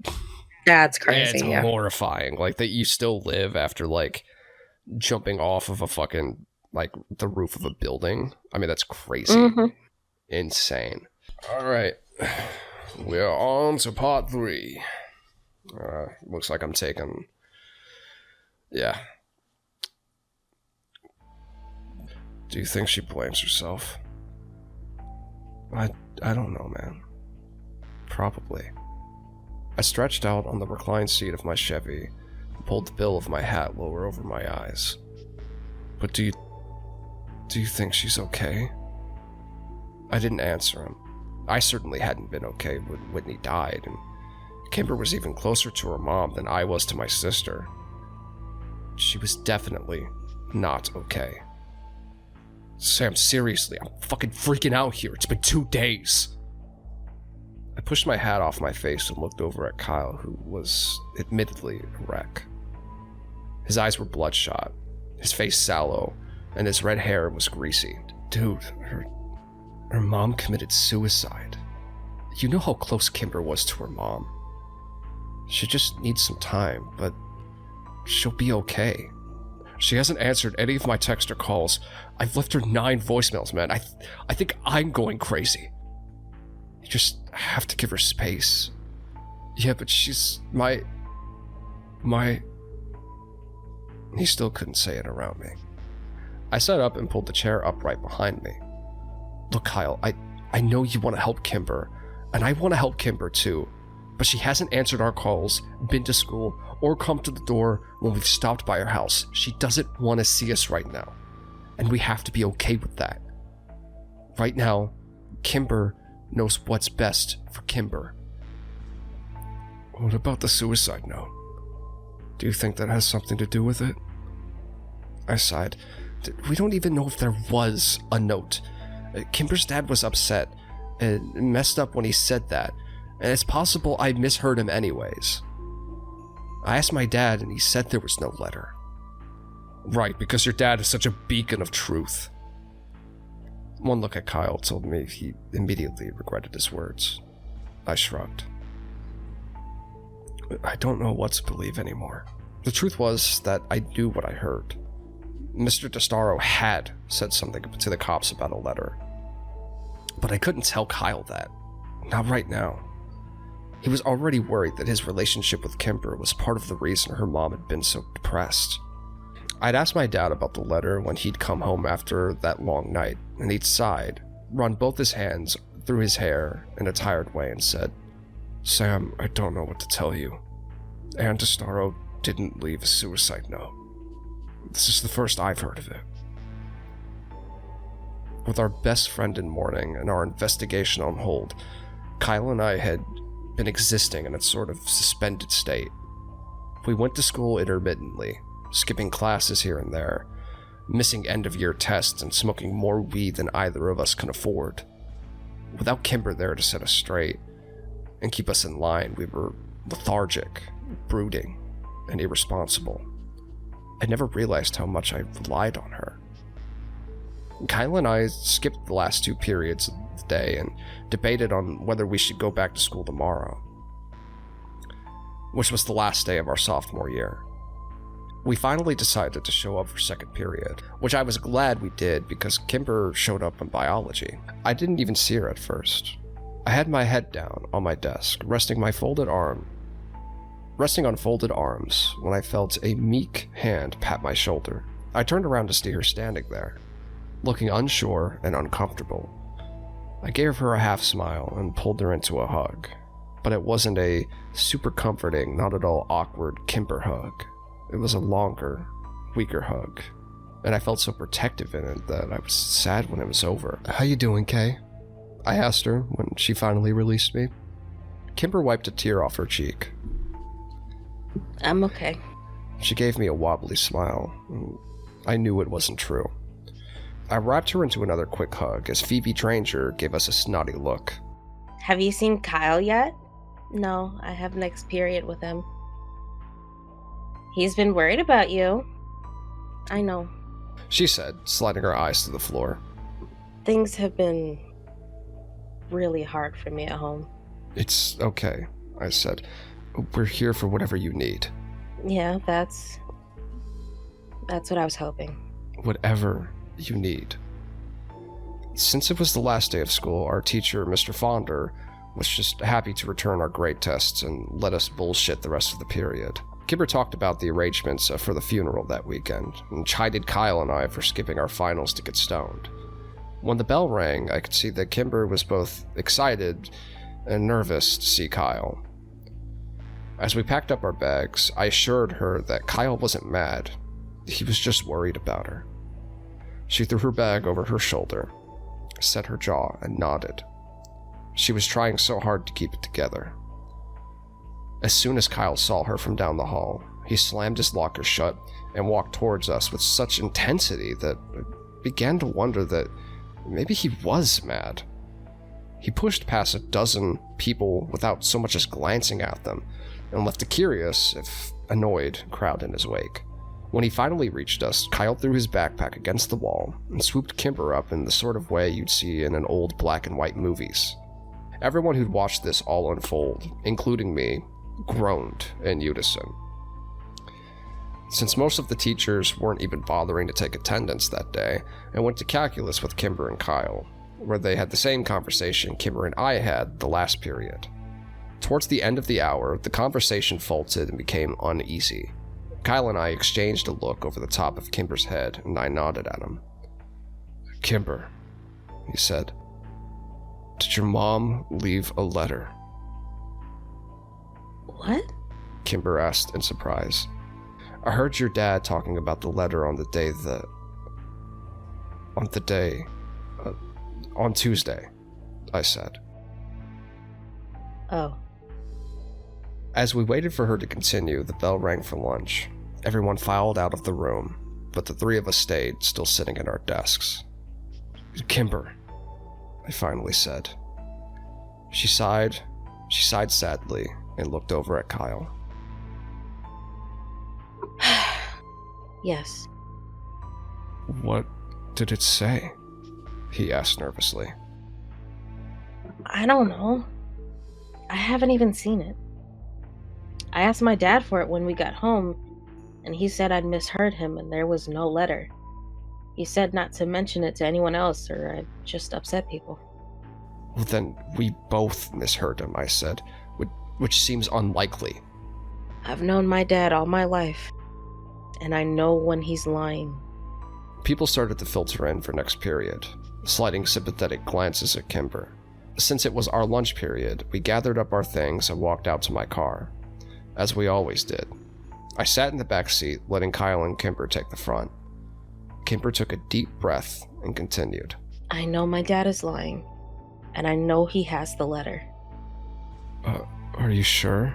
That's crazy. It's horrifying. Like that you still live after like jumping off of a fucking like the roof of a building. I mean, that's crazy. Insane. All right. We're on to part 3. Looks like I'm taking... Yeah. Do you think she blames herself? I don't know, man. Probably. I stretched out on the reclined seat of my Chevy and pulled the bill of my hat lower over my eyes. But do you think she's okay? I didn't answer him. I certainly hadn't been okay when Whitney died, and Kimber was even closer to her mom than I was to my sister. She was definitely not okay. Sam, seriously, I'm fucking freaking out here. It's been 2 days. I pushed my hat off my face and looked over at Kyle, who was admittedly a wreck. His eyes were bloodshot, his face sallow, and his red hair was greasy. Dude, her mom committed suicide. You know how close Kimber was to her mom. She just needs some time, but she'll be okay. She hasn't answered any of my text or calls. I've left her 9 voicemails, man. I think I'm going crazy. You just have to give her space. Yeah, but she's my... He still couldn't say it around me. I sat up and pulled the chair up right behind me. Look, Kyle, I know you want to help Kimber, and I want to help Kimber too, but she hasn't answered our calls, been to school, or come to the door when we've stopped by her house. She doesn't want to see us right now, and we have to be okay with that. Right now, Kimber knows what's best for Kimber. What about the suicide note? Do you think that has something to do with it? I sighed. We don't even know if there was a note. Kimber's dad was upset and messed up when he said that, and it's possible I misheard him anyways. I asked my dad and he said there was no letter. Right, because your dad is such a beacon of truth. One look at Kyle told me he immediately regretted his words. I shrugged. I don't know what to believe anymore. The truth was that I knew what I heard. Mr. DeStaro had said something to the cops about a letter. But I couldn't tell Kyle that. Not right now. He was already worried that his relationship with Kimber was part of the reason her mom had been so depressed. I'd asked my dad about the letter when he'd come home after that long night, and he'd sighed, run both his hands through his hair in a tired way, and said, Sam, I don't know what to tell you. Ann DeStaro didn't leave a suicide note. This is the first I've heard of it. With our best friend in mourning and our investigation on hold, Kyle and I had been existing in a sort of suspended state. We went to school intermittently, skipping classes here and there, missing end-of-year tests and smoking more weed than either of us could afford. Without Kimber there to set us straight and keep us in line, we were lethargic, brooding, and irresponsible. I never realized how much I relied on her. Kyle and I skipped the last 2 periods of the day and debated on whether we should go back to school tomorrow, which was the last day of our sophomore year. We finally decided to show up for second period, which I was glad we did because Kimber showed up in biology. I didn't even see her at first. I had my head down on my desk, resting on folded arms when I felt a meek hand pat my shoulder. I turned around to see her standing there, looking unsure and uncomfortable. I gave her a half smile and pulled her into a hug, but it wasn't a super comforting, not at all awkward Kimber hug. It was a longer, weaker hug, and I felt so protective in it that I was sad when it was over. How you doing, Kay? I asked her when she finally released me. Kimber wiped a tear off her cheek. I'm okay. She gave me a wobbly smile. I knew it wasn't true. I wrapped her into another quick hug as Phoebe Tranger gave us a snotty look. Have you seen Kyle yet? No, I have next period with him. He's been worried about you. I know. She said, sliding her eyes to the floor. Things have been really hard for me at home. It's okay, I said. We're here for whatever you need. Yeah, that's what I was hoping. Whatever you need. Since it was the last day of school, our teacher, Mr. Fonder, was just happy to return our grade tests and let us bullshit the rest of the period. Kimber talked about the arrangements for the funeral that weekend, and chided Kyle and I for skipping our finals to get stoned. When the bell rang, I could see that Kimber was both excited and nervous to see Kyle. As we packed up our bags, I assured her that Kyle wasn't mad. He was just worried about her. She threw her bag over her shoulder, set her jaw, and nodded. She was trying so hard to keep it together. As soon as Kyle saw her from down the hall, he slammed his locker shut and walked towards us with such intensity that I began to wonder that maybe he was mad. He pushed past a dozen people without so much as glancing at them, and left a curious, if annoyed, crowd in his wake. When he finally reached us, Kyle threw his backpack against the wall and swooped Kimber up in the sort of way you'd see in an old black and white movies. Everyone who'd watched this all unfold, including me, groaned in unison. Since most of the teachers weren't even bothering to take attendance that day, I went to calculus with Kimber and Kyle, where they had the same conversation Kimber and I had the last period. Towards the end of the hour, the conversation faltered and became uneasy. Kyle and I exchanged a look over the top of Kimber's head, and I nodded at him. "Kimber," he said, "did your mom leave a letter?" What? Kimber asked in surprise. "I heard your dad talking about the letter on Tuesday, I said. Oh. As we waited for her to continue, the bell rang for lunch. Everyone filed out of the room, but the three of us stayed, still sitting at our desks. "Kimber," I finally said. She sighed sadly, and looked over at Kyle. Yes. "What did it say?" he asked nervously. I don't know. I haven't even seen it. I asked my dad for it when we got home, and he said I'd misheard him and there was no letter. He said not to mention it to anyone else or I'd just upset people. "Well, then we both misheard him," I said, which seems unlikely. I've known my dad all my life, and I know when he's lying. People started to filter in for next period, sliding sympathetic glances at Kimber. Since it was our lunch period, we gathered up our things and walked out to my car, as we always did. I sat in the back seat, letting Kyle and Kimber take the front. Kimber took a deep breath and continued. I know my dad is lying, and I know he has the letter. Are you sure?"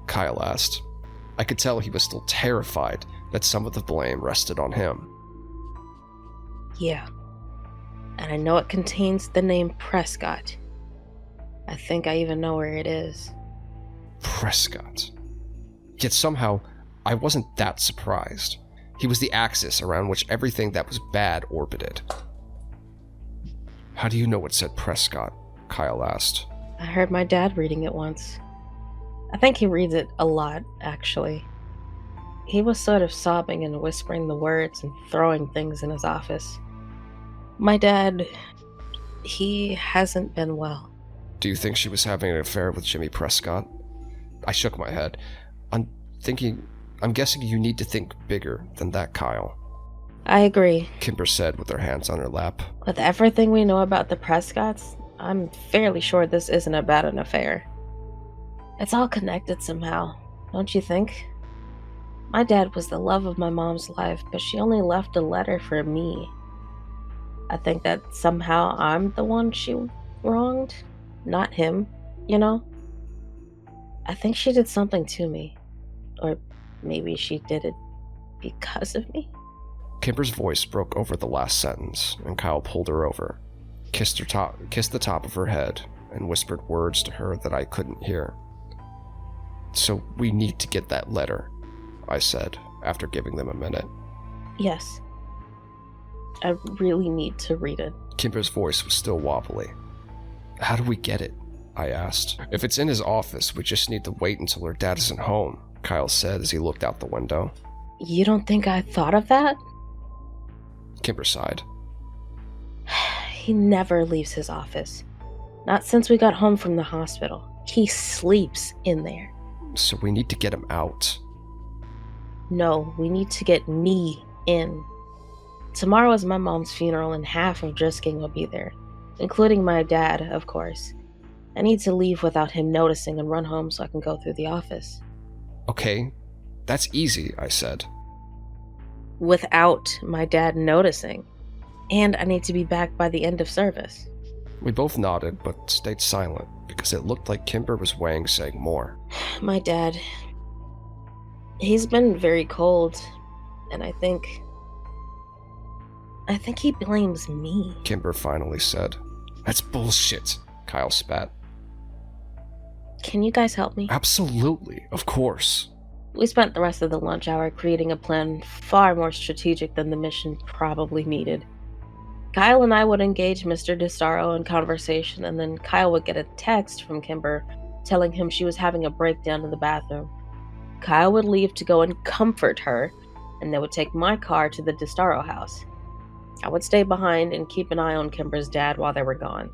Kyle asked. I could tell he was still terrified that some of the blame rested on him. Yeah. And I know it contains the name Prescott. I think I even know where it is. Prescott. Yet somehow, I wasn't that surprised. He was the axis around which everything that was bad orbited. "How do you know it said Prescott?" Kyle asked. I heard my dad reading it once. I think he reads it a lot, actually. He was sort of sobbing and whispering the words and throwing things in his office. My dad, he hasn't been well. "Do you think she was having an affair with Jimmy Prescott?" I shook my head. I'm guessing you need to think bigger than that, Kyle," I agree. Kimber said with her hands on her lap. With everything we know about the Prescotts, I'm fairly sure this isn't about an affair. It's all connected somehow, don't you think? My dad was the love of my mom's life, but she only left a letter for me. I think that somehow I'm the one she wronged, not him, you know? I think she did something to me. Or maybe she did it because of me? Kimber's voice broke over the last sentence, and Kyle pulled her over, kissed the top of her head, and whispered words to her that I couldn't hear. "So we need to get that letter," I said, after giving them a minute. Yes. I really need to read it. Kimber's voice was still wobbly. How do we get it? I asked. If it's in his office, we just need to wait until her dad isn't home, Kyle said as he looked out the window. You don't think I thought of that? Kimber sighed. He never leaves his office. Not since we got home from the hospital. He sleeps in there. So we need to get him out. No, we need to get me in. Tomorrow is my mom's funeral and half of Drisking will be there, including my dad, of course. I need to leave without him noticing and run home so I can go through the office. Okay, that's easy, I said. Without my dad noticing. And I need to be back by the end of service. We both nodded, but stayed silent, because it looked like Kimber was weighing saying more. My dad, he's been very cold, and I think he blames me. Kimber finally said. That's bullshit, Kyle spat. Can you guys help me? Absolutely, of course. We spent the rest of the lunch hour creating a plan far more strategic than the mission probably needed. Kyle and I would engage Mr. DeStaro in conversation, and then Kyle would get a text from Kimber telling him she was having a breakdown in the bathroom. Kyle would leave to go and comfort her, and they would take my car to the DeStaro house. I would stay behind and keep an eye on Kimber's dad while they were gone.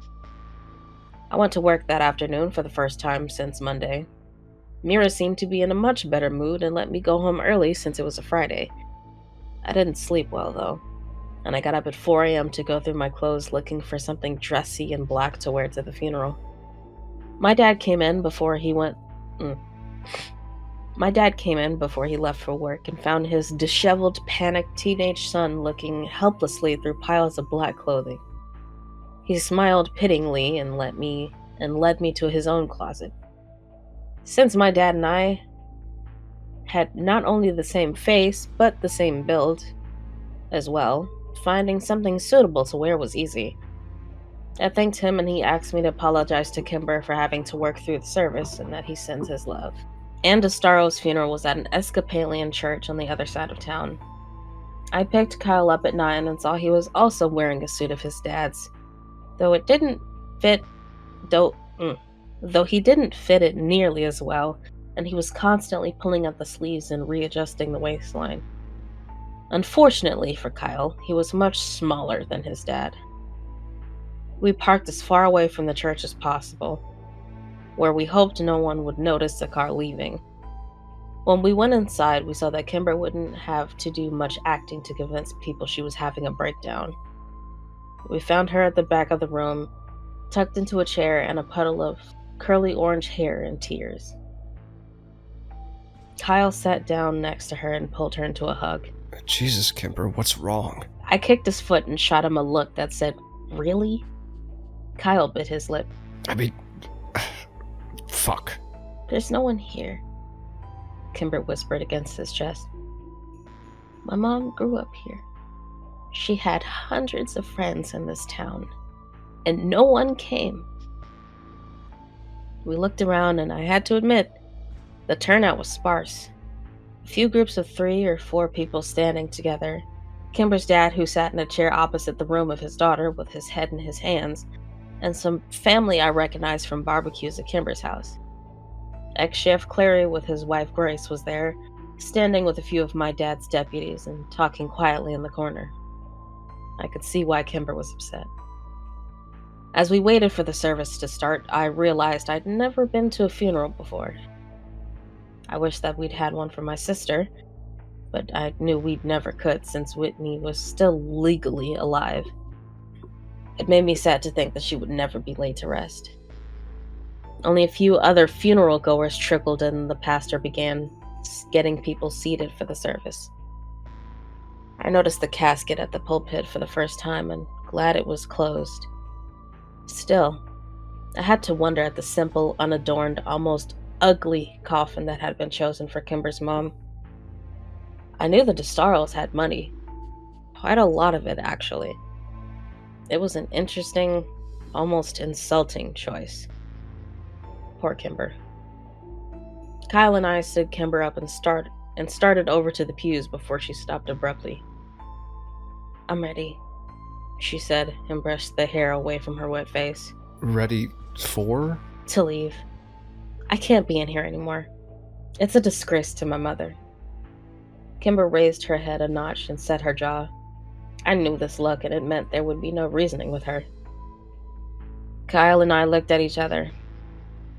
I went to work that afternoon for the first time since Monday. Mira seemed to be in a much better mood and let me go home early since it was a Friday. I didn't sleep well, though, and I got up at 4 a.m. to go through my clothes looking for something dressy and black to wear to the funeral. My dad came in before he left for work and found his disheveled, panicked teenage son looking helplessly through piles of black clothing. He smiled pityingly and led me to his own closet. Since my dad and I had not only the same face, but the same build as well, finding something suitable to wear was easy. I thanked him and he asked me to apologize to Kimber for having to work through the service and that he sends his love. And DeStaro's funeral was at an Episcopalian church on the other side of town. I picked Kyle up at 9 and saw he was also wearing a suit of his dad's, though he didn't fit it nearly as well, and he was constantly pulling at the sleeves and readjusting the waistline. Unfortunately for Kyle, he was much smaller than his dad. We parked as far away from the church as possible, where we hoped no one would notice the car leaving. When we went inside, we saw that Kimber wouldn't have to do much acting to convince people she was having a breakdown. We found her at the back of the room, tucked into a chair and a puddle of curly orange hair and tears. Kyle sat down next to her and pulled her into a hug. Jesus, Kimber, what's wrong? I kicked his foot and shot him a look that said, "Really?" Kyle bit his lip. I mean, fuck. "There's no one here," Kimber whispered against his chest. "My mom grew up here. She had hundreds of friends in this town, and no one came." We looked around, and I had to admit, the turnout was sparse. A few groups of 3 or 4 people standing together. Kimber's dad, who sat in a chair opposite the room of his daughter with his head in his hands, and some family I recognized from barbecues at Kimber's house. Ex-Chef Clary with his wife Grace was there, standing with a few of my dad's deputies and talking quietly in the corner. I could see why Kimber was upset. As we waited for the service to start, I realized I'd never been to a funeral before. I wished that we'd had one for my sister, but I knew we never could since Whitney was still legally alive. It made me sad to think that she would never be laid to rest. Only a few other funeral goers trickled in, and the pastor began getting people seated for the service. I noticed the casket at the pulpit for the first time and glad it was closed. Still, I had to wonder at the simple, unadorned, almost ugly coffin that had been chosen for Kimber's mom. I knew the DeStaros had money. Quite a lot of it, actually. It was an interesting, almost insulting choice. Poor Kimber. Kyle and I stood Kimber up and started over to the pews before she stopped abruptly. "I'm ready," she said, and brushed the hair away from her wet face. Ready for? "To leave. I can't be in here anymore. It's a disgrace to my mother." Kimber raised her head a notch and set her jaw. I knew this look, and it meant there would be no reasoning with her. Kyle and I looked at each other.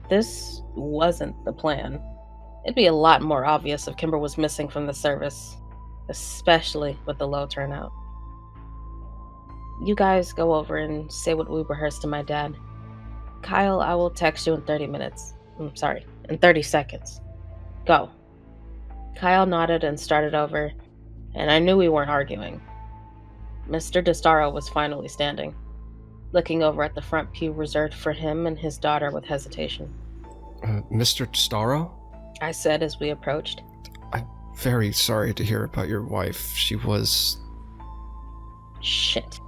This wasn't the plan. It'd be a lot more obvious if Kimber was missing from the service, especially with the low turnout. "You guys go over and say what we rehearsed to my dad. Kyle, I will text you in 30 minutes. In 30 seconds. Go." Kyle nodded and started over, and I knew we weren't arguing. Mr. DeStaro was finally standing, looking over at the front pew reserved for him and his daughter with hesitation. Mr. Starro? I said as we approached. I'm very sorry to hear about your wife. She was... Shit.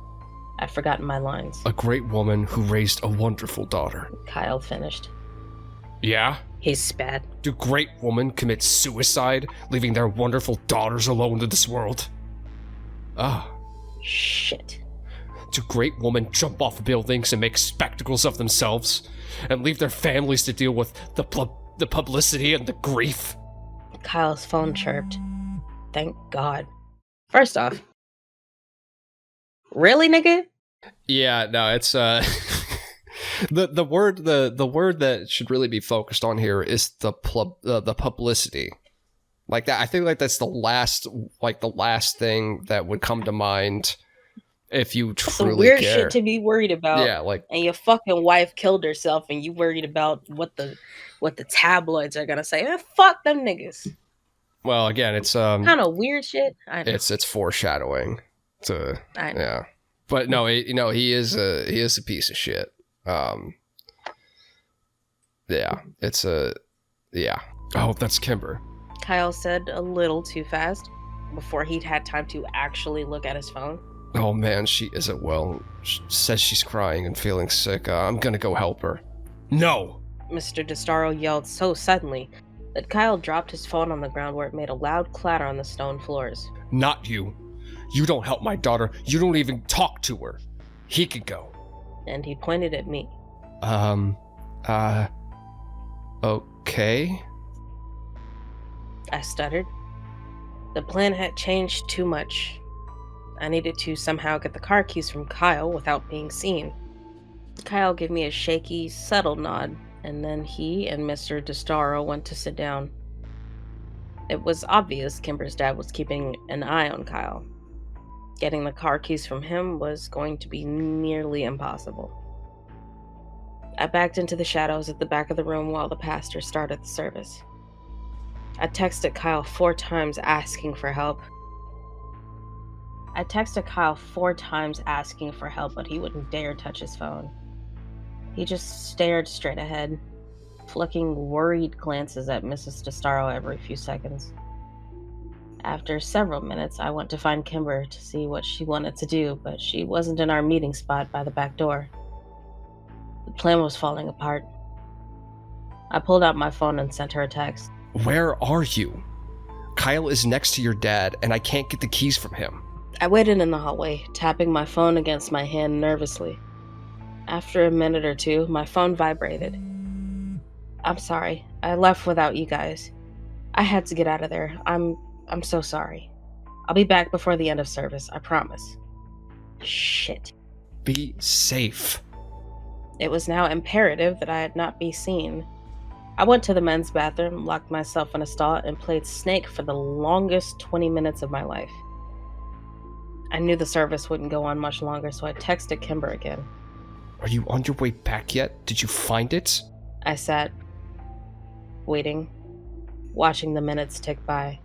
I'd forgotten my lines. a great woman who raised a wonderful daughter. Kyle finished. Yeah? He spat. Do great women commit suicide, leaving their wonderful daughters alone in this world? Ah. Shit. Do great women jump off buildings and make spectacles of themselves, and leave their families to deal with the publicity and the grief? Kyle's phone chirped. Thank God. First off, really, nigga? Yeah, no, it's the word that should really be focused on here is the publicity. Like that, I think like that's the last thing that would come to mind if you truly Some weird care. shit to be worried about. Yeah, like, and your fucking wife killed herself, and you worried about what the tabloids are gonna say. Fuck them niggas. well, again, it's Kind of weird shit. I know. it's foreshadowing to I know. yeah, but no, he is a piece of shit. Yeah, it's a yeah. Oh, that's Kimber. Kyle said a little too fast before he'd had time to actually look at his phone. Oh man, she isn't well. She says she's crying and feeling sick. I'm gonna go help her. No! Mr. DeStaro yelled so suddenly that Kyle dropped his phone on the ground where it made a loud clatter on the stone floors. Not you. You don't help my daughter. You don't even talk to her. He could go. And he pointed at me. Okay. I stuttered. The plan had changed too much. I needed to somehow get the car keys from Kyle without being seen. Kyle gave me a shaky, subtle nod, and then he and Mr. DeStaro went to sit down. It was obvious Kimber's dad was keeping an eye on Kyle. Getting the car keys from him was going to be nearly impossible. I backed into the shadows at the back of the room while the pastor started the service. I texted Kyle 4 times asking for help. But he wouldn't dare touch his phone. He just stared straight ahead, flicking worried glances at Mrs. DeStaro every few seconds. After several minutes, I went to find Kimber to see what she wanted to do, but she wasn't in our meeting spot by the back door. The plan was falling apart. I pulled out my phone and sent her a text. Where are you? Kyle is next to your dad, and I can't get the keys from him. I waited in the hallway, tapping my phone against my hand nervously. After a minute or two, my phone vibrated. I'm sorry. I left without you guys. I had to get out of there. I'm so sorry. I'll be back before the end of service, I promise. Shit. Be safe. It was now imperative that I not be seen. I went to the men's bathroom, locked myself in a stall, and played Snake for the longest 20 minutes of my life. I knew the service wouldn't go on much longer, so I texted Kimber again. Are you on your way back yet? Did you find it? I sat, waiting, watching the minutes tick by.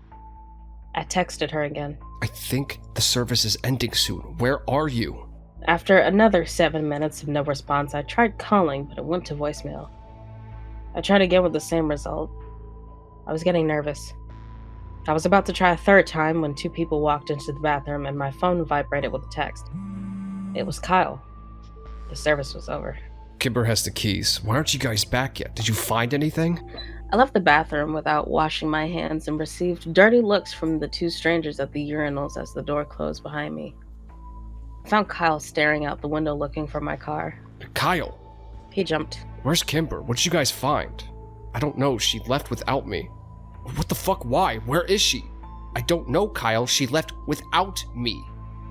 I texted her again. I think the service is ending soon. Where are you? After another 7 minutes of no response, I tried calling, but it went to voicemail. I tried again with the same result. I was getting nervous. I was about to try a third time when 2 people walked into the bathroom and my phone vibrated with a text. It was Kyle. The service was over. Kimber has the keys. Why aren't you guys back yet? Did you find anything? I left the bathroom without washing my hands and received dirty looks from the two strangers at the urinals as the door closed behind me. I found Kyle staring out the window looking for my car. Kyle! He jumped. Where's Kimber? What did you guys find? I don't know. She left without me. What the fuck? Why? Where is she? I don't know, Kyle. She left without me.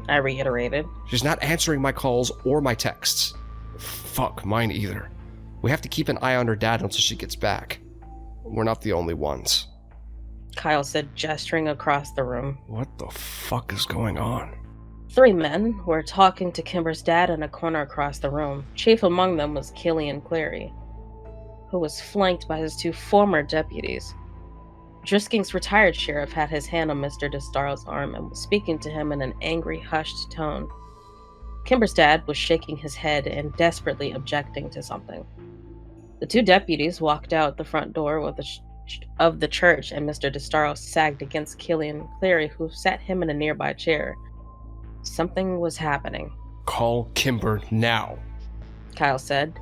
I reiterated. She's not answering my calls or my texts. Fuck, mine either. We have to keep an eye on her dad until she gets back. We're not the only ones. Kyle said, gesturing across the room. What the fuck is going on? 3 men were talking to Kimber's dad in a corner across the room. Chief among them was Killian Cleary, who was flanked by his 2 former deputies. Drisking's retired sheriff had his hand on Mr. DeStaro's arm and was speaking to him in an angry, hushed tone. Kimber's dad was shaking his head and desperately objecting to something. The 2 deputies walked out the front door of the church, and Mr. DeStaro sagged against Killian Cleary, who sat him in a nearby chair. Something was happening. Call Kimber now, Kyle said.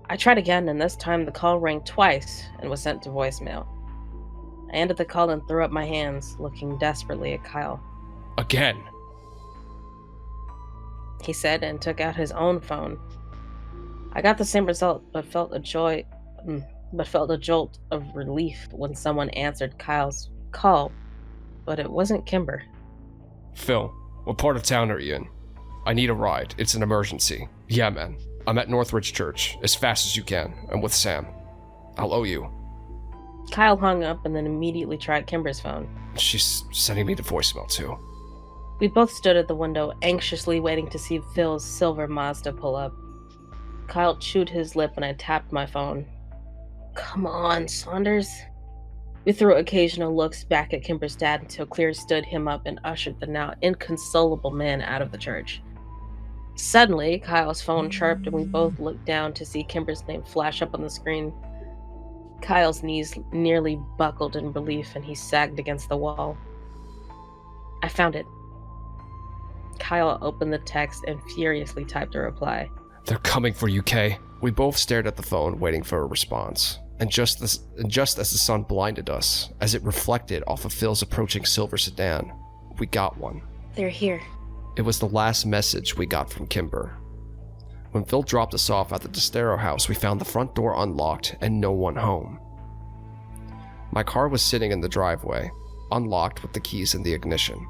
I tried again, and this time the call rang twice and was sent to voicemail. I ended the call and threw up my hands, looking desperately at Kyle. Again, he said, and took out his own phone. I got the same result, but felt a jolt of relief when someone answered Kyle's call. But it wasn't Kimber. Phil, what part of town are you in? I need a ride. It's an emergency. Yeah, man. I'm at Northridge Church, as fast as you can. I'm with Sam. I'll owe you. Kyle hung up and then immediately tried Kimber's phone. She's sending me the voicemail, too. We both stood at the window, anxiously waiting to see Phil's silver Mazda pull up. Kyle chewed his lip and I tapped my phone. Come on, Saunders. We threw occasional looks back at Kimber's dad until Clear stood him up and ushered the now inconsolable man out of the church. Suddenly, Kyle's phone chirped and we both looked down to see Kimber's name flash up on the screen. Kyle's knees nearly buckled in relief and he sagged against the wall. I found it. Kyle opened the text and furiously typed a reply. They're coming for you, Kay. We both stared at the phone, waiting for a response. And just as the sun blinded us, as it reflected off of Phil's approaching silver sedan, we got one. They're here. It was the last message we got from Kimber. When Phil dropped us off at the DeStaro house, we found the front door unlocked and no one home. My car was sitting in the driveway, unlocked with the keys in the ignition.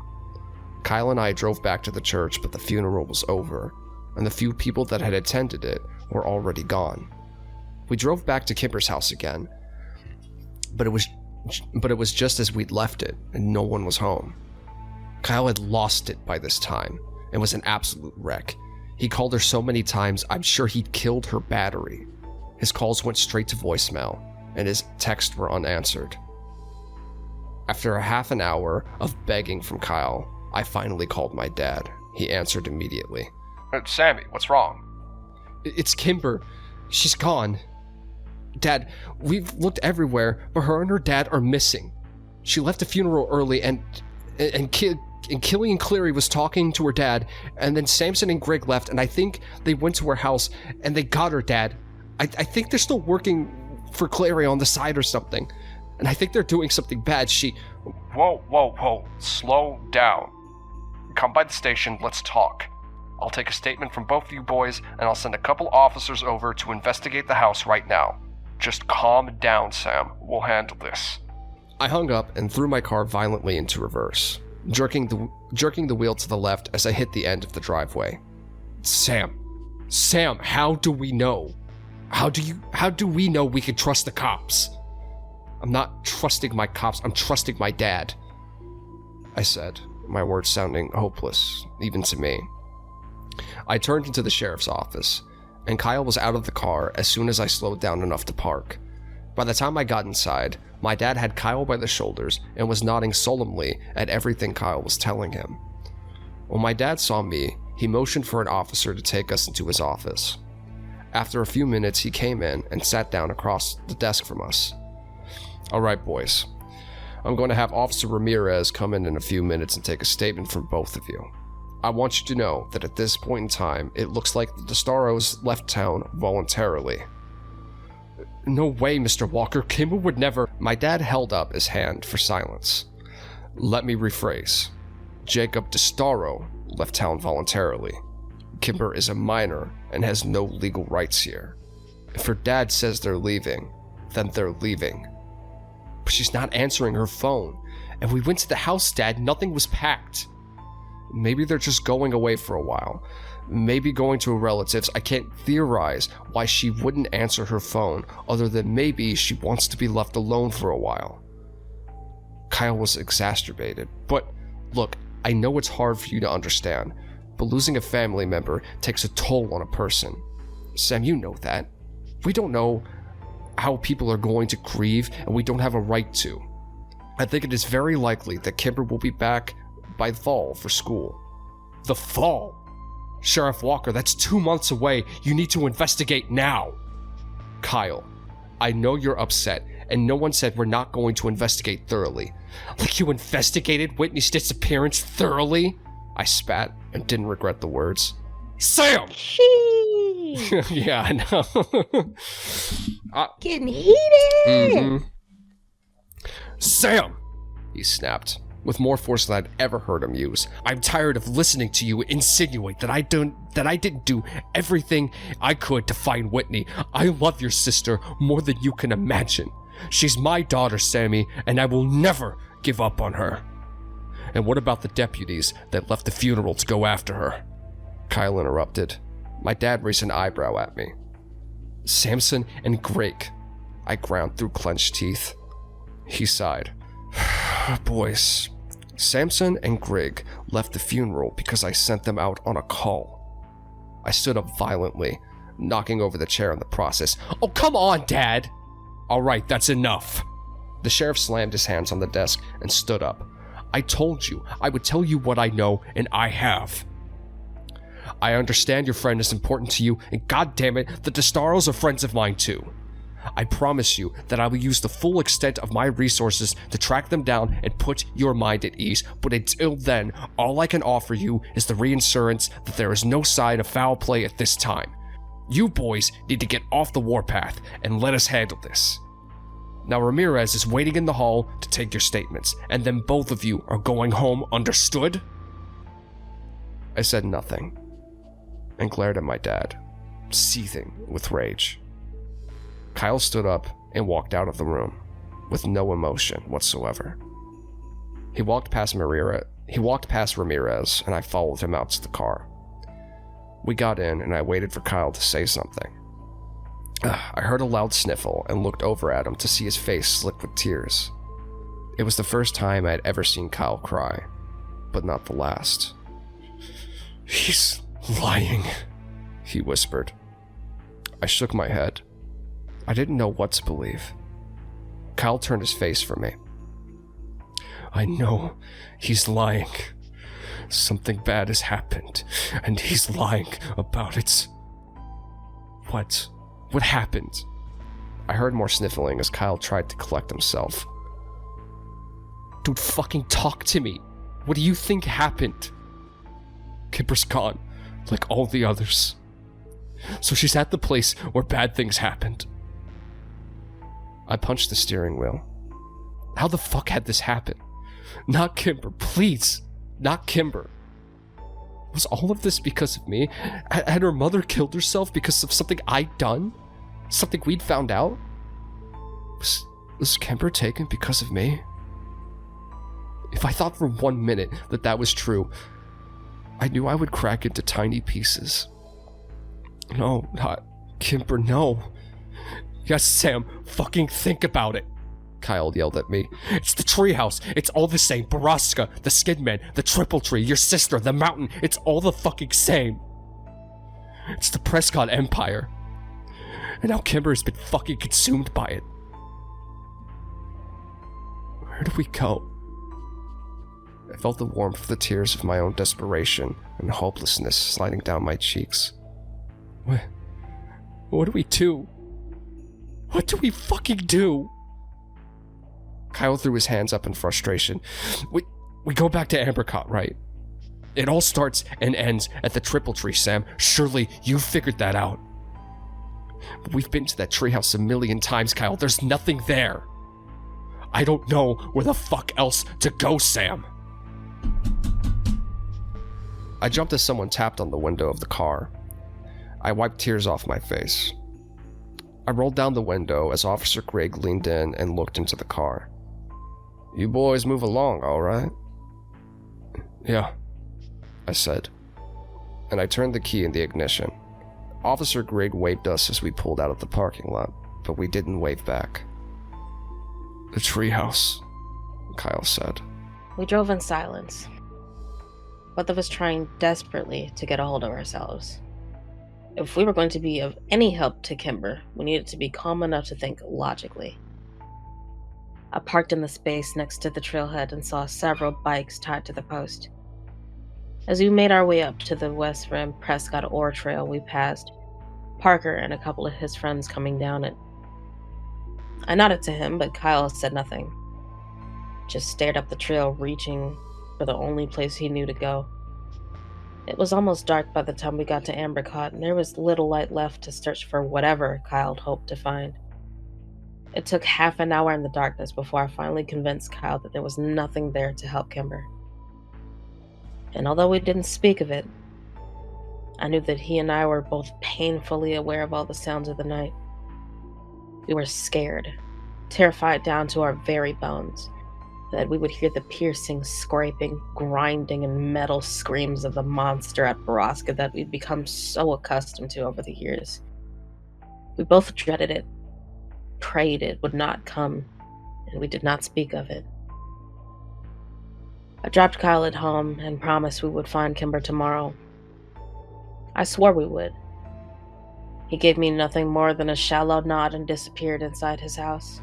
Kyle and I drove back to the church, but the funeral was over, and the few people that had attended it were already gone. We drove back to Kimber's house again, but it was just as we'd left it, and no one was home. Kyle had lost it by this time, and was an absolute wreck. He called her so many times, I'm sure he'd killed her battery. His calls went straight to voicemail, and his texts were unanswered. After a half an hour of begging from Kyle, I finally called my dad. He answered immediately. Sammy, what's wrong? It's Kimber. She's gone. Dad, we've looked everywhere, but her and her dad are missing. She left the funeral early, and Killian Cleary was talking to her dad, and then Samson and Greg left, and I think they went to her house, and they got her dad. I think they're still working for Cleary on the side or something, and I think they're doing something bad. Whoa. Slow down. Come by the station, let's talk. I'll take a statement from both of you boys, and I'll send a couple officers over to investigate the house right now. Just calm down, Sam. We'll handle this. I hung up and threw my car violently into reverse, jerking the wheel to the left as I hit the end of the driveway. Sam, how do we know? How do we know we can trust the cops? I'm not trusting my cops, I'm trusting my dad, I said, my words sounding hopeless, even to me. I turned into the sheriff's office, and Kyle was out of the car as soon as I slowed down enough to park. By the time I got inside, my dad had Kyle by the shoulders and was nodding solemnly at everything Kyle was telling him. When my dad saw me, he motioned for an officer to take us into his office. After a few minutes, he came in and sat down across the desk from us. All right, boys. I'm going to have Officer Ramirez come in a few minutes and take a statement from both of you. I want you to know that at this point in time, it looks like the DeStaros left town voluntarily. No way, Mr. Walker. Kimber would never... My dad held up his hand for silence. Let me rephrase. Jacob DeStaro left town voluntarily. Kimber is a minor and has no legal rights here. If her dad says they're leaving, then they're leaving. But she's not answering her phone. And we went to the house, Dad. Nothing was packed. Maybe they're just going away for a while. Maybe going to a relative's. I can't theorize why she wouldn't answer her phone, other than maybe she wants to be left alone for a while. Kyle was exacerbated. But look, I know it's hard for you to understand, but losing a family member takes a toll on a person. Sam, you know that. We don't know how people are going to grieve, and we don't have a right to. I think it is very likely that Kimber will be back by fall for school. The fall? Sheriff Walker, that's 2 months away. You need to investigate now. Kyle, I know you're upset, and no one said we're not going to investigate thoroughly. Like you investigated Whitney's disappearance thoroughly? I spat and didn't regret the words. Sam! Yeah, I know. Getting heated! Mm-hmm. Sam! He snapped, with more force than I'd ever heard him use. I'm tired of listening to you insinuate that I didn't do everything I could to find Whitney. I love your sister more than you can imagine. She's my daughter, Sammy, and I will never give up on her. And what about the deputies that left the funeral to go after her? Kyle interrupted. My dad raised an eyebrow at me. Samson and Greg. I ground through clenched teeth. He sighed. Boys, Samson and Greg left the funeral because I sent them out on a call. I stood up violently, knocking over the chair in the process. Oh, come on, Dad! All right, that's enough. The sheriff slammed his hands on the desk and stood up. I told you I would tell you what I know, and I have. I understand your friend is important to you, and goddammit, the DeStaros are friends of mine too. I promise you that I will use the full extent of my resources to track them down and put your mind at ease, but until then, all I can offer you is the reassurance that there is no sign of foul play at this time. You boys need to get off the warpath and let us handle this. Now Ramirez is waiting in the hall to take your statements, and then both of you are going home, understood? I said nothing, and glared at my dad, seething with rage. Kyle stood up and walked out of the room, with no emotion whatsoever. He walked past Ramirez, and I followed him out to the car. We got in, and I waited for Kyle to say something. I heard a loud sniffle and looked over at him to see his face slick with tears. It was the first time I had ever seen Kyle cry, but not the last. He's lying, he whispered. I shook my head. I didn't know what to believe. Kyle turned his face from me. I know he's lying. Something bad has happened, and he's lying about it. What? What happened? I heard more sniffling as Kyle tried to collect himself. Dude, fucking talk to me. What do you think happened? Kimber's gone, like all the others. So she's at the place where bad things happened. I punched the steering wheel. How the fuck had this happen? Not Kimber, please. Not Kimber. Was all of this because of me? Had her mother killed herself because of something I'd done? Something we'd found out? Was Kimber taken because of me? If I thought for 1 minute that that was true, I knew I would crack into tiny pieces. No, not Kimber, no. Yes, Sam, fucking think about it. Kyle yelled at me. It's the treehouse. It's all the same. Borrasca, the Skidman, the Triple Tree, your sister, the mountain. It's all the fucking same. It's the Prescott Empire. And now Kimber has been fucking consumed by it. Where do we go? I felt the warmth of the tears of my own desperation and hopelessness sliding down my cheeks. What do we do? What do we fucking do? Kyle threw his hands up in frustration. We go back to Ambercott, right? It all starts and ends at the Triple Tree, Sam. Surely you figured that out. We've been to that treehouse a million times, Kyle. There's nothing there. I don't know where the fuck else to go, Sam. I jumped as someone tapped on the window of the car. I wiped tears off my face. I rolled down the window as Officer Greg leaned in and looked into the car. "You boys move along, all right?" Yeah, I said, and I turned the key in the ignition. Officer Greg waved us as we pulled out of the parking lot, but we didn't wave back. the treehouse, Kyle said. We drove in silence, both of us trying desperately to get a hold of ourselves. If we were going to be of any help to Kimber, we needed to be calm enough to think logically. I parked in the space next to the trailhead and saw several bikes tied to the post. As we made our way up to the West Rim Prescott Ore Trail, we passed Parker and a couple of his friends coming down it. I nodded to him, but Kyle said nothing. Just stared up the trail, reaching for the only place he knew to go. It was almost dark by the time we got to Ambercott, and there was little light left to search for whatever Kyle had hoped to find. It took half an hour in the darkness before I finally convinced Kyle that there was nothing there to help Kimber. And although we didn't speak of it, I knew that he and I were both painfully aware of all the sounds of the night. We were scared, terrified down to our very bones, that we would hear the piercing, scraping, grinding, and metal screams of the monster at Borrasca that we'd become so accustomed to over the years. We both dreaded it, prayed it would not come, and we did not speak of it. I dropped Kyle at home and promised we would find Kimber tomorrow. I swore we would. He gave me nothing more than a shallow nod and disappeared inside his house.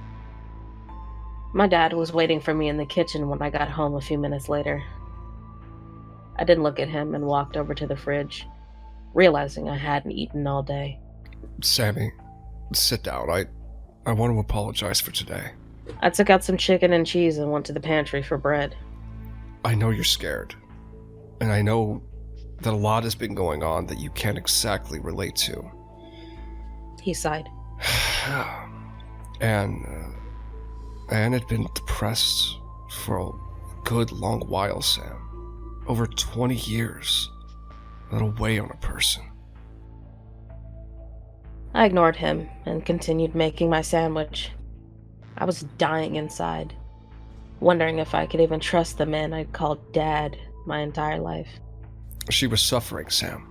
My dad was waiting for me in the kitchen when I got home a few minutes later. I didn't look at him and walked over to the fridge, realizing I hadn't eaten all day. Sammy, sit down. I want to apologize for today. I took out some chicken and cheese and went to the pantry for bread. I know you're scared, and I know that a lot has been going on that you can't exactly relate to. He sighed. Anne had been depressed for a good long while, Sam. Over 20 years. That'll weigh on a person. I ignored him and continued making my sandwich. I was dying inside, wondering if I could even trust the man I'd called Dad my entire life. She was suffering, Sam.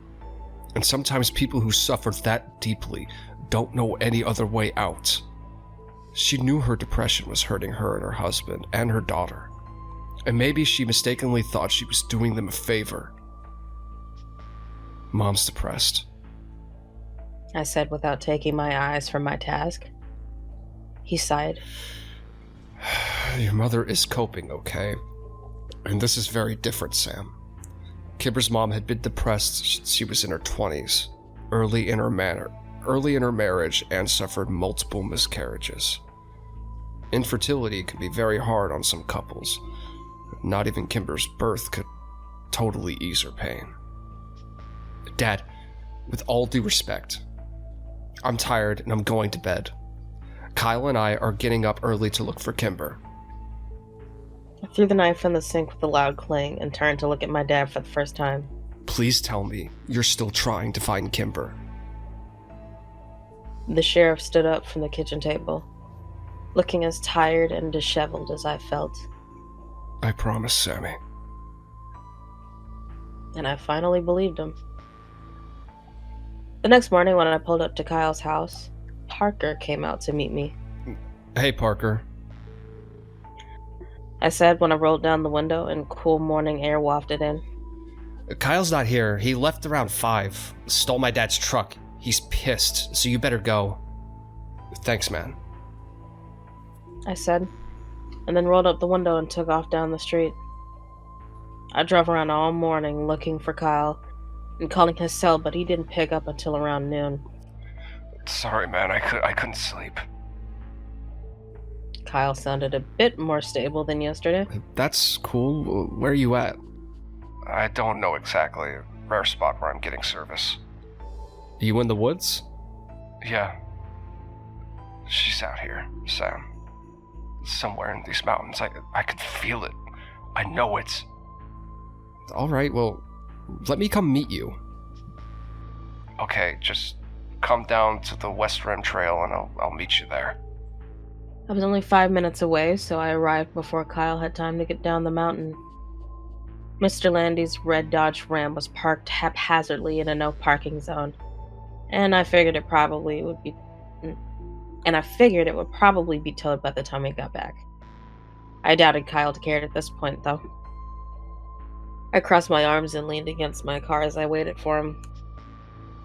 And sometimes people who suffer that deeply don't know any other way out. She knew her depression was hurting her and her husband and her daughter. And maybe she mistakenly thought she was doing them a favor. Mom's depressed, I said without taking my eyes from my task. He sighed. Your mother is coping, okay? And this is very different, Sam. Kimber's mom had been depressed since she was in her 20s, early in her marriage, and suffered multiple miscarriages. Infertility can be very hard on some couples. Not even Kimber's birth could totally ease her pain. Dad, with all due respect, I'm tired and I'm going to bed. Kyle and I are getting up early to look for Kimber. I threw the knife in the sink with a loud clang and turned to look at my dad for the first time. Please tell me you're still trying to find Kimber. The sheriff stood up from the kitchen table, looking as tired and disheveled as I felt. I promise, Sammy. And I finally believed him. The next morning when I pulled up to Kyle's house, Parker came out to meet me. Hey, Parker. I said when I rolled down the window and cool morning air wafted in. Kyle's not here. He left around 5. Stole my dad's truck. He's pissed, so you better go. Thanks, man. I said, and then rolled up the window and took off down the street. I drove around all morning looking for Kyle and calling his cell, but he didn't pick up until around noon. Sorry, man, I couldn't sleep. Kyle sounded a bit more stable than yesterday. That's cool. Where are you at? I don't know exactly. Rare spot where I'm getting service. You in the woods? Yeah. She's out here, Sam. Somewhere in these mountains. I can feel it. I know it. All right, well, let me come meet you. Okay, just come down to the West Rim Trail and I'll meet you there. I was only 5 minutes away, so I arrived before Kyle had time to get down the mountain. Mr. Landy's red Dodge Ram was parked haphazardly in a no parking zone, and I figured it would probably be towed by the time we got back. I doubted Kyle cared at this point, though. I crossed my arms and leaned against my car as I waited for him,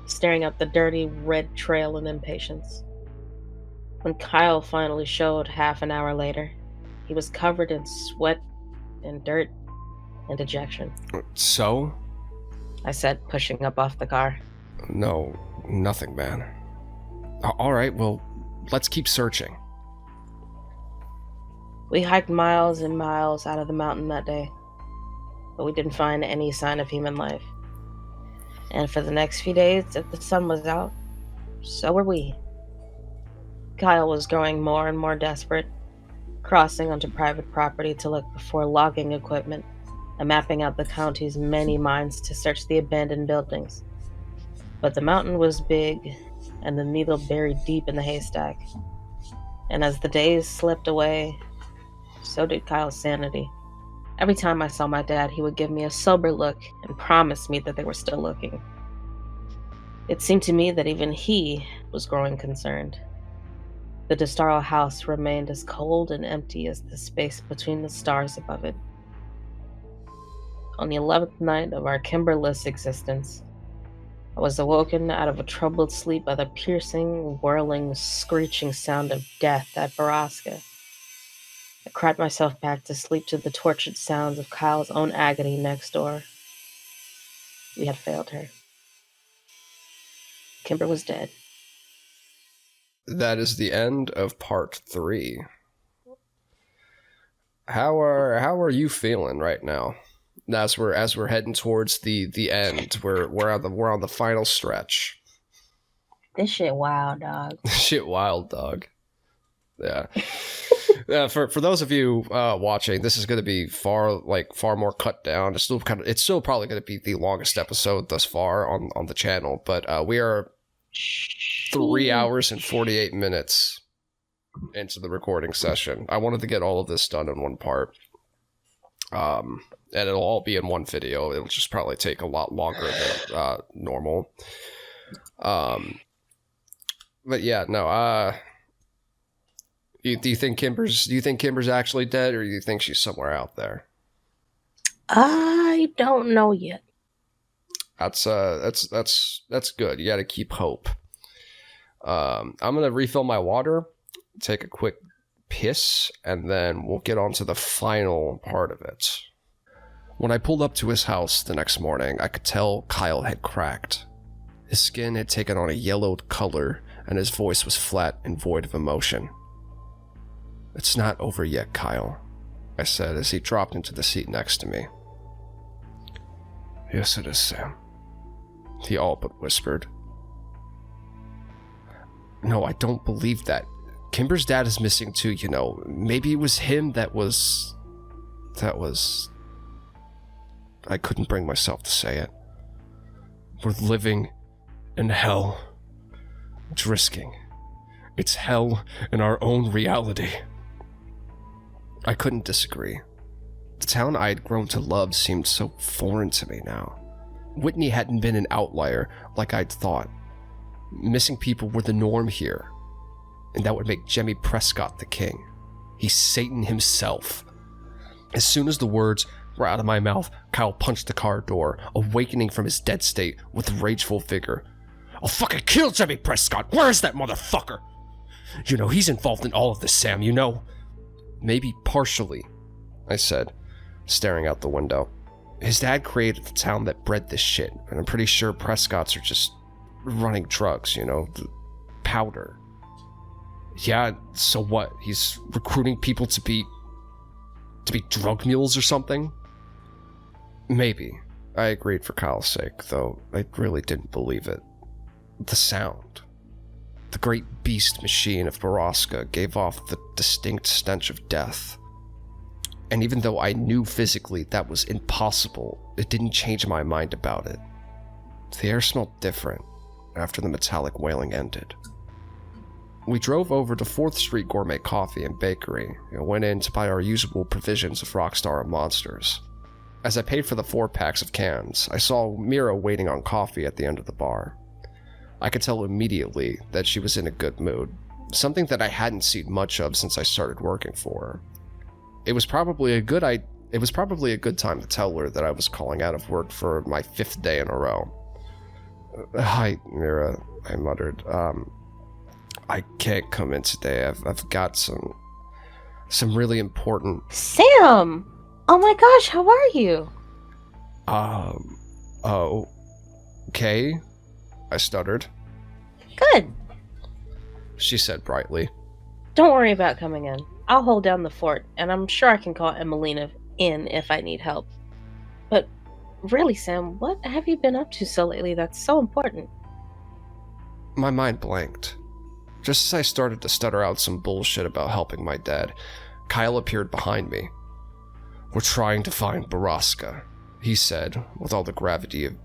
staring at the dirty red trail in impatience. When Kyle finally showed half an hour later, he was covered in sweat and dirt and dejection. So? I said, pushing up off the car. No, nothing, man. All right, well, let's keep searching. We hiked miles and miles out of the mountain that day, but we didn't find any sign of human life. And for the next few days, if the sun was out, so were we. Kyle was growing more and more desperate, crossing onto private property to look for logging equipment and mapping out the county's many mines to search the abandoned buildings. But the mountain was big, and the needle buried deep in the haystack. And as the days slipped away, so did Kyle's sanity. Every time I saw my dad, he would give me a sober look and promise me that they were still looking. It seemed to me that even he was growing concerned. The Destaro house remained as cold and empty as the space between the stars above it. On the 11th night of our Kimberless existence, I was awoken out of a troubled sleep by the piercing, whirling, screeching sound of death at Borrasca. I cried myself back to sleep to the tortured sounds of Kyle's own agony next door. We had failed her. Kimber was dead. That is the end of part 3. How are you feeling right now? As we're heading towards the end, we're on the final stretch. This shit wild, dog. Shit wild, dog. Yeah. For those of you watching, this is going to be far more cut down. It's still probably going to be the longest episode thus far on the channel, but we are 3 hours and 48 minutes into the recording session. I wanted to get all of this done in one part. And it'll all be in one video. It'll just probably take a lot longer than normal. But yeah, no. Do you think Kimber's actually dead, or do you think she's somewhere out there? I don't know yet. That's good. You got to keep hope. I'm gonna refill my water, take a quick piss, and then we'll get on to the final part of it. When I pulled up to his house the next morning, I could tell Kyle had cracked. His skin had taken on a yellowed color, and his voice was flat and void of emotion. "It's not over yet, Kyle," I said as he dropped into the seat next to me. "Yes, it is, Sam," he all but whispered. "No, I don't believe that. Kimber's dad is missing too, you know. Maybe it was him that was... I couldn't bring myself to say it. We're living in hell. Drisking. It's hell in our own reality." I couldn't disagree. The town I had grown to love seemed so foreign to me now. Whitney hadn't been an outlier like I'd thought. Missing people were the norm here, and that would make Jemmy Prescott the king. He's Satan himself. As soon as the words were out of my mouth, Kyle punched the car door, awakening from his dead state with rageful vigor. "I'll fucking kill Jemmy Prescott! Where is that motherfucker? You know, he's involved in all of this, Sam, you know." "Maybe partially," I said, staring out the window. "His dad created the town that bred this shit, and I'm pretty sure Prescotts are just running drugs, you know, the powder." "Yeah, so what? He's recruiting people to be drug mules or something?" "Maybe," I agreed for Kyle's sake, though I really didn't believe it. The The great beast machine of Borrasca gave off the distinct stench of death. And even though I knew physically that was impossible, it didn't change my mind about it. The air smelled different after the metallic wailing ended. We drove over to 4th Street Gourmet Coffee and Bakery and went in to buy our usual provisions of Rockstar and Monsters. As I paid for the 4 packs of cans, I saw Mira waiting on coffee at the end of the bar. I could tell immediately that she was in a good mood, something that I hadn't seen much of since I started working for her. It was probably a good time to tell her that I was calling out of work for my 5th day in a row. "Hi, Mira," I muttered. "I can't come in today. I've got some really important..." Sam! Oh my gosh, how are you? Oh, okay, I stuttered. Good. She said brightly. Don't worry about coming in. I'll hold down the fort, and I'm sure I can call Emelina in if I need help. But really, Sam, what have you been up to so lately that's so important? My mind blanked. Just as I started to stutter out some bullshit about helping my dad, Kyle appeared behind me. "We're trying to find Borrasca," he said with all the gravitas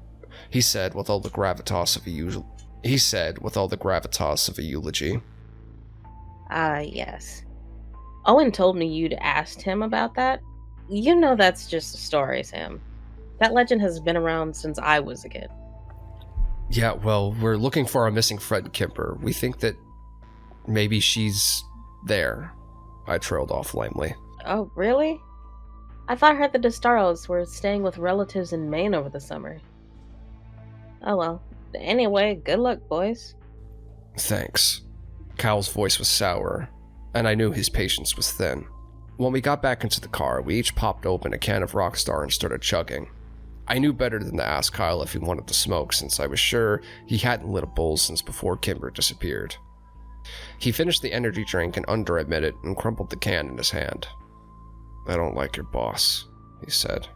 of a eulogy. Yes. Owen told me you'd asked him about that. You know that's just a story, Sam. That legend has been around since I was a kid. "Yeah, well, we're looking for our missing friend Kimber. We think that maybe she's there," I trailed off lamely. Oh, really? I thought I heard the DeStaros were staying with relatives in Maine over the summer. Oh well. Anyway, good luck, boys. "Thanks." Kyle's voice was sour, and I knew his patience was thin. When we got back into the car, we each popped open a can of Rockstar and started chugging. I knew better than to ask Kyle if he wanted to smoke, since I was sure he hadn't lit a bowl since before Kimber disappeared. He finished the energy drink and under-admitted it and crumpled the can in his hand. "I don't like your boss," he said.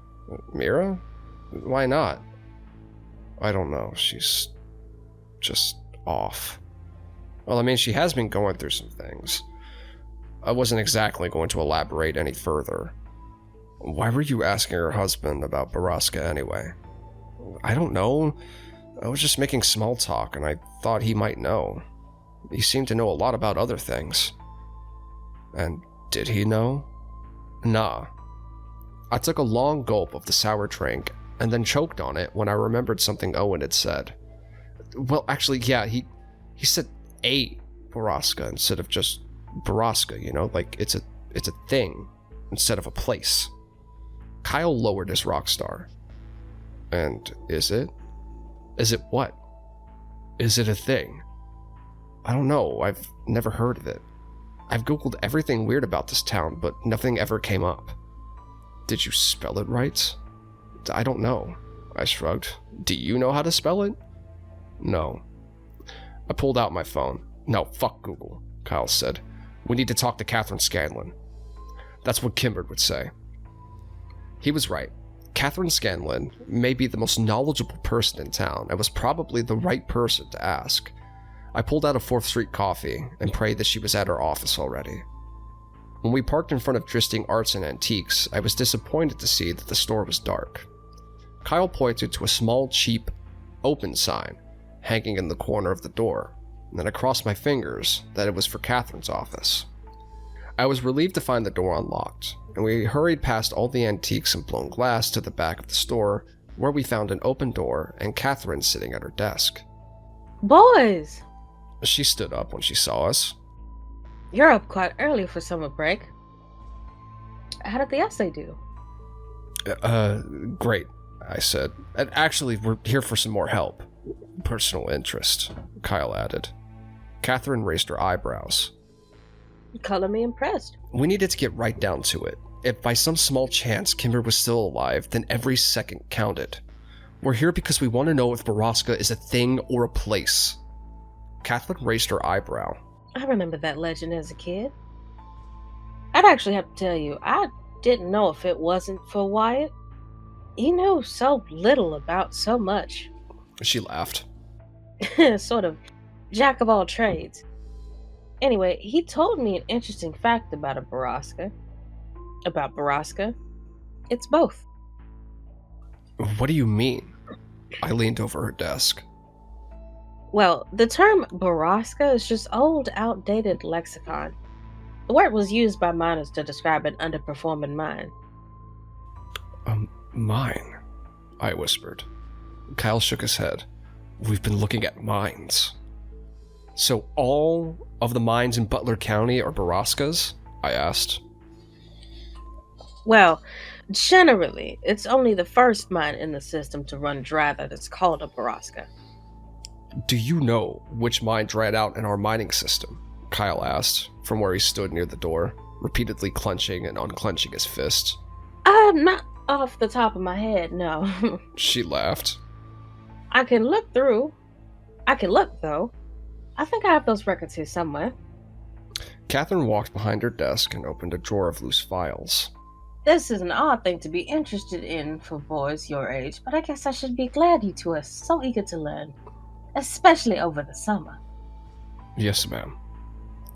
"Mira? Why not?" "I don't know. She's just off." "Well, I mean, she has been going through some things." I wasn't exactly going to elaborate any further. "Why were you asking her husband about Borrasca anyway?" "I don't know. I was just making small talk, and I thought he might know. He seemed to know a lot about other things." "And did he know?" "Nah." I took a long gulp of the sour drink, and then choked on it when I remembered something Owen had said. Well, actually, yeah, he said a Borrasca instead of just Borrasca, you know? Like, it's a thing instead of a place. Kyle lowered his Rockstar. "And is it? Is it what? Is it a thing?" "I don't know. I've never heard of it. I've googled everything weird about this town, but nothing ever came up." "Did you spell it right?" "I don't know." I shrugged. "Do you know how to spell it?" "No." I pulled out my phone. "No, fuck Google," Kyle said. "We need to talk to Catherine Scanlon." That's what Kimber would say. He was right. Catherine Scanlon may be the most knowledgeable person in town and was probably the right person to ask. I pulled out a 4th Street coffee and prayed that she was at her office already. When we parked in front of Dristing Arts and Antiques, I was disappointed to see that the store was dark. Kyle pointed to a small, cheap, open sign hanging in the corner of the door, and then I crossed my fingers that it was for Catherine's office. I was relieved to find the door unlocked, and we hurried past all the antiques and blown glass to the back of the store, where we found an open door and Catherine sitting at her desk. Boys! She stood up when she saw us. You're up quite early for summer break. How did the essay do? Great, I said. "And actually, we're here for some more help." "Personal interest," Kyle added. Catherine raised her eyebrows. Color me impressed. We needed to get right down to it. If by some small chance Kimber was still alive, then every second counted. We're here because we want to know if Borrasca is a thing or a place. Catherine raised her eyebrow. I remember that legend as a kid. I'd actually have to tell you, I didn't know if it wasn't for Wyatt. He knew so little about so much. She laughed. Sort of jack of all trades. Anyway, he told me an interesting fact about Borrasca. About Borrasca. It's both. What do you mean? I leaned over her desk. Well, the term Borrasca is just old, outdated lexicon. The word was used by miners to describe an underperforming mine. Mine? I whispered. Kyle shook his head. We've been looking at mines. So all of the mines in Butler County are Borrascas? I asked. Well, generally, it's only the first mine in the system to run dry that is called a Borrasca. Do you know which mine dried out in our mining system? Kyle asked, from where he stood near the door, repeatedly clenching and unclenching his fist. Not off the top of my head, no. She laughed. I can look, though. I think I have those records here somewhere. Catherine walked behind her desk and opened a drawer of loose files. This is an odd thing to be interested in for boys your age, but I guess I should be glad you two are so eager to learn, especially over the summer. Yes, ma'am.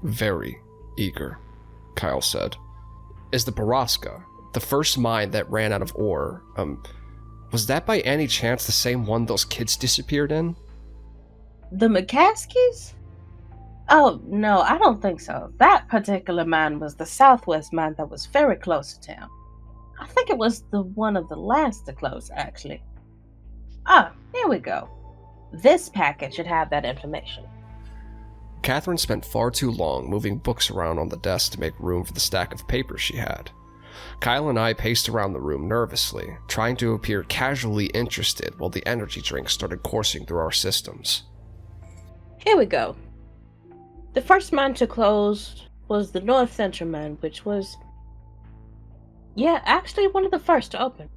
Very eager, Kyle said. Is the Borrasca, the first mine that ran out of ore, was that by any chance the same one those kids disappeared in? The McCaskies? Oh, no, I don't think so. That particular mine was the southwest mine that was very close to town. I think it was the one of the last to close, actually. Here we go. This packet should have that information. Catherine spent far too long moving books around on the desk to make room for the stack of papers she had. Kyle and I paced around the room nervously, trying to appear casually interested while the energy drink started coursing through our systems. Here we go. The first mine to close was the North Central mine, which was... actually one of the first to open.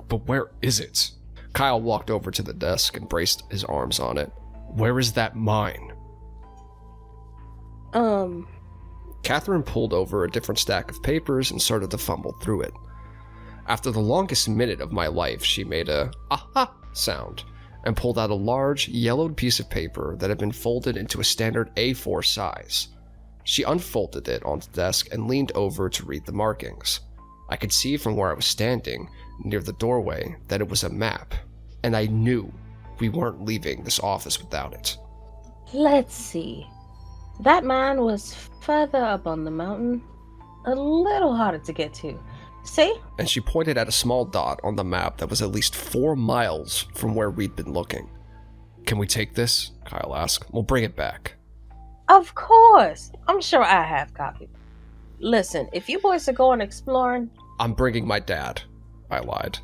But where is it? Kyle walked over to the desk and braced his arms on it. Where is that mine? Catherine pulled over a different stack of papers and started to fumble through it. After the longest minute of my life, she made a aha sound and pulled out a large, yellowed piece of paper that had been folded into a standard A4 size. She unfolded it on the desk and leaned over to read the markings. I could see from where I was standing, near the doorway, that it was a map, and I knew we weren't leaving this office without it. Let's see. That mine was further up on the mountain, a little harder to get to. See? And she pointed at a small dot on the map that was at least 4 miles from where we'd been looking. Can we take this? Kyle asked. We'll bring it back. Of course. I'm sure I have copies. Listen, if you boys are going exploring... I'm bringing my dad, I lied.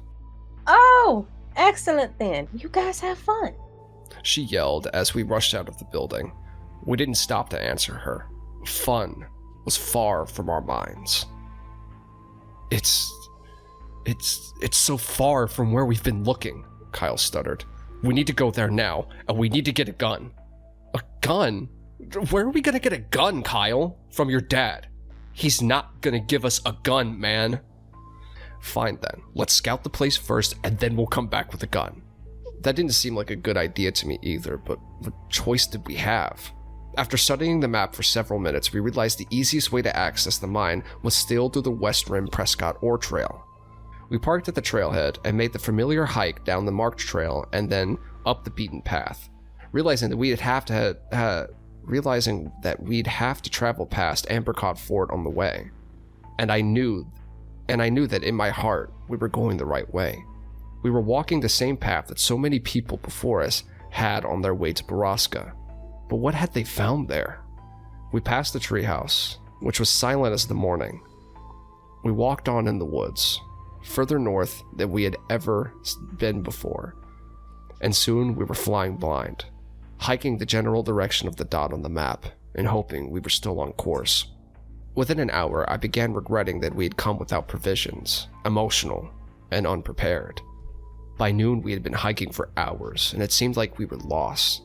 Oh, excellent then. You guys have fun. She yelled as we rushed out of the building. We didn't stop to answer her. Fun was far from our minds. It's so far from where we've been looking, Kyle stuttered. We need to go there now, and we need to get a gun. A gun? Where are we gonna get a gun, Kyle? From your dad. He's not gonna give us a gun, man. Fine then, let's scout the place first, and then we'll come back with a gun. That didn't seem like a good idea to me either, but what choice did we have? After studying the map for several minutes, we realized the easiest way to access the mine was still through the West Rim Prescott ore trail. We parked at the trailhead and made the familiar hike down the marked trail and then up the beaten path, realizing that we'd have to travel past Ambercott Fort on the way. And I knew that in my heart we were going the right way. We were walking the same path that so many people before us had on their way to Borrasca. But what had they found there? We passed the treehouse, which was silent as the morning. We walked on in the woods, further north than we had ever been before, and soon we were flying blind, hiking the general direction of the dot on the map and hoping we were still on course. Within an hour, I began regretting that we had come without provisions, emotional and unprepared. By noon, we had been hiking for hours, and it seemed like we were lost.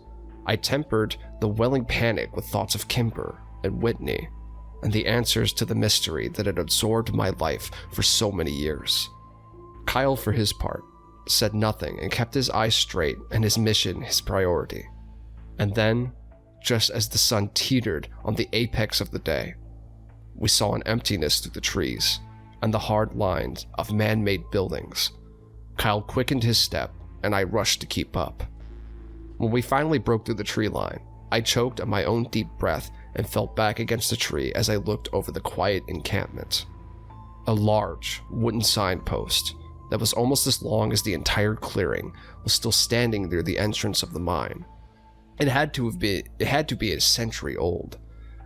I tempered the welling panic with thoughts of Kimber and Whitney, and the answers to the mystery that had absorbed my life for so many years. Kyle, for his part, said nothing and kept his eyes straight and his mission his priority. And then, just as the sun teetered on the apex of the day, we saw an emptiness through the trees and the hard lines of man-made buildings. Kyle quickened his step, and I rushed to keep up. When we finally broke through the tree line, I choked at my own deep breath and fell back against the tree as I looked over the quiet encampment. A large wooden signpost that was almost as long as the entire clearing was still standing near the entrance of the mine. It had to be a century old,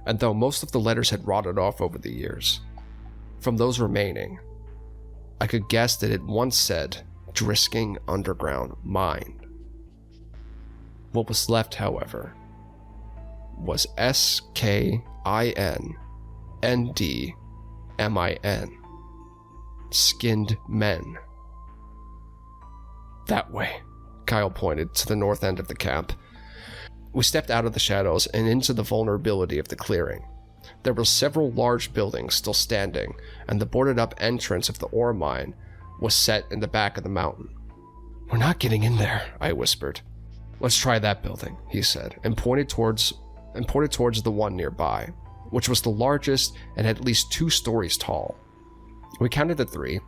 and though most of the letters had rotted off over the years, from those remaining, I could guess that it once said Drisking Underground Mine. What was left, however, was SKINDMIN. Skinned men. That way, Kyle pointed to the north end of the camp. We stepped out of the shadows and into the vulnerability of the clearing. There were several large buildings still standing, and the boarded up entrance of the ore mine was set in the back of the mountain. "We're not getting in there," I whispered. "Let's try that building," he said, and pointed towards the one nearby, which was the largest and at least 2 stories tall. We counted to 3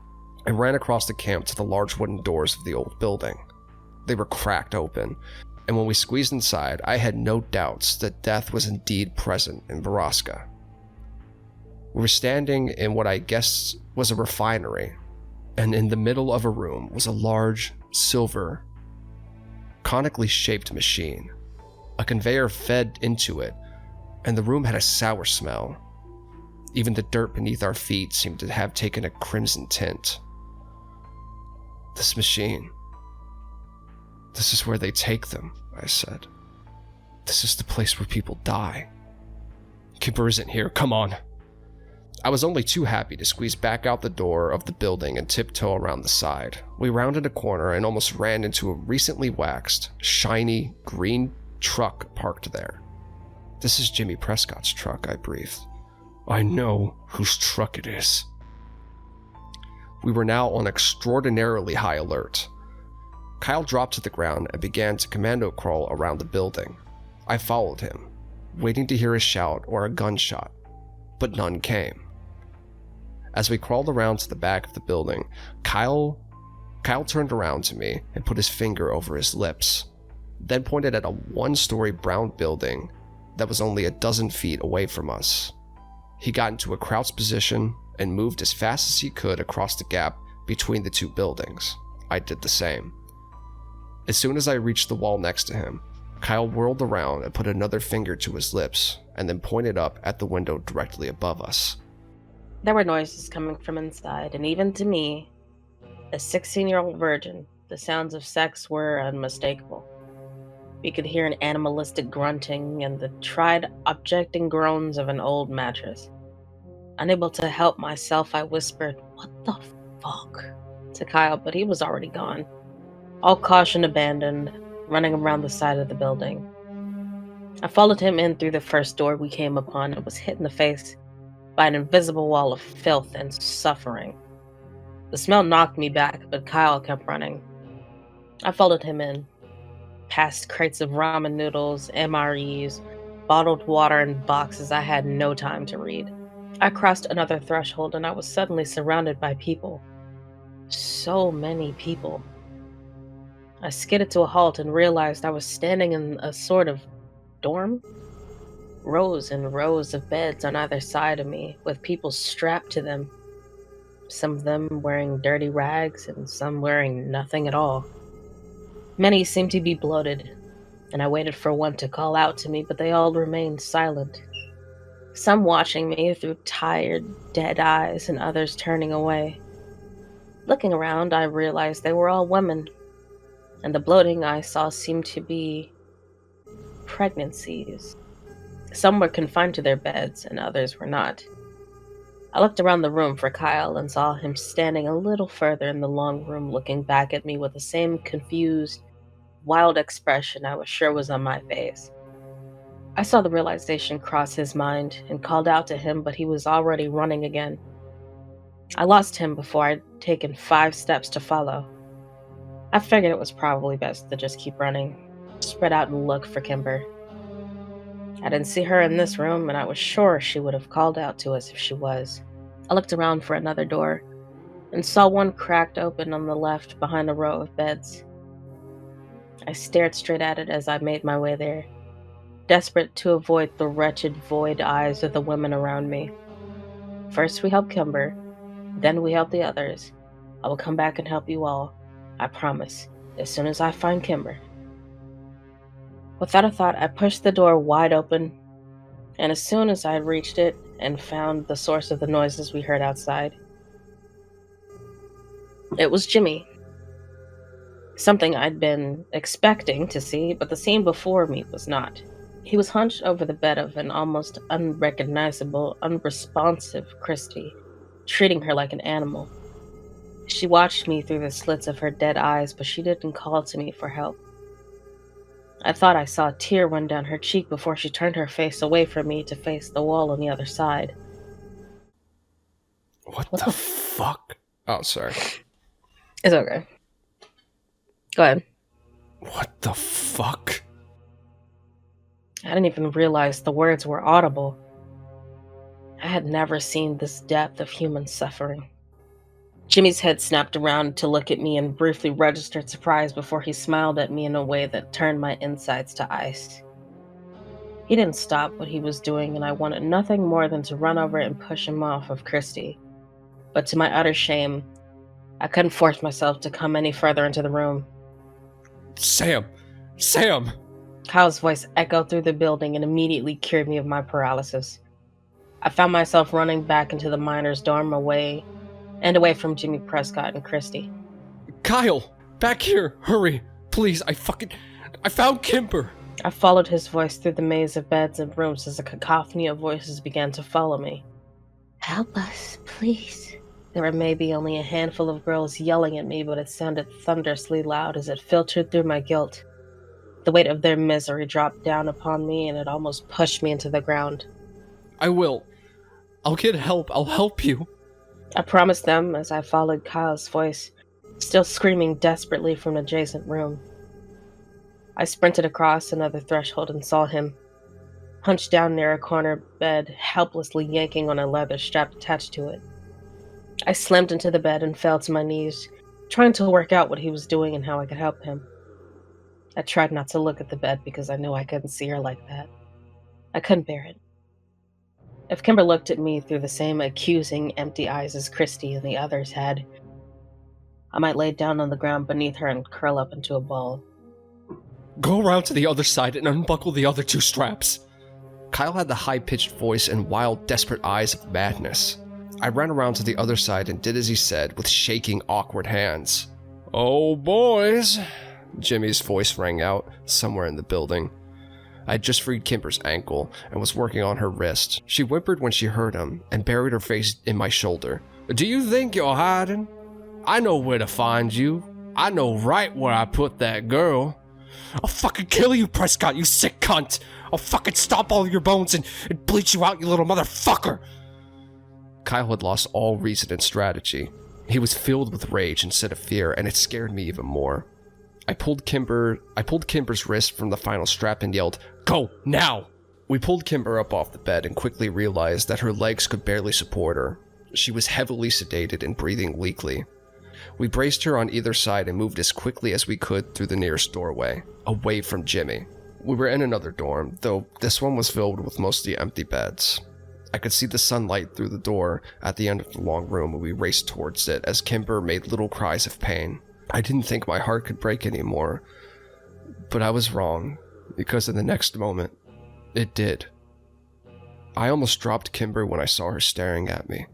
and ran across the camp to the large wooden doors of the old building. They were cracked open, and when we squeezed inside, I had no doubts that death was indeed present in Borrasca. We were standing in what I guessed was a refinery, and in the middle of a room was a large, silver, conically shaped machine. A conveyor fed into it, and the room had a sour smell. Even the dirt beneath our feet seemed to have taken a crimson tint. "This machine. This is where they take them," I said. "This is the place where people die." "Kipper isn't here, come on." I was only too happy to squeeze back out the door of the building and tiptoe around the side. We rounded a corner and almost ran into a recently waxed, shiny, green truck parked there. "This is Jimmy Prescott's truck," I breathed. "I know whose truck it is." We were now on extraordinarily high alert. Kyle dropped to the ground and began to commando crawl around the building. I followed him, waiting to hear a shout or a gunshot, but none came. As we crawled around to the back of the building, Kyle turned around to me and put his finger over his lips, then pointed at a 1-story brown building that was only a dozen feet away from us. He got into a crouched position and moved as fast as he could across the gap between the 2 buildings. I did the same. As soon as I reached the wall next to him, Kyle whirled around and put another finger to his lips, and then pointed up at the window directly above us. There were noises coming from inside, and even to me, a 16-year-old virgin, the sounds of sex were unmistakable. We could hear an animalistic grunting and the tried objecting groans of an old mattress. Unable to help myself, I whispered, "What the fuck?" to Kyle, but he was already gone. All caution abandoned, running around the side of the building. I followed him in through the first door we came upon and was hit in the face by an invisible wall of filth and suffering. The smell knocked me back, but Kyle kept running. I followed him in, past crates of ramen noodles, MREs, bottled water, and boxes I had no time to read. I crossed another threshold and I was suddenly surrounded by people. So many people. I skidded to a halt and realized I was standing in a sort of dorm. Rows and rows of beds on either side of me, with people strapped to them. Some of them wearing dirty rags and some wearing nothing at all. Many seemed to be bloated, and I waited for one to call out to me, but they all remained silent. Some watching me through tired, dead eyes, and others turning away. Looking around, I realized they were all women, and the bloating I saw seemed to be pregnancies. Some were confined to their beds, and others were not. I looked around the room for Kyle and saw him standing a little further in the long room looking back at me with the same confused, wild expression I was sure was on my face. I saw the realization cross his mind and called out to him, but he was already running again. I lost him before I'd taken 5 steps to follow. I figured it was probably best to just keep running, spread out and look for Kimber. I didn't see her in this room, and I was sure she would have called out to us if she was. I looked around for another door and saw one cracked open on the left behind a row of beds. I stared straight at it as I made my way there, desperate to avoid the wretched void eyes of the women around me. First we help Kimber, then we help the others. I will come back and help you all, I promise, as soon as I find Kimber. Without a thought, I pushed the door wide open, and as soon as I had reached it and found the source of the noises we heard outside, it was Jimmy. Something I'd been expecting to see, but the scene before me was not. He was hunched over the bed of an almost unrecognizable, unresponsive Christy, treating her like an animal. She watched me through the slits of her dead eyes, but she didn't call to me for help. I thought I saw a tear run down her cheek before she turned her face away from me to face the wall on the other side. What the fuck? Oh, sorry. It's okay. Go ahead. What the fuck? I didn't even realize the words were audible. I had never seen this depth of human suffering. Jimmy's head snapped around to look at me and briefly registered surprise before he smiled at me in a way that turned my insides to ice. He didn't stop what he was doing, and I wanted nothing more than to run over and push him off of Christy. But to my utter shame, I couldn't force myself to come any further into the room. Sam! Sam! Kyle's voice echoed through the building and immediately cured me of my paralysis. I found myself running back into the miners' dorm away from Jimmy Prescott and Christy. Kyle! Back here! Hurry! Please, I found Kimber! I followed his voice through the maze of beds and rooms as a cacophony of voices began to follow me. Help us, please. There were maybe only a handful of girls yelling at me, but it sounded thunderously loud as it filtered through my guilt. The weight of their misery dropped down upon me, and it almost pushed me into the ground. I will. I'll get help. I'll help you. I promised them as I followed Kyle's voice, still screaming desperately from an adjacent room. I sprinted across another threshold and saw him, hunched down near a corner bed, helplessly yanking on a leather strap attached to it. I slammed into the bed and fell to my knees, trying to work out what he was doing and how I could help him. I tried not to look at the bed because I knew I couldn't see her like that. I couldn't bear it. If Kimber looked at me through the same accusing, empty eyes as Christy and the others had, I might lay down on the ground beneath her and curl up into a ball. Go around to the other side and unbuckle the other two straps. Kyle had the high-pitched voice and wild, desperate eyes of madness. I ran around to the other side and did as he said with shaking, awkward hands. Oh, boys. Jimmy's voice rang out somewhere in the building. I had just freed Kimber's ankle and was working on her wrist. She whimpered when she heard him and buried her face in my shoulder. Do you think you're hiding? I know where to find you. I know right where I put that girl. I'll fucking kill you, Prescott, you sick cunt. I'll fucking stomp all your bones and bleach you out, you little motherfucker. Kyle had lost all reason and strategy. He was filled with rage instead of fear, and it scared me even more. I pulled Kimber's wrist from the final strap and yelled, "Go, now!" We pulled Kimber up off the bed and quickly realized that her legs could barely support her. She was heavily sedated and breathing weakly. We braced her on either side and moved as quickly as we could through the nearest doorway, away from Jimmy. We were in another dorm, though this one was filled with mostly empty beds. I could see the sunlight through the door at the end of the long room, and we raced towards it as Kimber made little cries of pain. I didn't think my heart could break anymore, but I was wrong, because in the next moment, it did. I almost dropped Kimber when I saw her staring at me.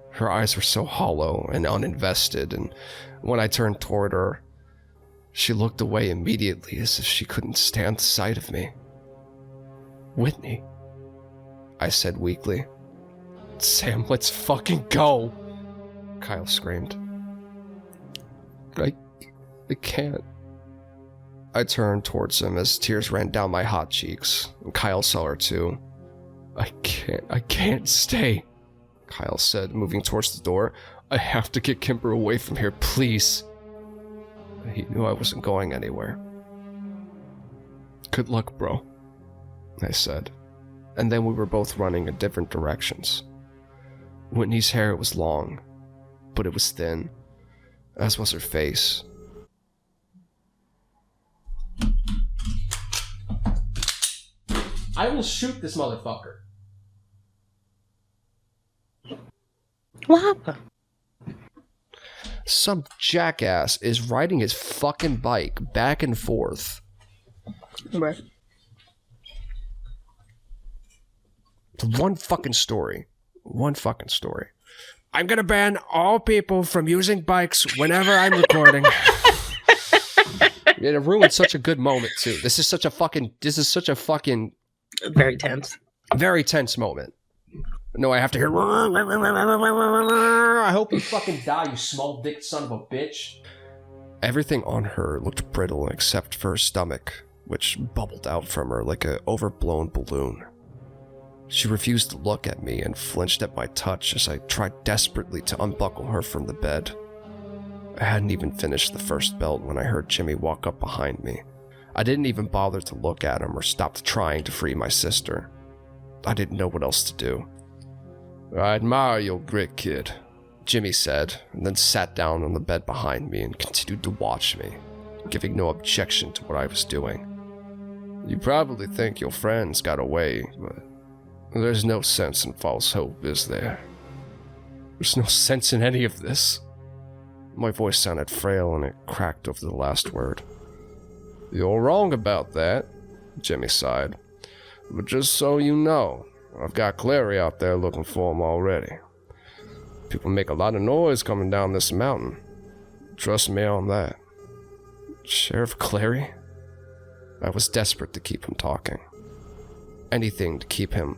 Her eyes were so hollow and uninvested, and when I turned toward her, she looked away immediately as if she couldn't stand the sight of me. "Whitney," I said weakly. "Sam, let's fucking go!" Kyle screamed. I can't. I turned towards him as tears ran down my hot cheeks, and Kyle saw her too. I can't stay," Kyle said, moving towards the door. "I have to get Kimber away from here, please." He knew I wasn't going anywhere. "Good luck, bro. I said. And then we were both running in different directions. Whitney's hair was long, but it was thin, as was her face. I will shoot this motherfucker. What happened? Some jackass is riding his fucking bike back and forth. Right. One fucking story. I'm gonna ban all people from using bikes whenever I'm recording. It ruined such a good moment too. This is such a fucking Very tense. very tense moment. No, I have to hear. I hope you fucking die, you small dick son of a bitch. Everything on her looked brittle except for her stomach, which bubbled out from her like an overblown balloon. She refused to look at me and flinched at my touch as I tried desperately to unbuckle her from the bed. I hadn't even finished the first belt when I heard Jimmy walk up behind me. I didn't even bother to look at him or stopped trying to free my sister. I didn't know what else to do. I admire your grit, kid, Jimmy said, and then sat down on the bed behind me and continued to watch me, giving no objection to what I was doing. You probably think your friends got away, but there's no sense in false hope, is there? There's no sense in any of this. My voice sounded frail and it cracked over the last word. You're wrong about that, Jimmy sighed. But just so you know, I've got Clary out there looking for him already. People make a lot of noise coming down this mountain. Trust me on that. Sheriff Clary? I was desperate to keep him talking. Anything to keep him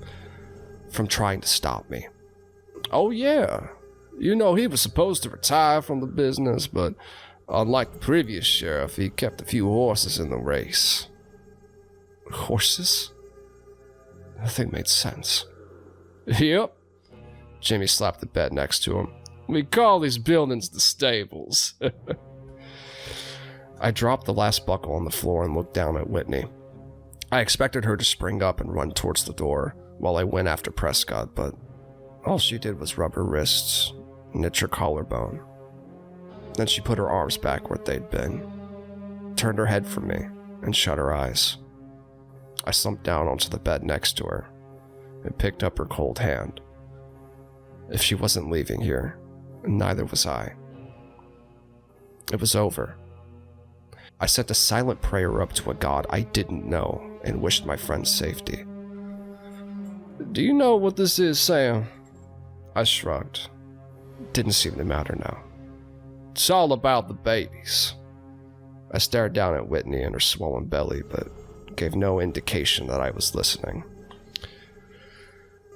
from trying to stop me. Oh yeah, you know he was supposed to retire from the business, but unlike the previous sheriff, he kept a few horses in the race. Horses? Nothing made sense. Yep. Jimmy slapped the bed next to him. We call these buildings the stables. I dropped the last buckle on the floor and looked down at Whitney. I expected her to spring up and run towards the door while I went after Prescott, but all she did was rub her wrists and itch her collarbone. Then she put her arms back where they'd been, turned her head from me, and shut her eyes. I slumped down onto the bed next to her and picked up her cold hand. If she wasn't leaving here, neither was I. It was over. I sent a silent prayer up to a god I didn't know and wished my friend's safety. Do you know what this is, Sam? I shrugged. Didn't seem to matter now. It's all about the babies. I stared down at Whitney and her swollen belly, but gave no indication that I was listening.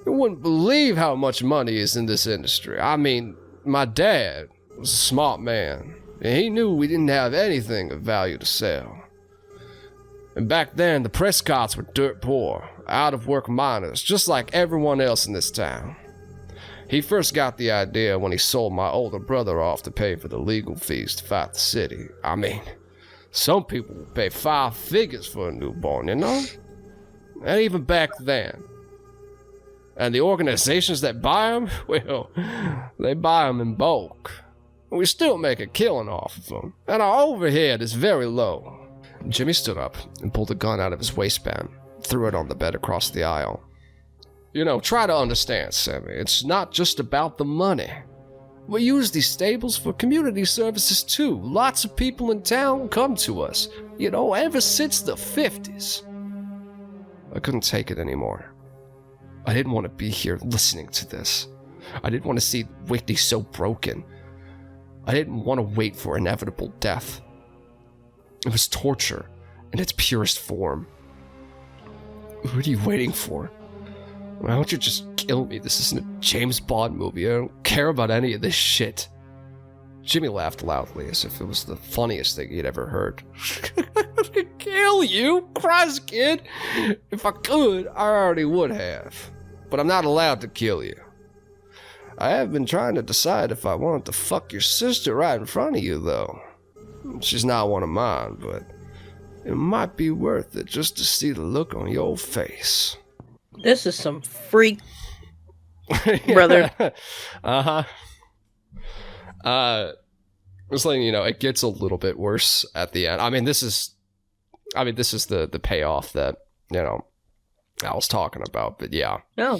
You wouldn't believe how much money is in this industry. I mean, my dad was a smart man, and he knew we didn't have anything of value to sell. And back then, the Prescotts were dirt poor, out-of-work miners, just like everyone else in this town. He first got the idea when he sold my older brother off to pay for the legal fees to fight the city. I mean, some people would pay 5 figures for a newborn, you know? And even back then. And the organizations that buy them, well, they buy them in bulk. We still make a killing off of them, and our overhead is very low. Jimmy stood up and pulled a gun out of his waistband, threw it on the bed across the aisle. You know, try to understand, Sammy. It's not just about the money. We use these stables for community services too. Lots of people in town come to us, you know, ever since the 50s. I couldn't take it anymore. I didn't want to be here listening to this. I didn't want to see Whitney so broken. I didn't want to wait for inevitable death. It was torture in its purest form. What are you waiting for? Why don't you just kill me? This isn't a James Bond movie. I don't care about any of this shit. Jimmy laughed loudly as if it was the funniest thing he'd ever heard. Kill you? Christ, kid. If I could, I already would have. But I'm not allowed to kill you. I have been trying to decide if I wanted to fuck your sister right in front of you, though. She's not one of mine, but It might be worth it just to see the look on your face. This is some freak, brother. Uh-huh. Just letting you know, it gets a little bit worse at the end. This is the payoff that, I was talking about, but yeah. Oh,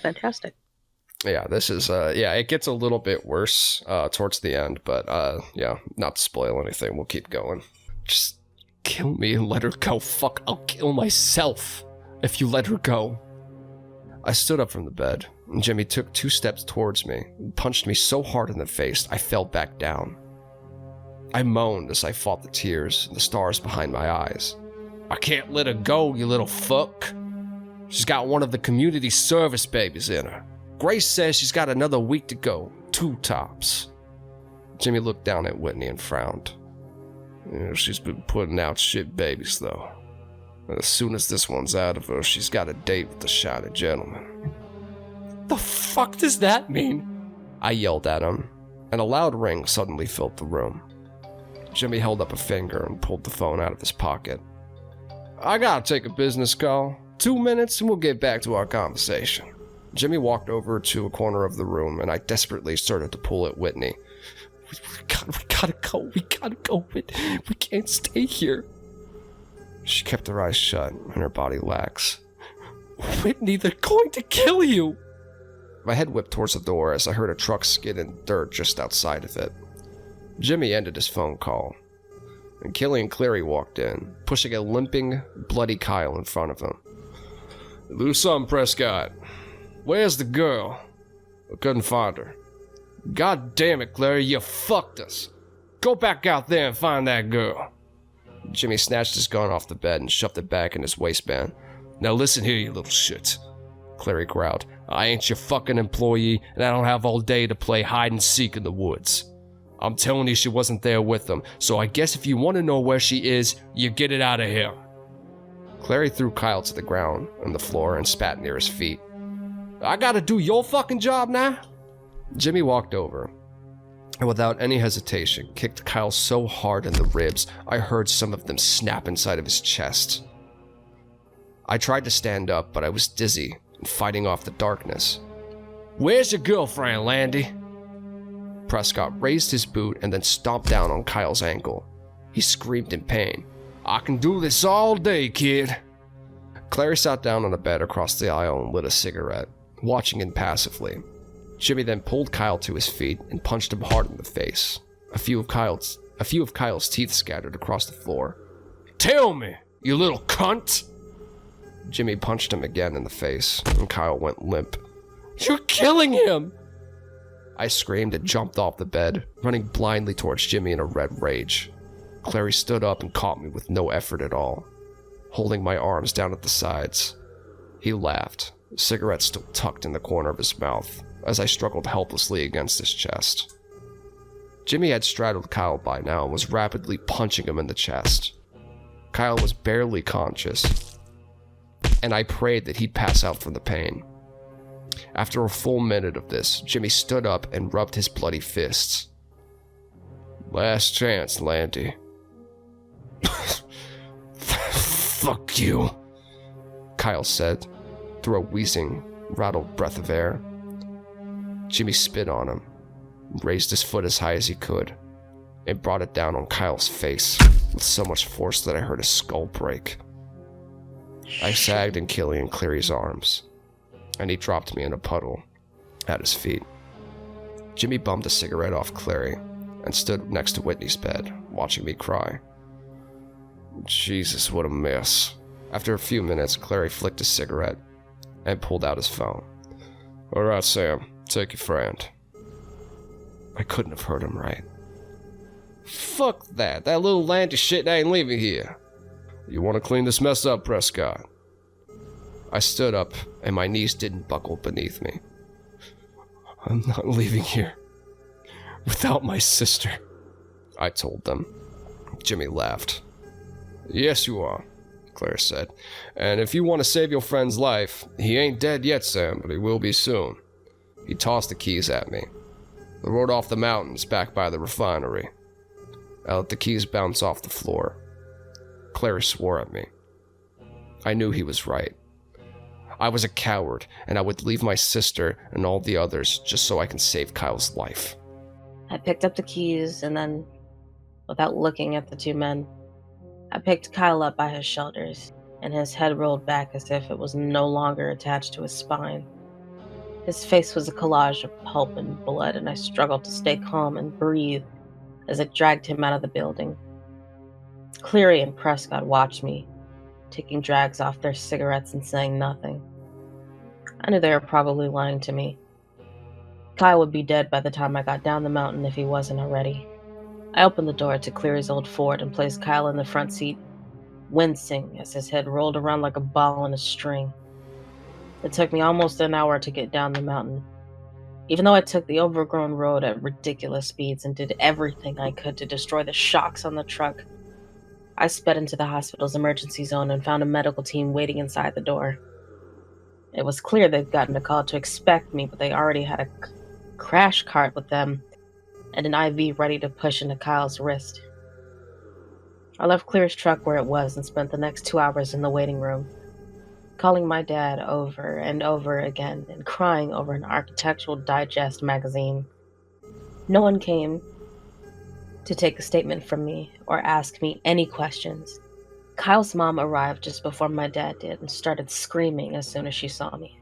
fantastic. Yeah, this is, it gets a little bit worse towards the end, but not to spoil anything, we'll keep going. Just kill me and let her go. Fuck, I'll kill myself if you let her go. I stood up from the bed, and Jimmy took 2 steps towards me and punched me so hard in the face, I fell back down. I moaned as I fought the tears and the stars behind my eyes. I can't let her go, you little fuck. She's got one of the community service babies in her. Grace says she's got another week to go, 2 tops. Jimmy looked down at Whitney and frowned. She's been putting out shit babies, though. And as soon as this one's out of her, she's got a date with the shiny gentleman. The fuck does that mean? I yelled at him, and a loud ring suddenly filled the room. Jimmy held up a finger and pulled the phone out of his pocket. I gotta take a business call. 2 minutes and we'll get back to our conversation. Jimmy walked over to a corner of the room, and I desperately started to pull at Whitney. We gotta go. We can't stay here. She kept her eyes shut and her body lax. Whitney, they're going to kill you! My head whipped towards the door as I heard a truck skid in dirt just outside of it. Jimmy ended his phone call, and Killian Cleary walked in, pushing a limping, bloody Kyle in front of him. Lose some, Prescott. Where's the girl? I couldn't find her. God damn it, Clary, you fucked us. Go back out there and find that girl. Jimmy snatched his gun off the bed and shoved it back in his waistband. Now listen here, you little shit. Clary growled. I ain't your fucking employee, and I don't have all day to play hide and seek in the woods. I'm telling you she wasn't there with them, so I guess if you want to know where she is, you get it out of here. Clary threw Kyle to the ground on the floor and spat near his feet. I gotta do your fucking job now? Jimmy walked over, and without any hesitation, kicked Kyle so hard in the ribs, I heard some of them snap inside of his chest. I tried to stand up, but I was dizzy and fighting off the darkness. Where's your girlfriend, Landy? Prescott raised his boot and then stomped down on Kyle's ankle. He screamed in pain. I can do this all day, kid. Clary sat down on a bed across the aisle and lit a cigarette, watching impassively. Jimmy then pulled Kyle to his feet and punched him hard in the face. A few of Kyle's teeth scattered across the floor. Tell me, you little cunt! Jimmy punched him again in the face, and Kyle went limp. You're killing him! I screamed and jumped off the bed, running blindly towards Jimmy in a red rage. Clary stood up and caught me with no effort at all, holding my arms down at the sides. He laughed, a cigarette still tucked in the corner of his mouth, as I struggled helplessly against his chest. Jimmy had straddled Kyle by now and was rapidly punching him in the chest. Kyle was barely conscious, and I prayed that he'd pass out from the pain. After a full minute of this, Jimmy stood up and rubbed his bloody fists. Last chance, Landy. Fuck you, Kyle said, through a wheezing, rattled breath of air. Jimmy spit on him, raised his foot as high as he could, and brought it down on Kyle's face with so much force that I heard his skull break. I sagged in Killian Cleary's arms, and he dropped me in a puddle at his feet. Jimmy bummed a cigarette off Clary and stood next to Whitney's bed, watching me cry. Jesus, what a mess. After a few minutes, Clary flicked a cigarette and pulled out his phone. All right, Sam, take your friend. I couldn't have heard him right. Fuck that. That little Landy shit ain't leaving here. You want to clean this mess up, Prescott? I stood up, and my knees didn't buckle beneath me. I'm not leaving here without my sister, I told them. Jimmy laughed. Yes, you are, Claire said. And if you want to save your friend's life, he ain't dead yet, Sam, but he will be soon. He tossed the keys at me. The road off the mountains back by the refinery. I let the keys bounce off the floor. Claire swore at me. I knew he was right. I was a coward, and I would leave my sister and all the others just so I can save Kyle's life. I picked up the keys and then, without looking at the two men, I picked Kyle up by his shoulders, and his head rolled back as if it was no longer attached to his spine. His face was a collage of pulp and blood, and I struggled to stay calm and breathe as I dragged him out of the building. Cleary and Prescott watched me, taking drags off their cigarettes and saying nothing. I knew they were probably lying to me. Kyle would be dead by the time I got down the mountain if he wasn't already. I opened the door to Cleary's old Ford and placed Kyle in the front seat, wincing as his head rolled around like a ball on a string. It took me almost an hour to get down the mountain. Even though I took the overgrown road at ridiculous speeds and did everything I could to destroy the shocks on the truck, I sped into the hospital's emergency zone and found a medical team waiting inside the door. It was clear they'd gotten a call to expect me, but they already had a crash cart with them and an IV ready to push into Kyle's wrist. I left Clear's truck where it was and spent the next 2 hours in the waiting room, calling my dad over and over again and crying over an Architectural Digest magazine. No one came to take a statement from me or ask me any questions. Kyle's mom arrived just before my dad did and started screaming as soon as she saw me.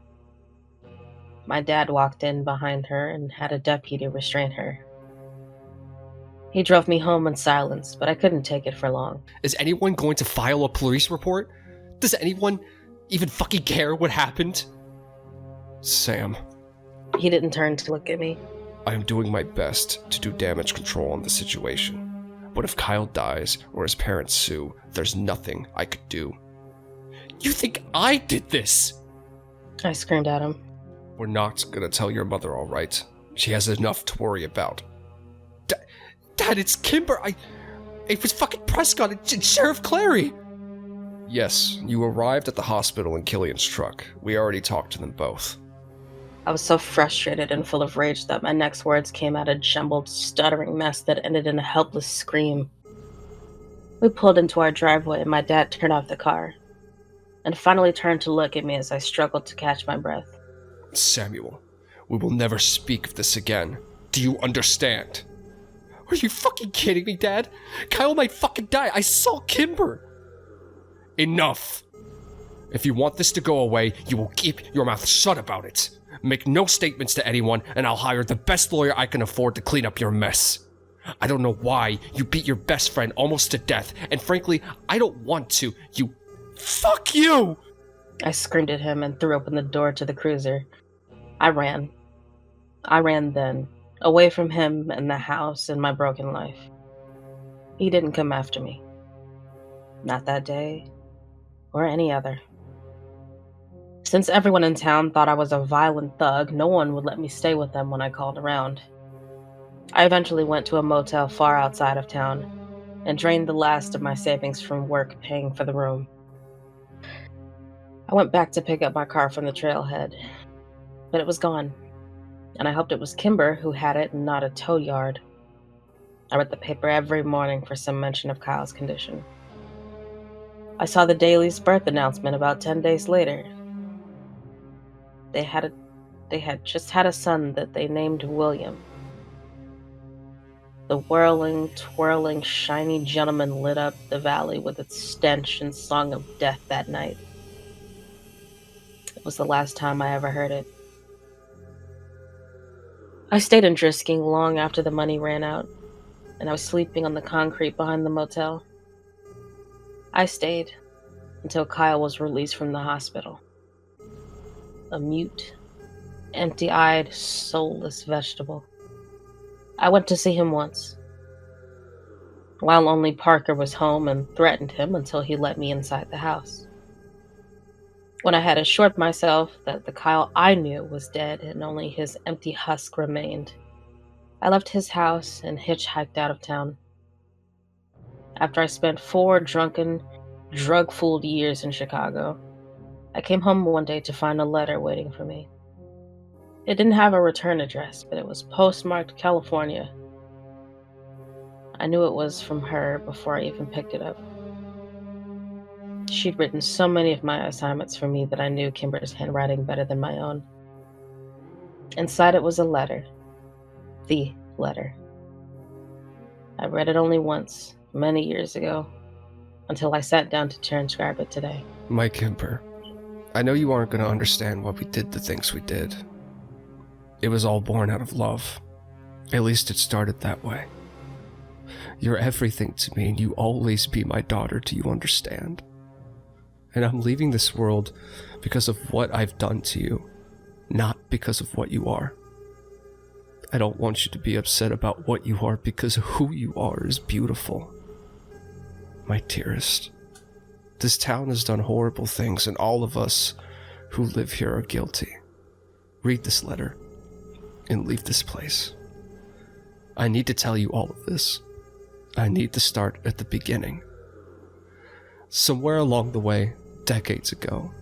My dad walked in behind her and had a deputy restrain her. He drove me home in silence, but I couldn't take it for long. Is anyone going to file a police report? Does anyone even fucking care what happened? Sam, He didn't turn to look at me. I am doing my best to do damage control on the situation. But if Kyle dies or his parents sue, there's nothing I could do. You think I did this? I screamed at him. We're not gonna tell your mother, all right? She has enough to worry about. Dad, it's Kimber. It was fucking Prescott and Sheriff Clary. Yes, you arrived at the hospital in Killian's truck. We already talked to them both. I was so frustrated and full of rage that my next words came out a jumbled, stuttering mess that ended in a helpless scream. We pulled into our driveway and my dad turned off the car, and finally turned to look at me as I struggled to catch my breath. Samuel, we will never speak of this again. Do you understand? Are you fucking kidding me, Dad? Kyle might fucking die. I saw Kimber. Enough! If you want this to go away, you will keep your mouth shut about it. Make no statements to anyone, and I'll hire the best lawyer I can afford to clean up your mess. I don't know why you beat your best friend almost to death, and frankly, I don't want to. Fuck you! I screamed at him and threw open the door to the cruiser. I ran. I ran then, away from him and the house and my broken life. He didn't come after me. Not that day, or any other. Since everyone in town thought I was a violent thug, no one would let me stay with them when I called around. I eventually went to a motel far outside of town and drained the last of my savings from work paying for the room. I went back to pick up my car from the trailhead, but it was gone, and I hoped it was Kimber who had it and not a tow yard. I read the paper every morning for some mention of Kyle's condition. I saw the Daily's birth announcement about 10 days later. They had just had a son that they named William. The whirling, twirling, shiny gentleman lit up the valley with its stench and song of death that night. It was the last time I ever heard it. I stayed in Drisking long after the money ran out, and I was sleeping on the concrete behind the motel. I stayed until Kyle was released from the hospital. A mute, empty-eyed, soulless vegetable. I went to see him once, while only Parker was home, and threatened him until he let me inside the house. When I had assured myself that the Kyle I knew was dead and only his empty husk remained, I left his house and hitchhiked out of town. After I spent 4 drunken, drug-fooled years in Chicago, I came home one day to find a letter waiting for me. It didn't have a return address, but it was postmarked California. I knew it was from her before I even picked it up. She'd written so many of my assignments for me that I knew Kimber's handwriting better than my own. Inside it was a letter. The letter. I read it only once, many years ago, until I sat down to transcribe it today. My Kimber, I know you aren't going to understand why we did the things we did. It was all born out of love. At least it started that way. You're everything to me, and you always be my daughter, do you understand? And I'm leaving this world because of what I've done to you, not because of what you are. I don't want you to be upset about what you are, because who you are is beautiful. My dearest, this town has done horrible things, and all of us who live here are guilty. Read this letter and leave this place. I need to tell you all of this. I need to start at the beginning. Somewhere along the way, decades ago,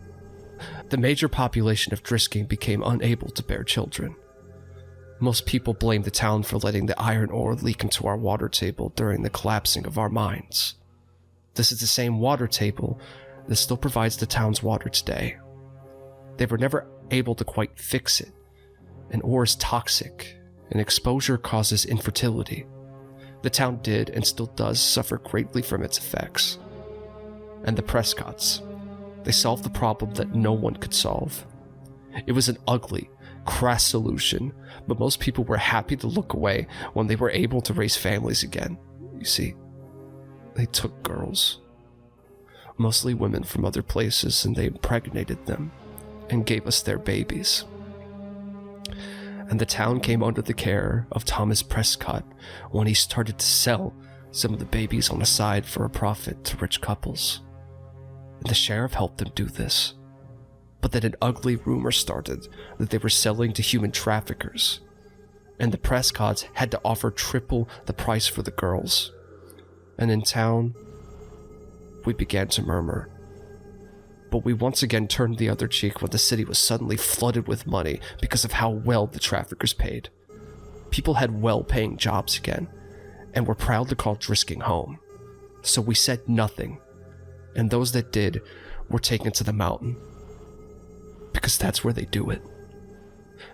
the major population of Drisking became unable to bear children. Most people blame the town for letting the iron ore leak into our water table during the collapsing of our mines. This is the same water table that still provides the town's water today. They were never able to quite fix it. And ore is toxic, and exposure causes infertility. The town did and still does suffer greatly from its effects. And the Prescotts, they solved the problem that no one could solve. It was an ugly, crass solution, but most people were happy to look away when they were able to raise families again. You see, they took girls, mostly women from other places, and they impregnated them and gave us their babies. And the town came under the care of Thomas Prescott when he started to sell some of the babies on the side for a profit to rich couples. And the sheriff helped them do this. But then an ugly rumor started that they were selling to human traffickers, and the Prescotts had to offer triple the price for the girls. And in town, we began to murmur. But we once again turned the other cheek when the city was suddenly flooded with money because of how well the traffickers paid. People had well-paying jobs again, and were proud to call Drisking home. So we said nothing, and those that did were taken to the mountain. Because that's where they do it.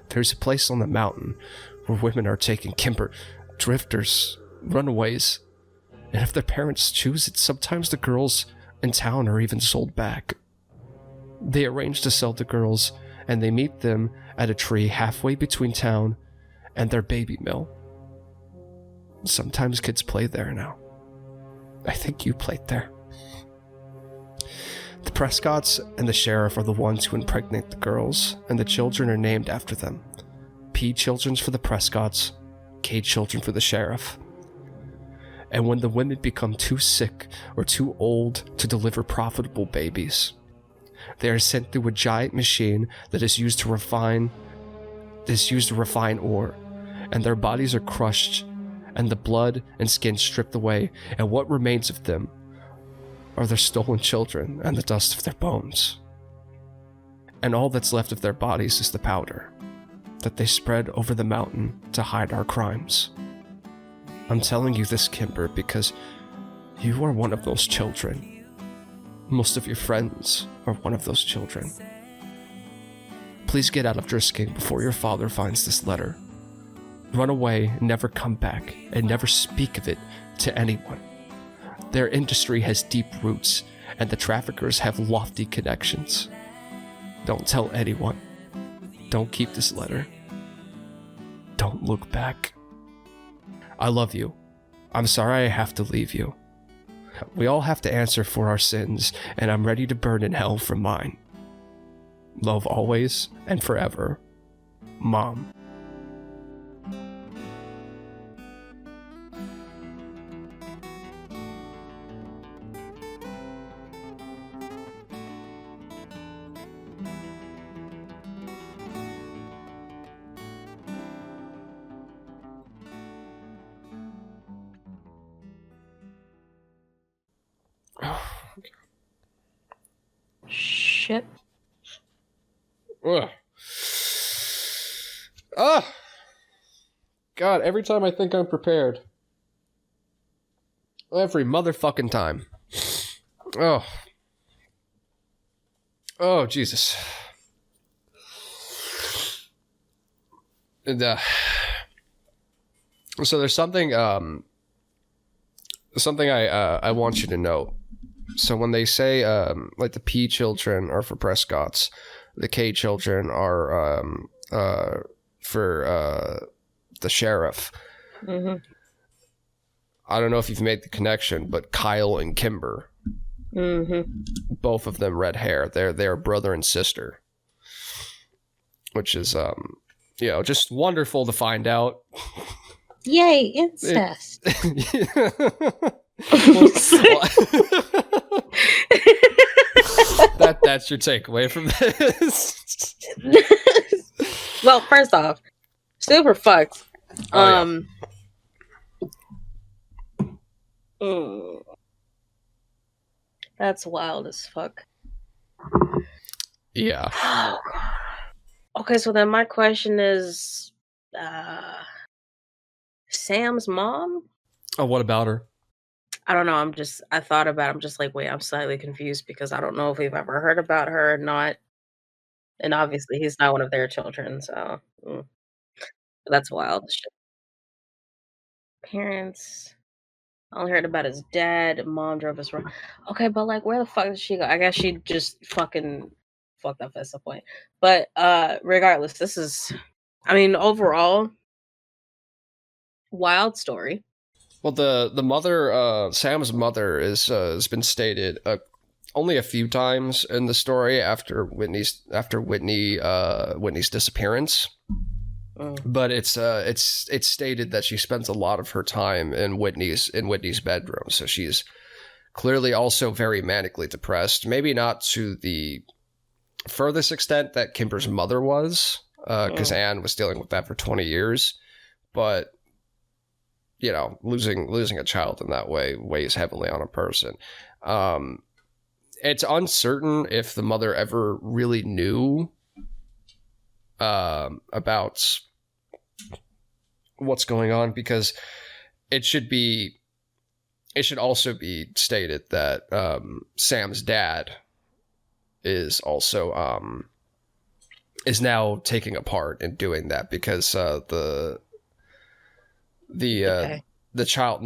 There's a place on the mountain where women are taken Kimber, drifters, runaways, and if their parents choose it, sometimes the girls in town are even sold back. They arrange to sell the girls, and they meet them at a tree halfway between town and their baby mill. Sometimes kids play there now. I think you played there. The Prescotts and the sheriff are the ones who impregnate the girls, and the children are named after them. P children for the Prescotts, K children for the sheriff. And when the women become too sick or too old to deliver profitable babies, they are sent through a giant machine that is used to refine ore, and their bodies are crushed, and the blood and skin stripped away, and what remains of them are their stolen children and the dust of their bones. And all that's left of their bodies is the powder that they spread over the mountain to hide our crimes. I'm telling you this, Kimber, because you are one of those children. Most of your friends are one of those children. Please get out of Drisking before your father finds this letter. Run away, never come back, and never speak of it to anyone. Their industry has deep roots, and the traffickers have lofty connections. Don't tell anyone. Don't keep this letter. Don't look back. I love you. I'm sorry I have to leave you. We all have to answer for our sins, and I'm ready to burn in hell for mine. Love always and forever. Mom. Shit. Ugh. Ah! God, every time I think I'm prepared. Every motherfucking time. Oh. Oh, Jesus. And, so there's something I want you to know. So when they say like the P children are for Prescott's, the K children are for the sheriff. Mm-hmm. I don't know if you've made the connection, but Kyle and Kimber, both of them red hair. They're brother and sister, which is just wonderful to find out. Yay, incest. That's your takeaway from this. Well, first off, super fucked. That's wild as fuck. Yeah. Oh, God. Okay, so then my question is, Sam's mom? Oh, what about her? I don't know. I thought about it. I'm just like, wait, I'm slightly confused because I don't know if we've ever heard about her or not. And obviously, he's not one of their children, so that's wild shit. Parents. I only heard about his dad. Mom drove us around. Okay, but like, where the fuck did she go? I guess she just fucking fucked up at some point. But regardless, this is, I mean, overall, wild story. Well, the mother, Sam's mother, has been stated only a few times in the story after Whitney's disappearance. But it's stated that she spends a lot of her time in Whitney's bedroom, so she's clearly also very manically depressed. Maybe not to the furthest extent that Kimber's mother was, because Anne was dealing with that for 20 years, but losing a child in that way weighs heavily on a person. It's uncertain if the mother ever really knew about what's going on, because it should also be stated that Sam's dad is also is now taking a part in doing that, because the child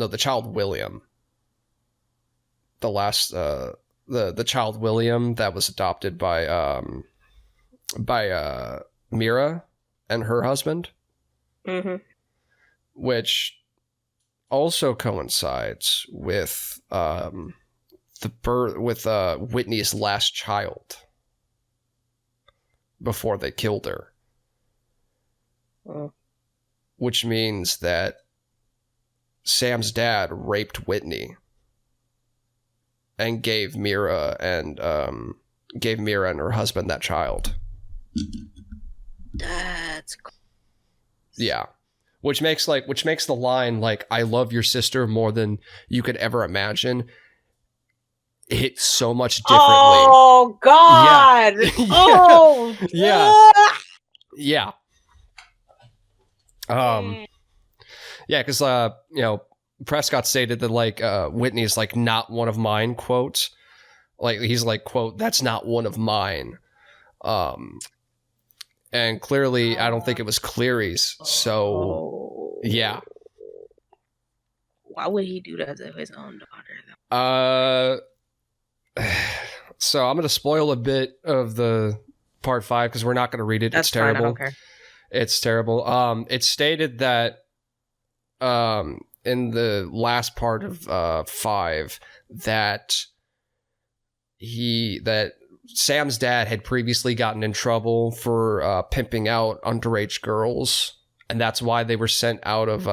William, the child William that was adopted by Mira and her husband, which also coincides with Whitney's last child before they killed her, which means that Sam's dad raped Whitney and gave Mira and her husband that child. That's yeah, which makes the line like "I love your sister more than you could ever imagine" hit so much differently. Oh God! Yeah. Oh yeah. Yeah, because Prescott stated that like Whitney's like not one of mine, quote. Like he's like, quote, "That's not one of mine." And clearly I don't think it was Cleary's. So yeah. Why would he do that to his own daughter though? So I'm gonna spoil a bit of the part 5 because we're not gonna read it. That's it's terrible. Fine, I don't care. It's terrible. It's stated that in the last part of 5 that Sam's dad had previously gotten in trouble for pimping out underage girls, and that's why they were sent out of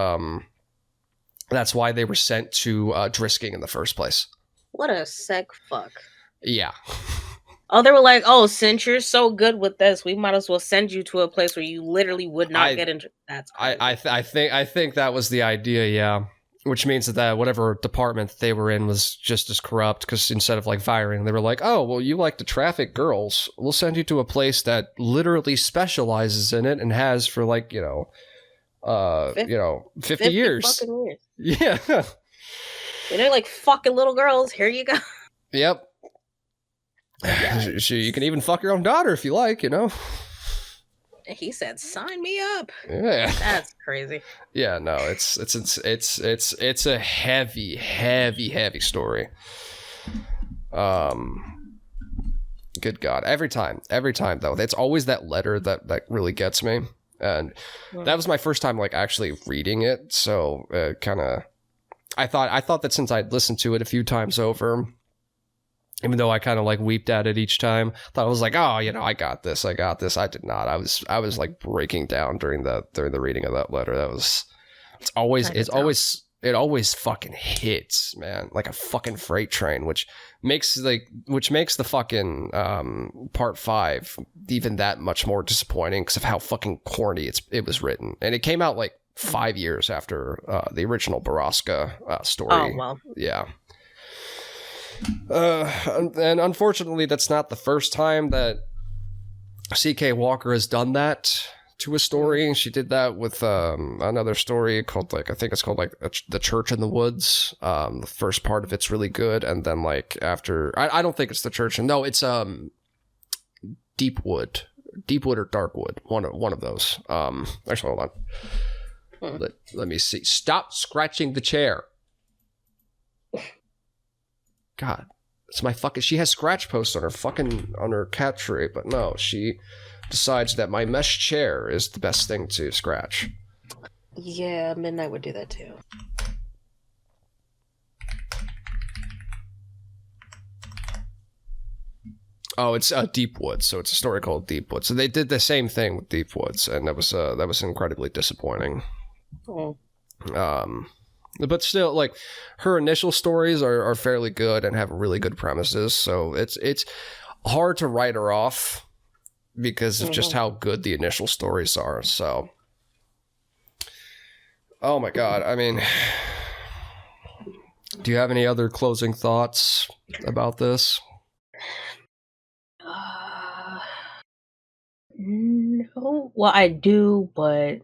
that's why they were sent to Drisking in the first place. What a sick fuck. Yeah. Oh, they were like, "Oh, since you're so good with this, we might as well send you to a place where you literally would not get into." That's crazy. I think that was the idea. Yeah, which means that whatever department they were in was just as corrupt, because instead of like firing, they were like, "Oh, well, you like to traffic girls. We'll send you to a place that literally specializes in it and has for like 50 years." Fucking years. Yeah. They're like fucking little girls. Here you go. Yep. You can even fuck your own daughter if you like, you know? He said, "Sign me up." Yeah. That's crazy. Yeah, no, it's a heavy story. Good God, every time though, it's always that letter that really gets me, and that was my first time like actually reading it. So kind of, I thought that since I'd listened to it a few times over, even though I kind of like weeped at it each time, I thought I was like, oh, I got this. I did not. I was like breaking down during the reading of that letter. It always fucking hits, man, like a fucking freight train, which makes the fucking part 5 even that much more disappointing because of how fucking corny it was written, and it came out like 5 years after the original Borrasca story. Oh well, yeah. And unfortunately, that's not the first time that C.K. Walker has done that to a story. She did that with another story called I think it's called The Church in the Woods. The first part of it's really good, and then like after, I don't think it's The Church. No, it's Deepwood or Darkwood. One of those. Actually, hold on. Let me see. Stop scratching the chair. God, it's my fucking. She has scratch posts on her cat tree, but no, she decides that my mesh chair is the best thing to scratch. yeah, Midnight would do that too. Oh, it's Deepwood, so it's a story called Deepwood. So they did the same thing with Deepwoods, and that was incredibly disappointing. Oh. But still, like, her initial stories are fairly good and have really good premises, so it's hard to write her off because of just how good the initial stories are. So, oh my God, I mean, do you have any other closing thoughts about this? No. Well, I do, but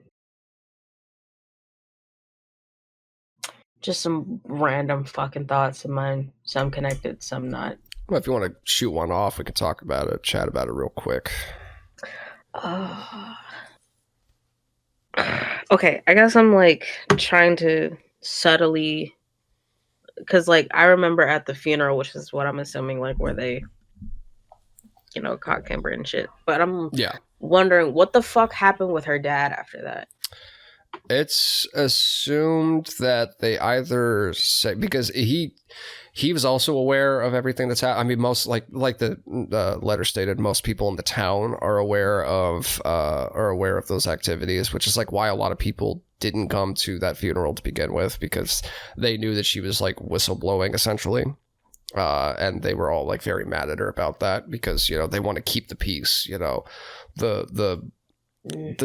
just some random fucking thoughts of mine. Some connected, some not. Well, if you want to shoot one off, we can talk about it, chat about it real quick. Okay, I guess I'm like trying to subtly, because like I remember at the funeral, which is what I'm assuming, like where they, caught Kimber and shit. But I'm wondering what the fuck happened with her dad after that. It's assumed that they either say, because he was also aware of everything that's happened. I mean, most like the letter stated, most people in the town are aware of those activities, which is like why a lot of people didn't come to that funeral to begin with, because they knew that she was like whistleblowing essentially. And they were all like very mad at her about that because, they want to keep the peace, the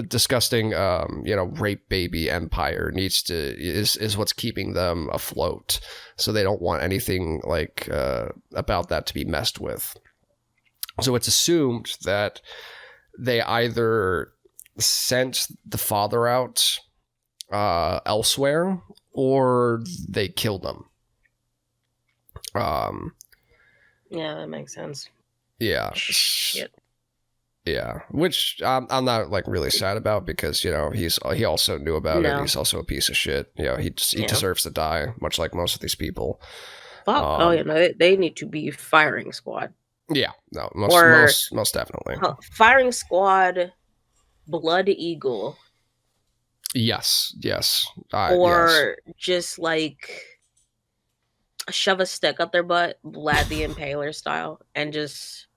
disgusting, rape baby empire is what's keeping them afloat. So they don't want anything like, about that to be messed with. So it's assumed that they either sent the father out, elsewhere, or they killed him. Yeah, that makes sense. Yeah. Shit. Yeah, which I'm not like really sad about because he also knew about it. He's also a piece of shit. He deserves to die, much like most of these people. Fuck. They need to be firing squad. Yeah, no, most definitely. Firing squad, Blood Eagle. Yes. Or just like shove a stick up their butt, Vlad the Impaler style, and just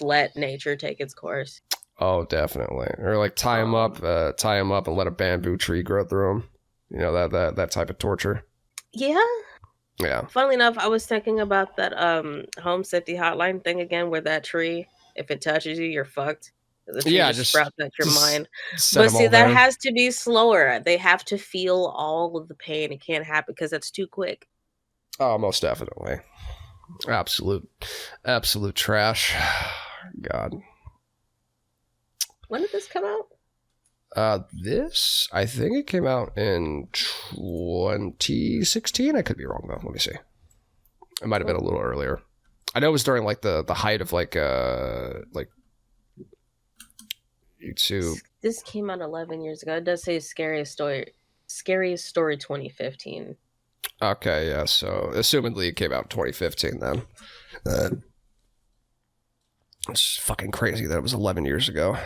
let nature take its course. Oh, definitely. Or like tie him up and let a bamboo tree grow through him. That type of torture. Yeah. Yeah. Funnily enough, I was thinking about that home safety hotline thing again, where that tree, if it touches you, you're fucked. The tree just sprouts at your mind. But see, that has to be slower. They have to feel all of the pain. It can't happen because that's too quick. Oh, most definitely. Absolute trash. God. When did this come out? This, I think it came out in 2016. I could be wrong though. Let me see. It might have been a little earlier. I know it was during like the height of like YouTube. This came out 11 years ago. It does say Scariest Story 2015. Okay, yeah. So assumedly it came out in 2015 then. It's fucking crazy that it was 11 years ago.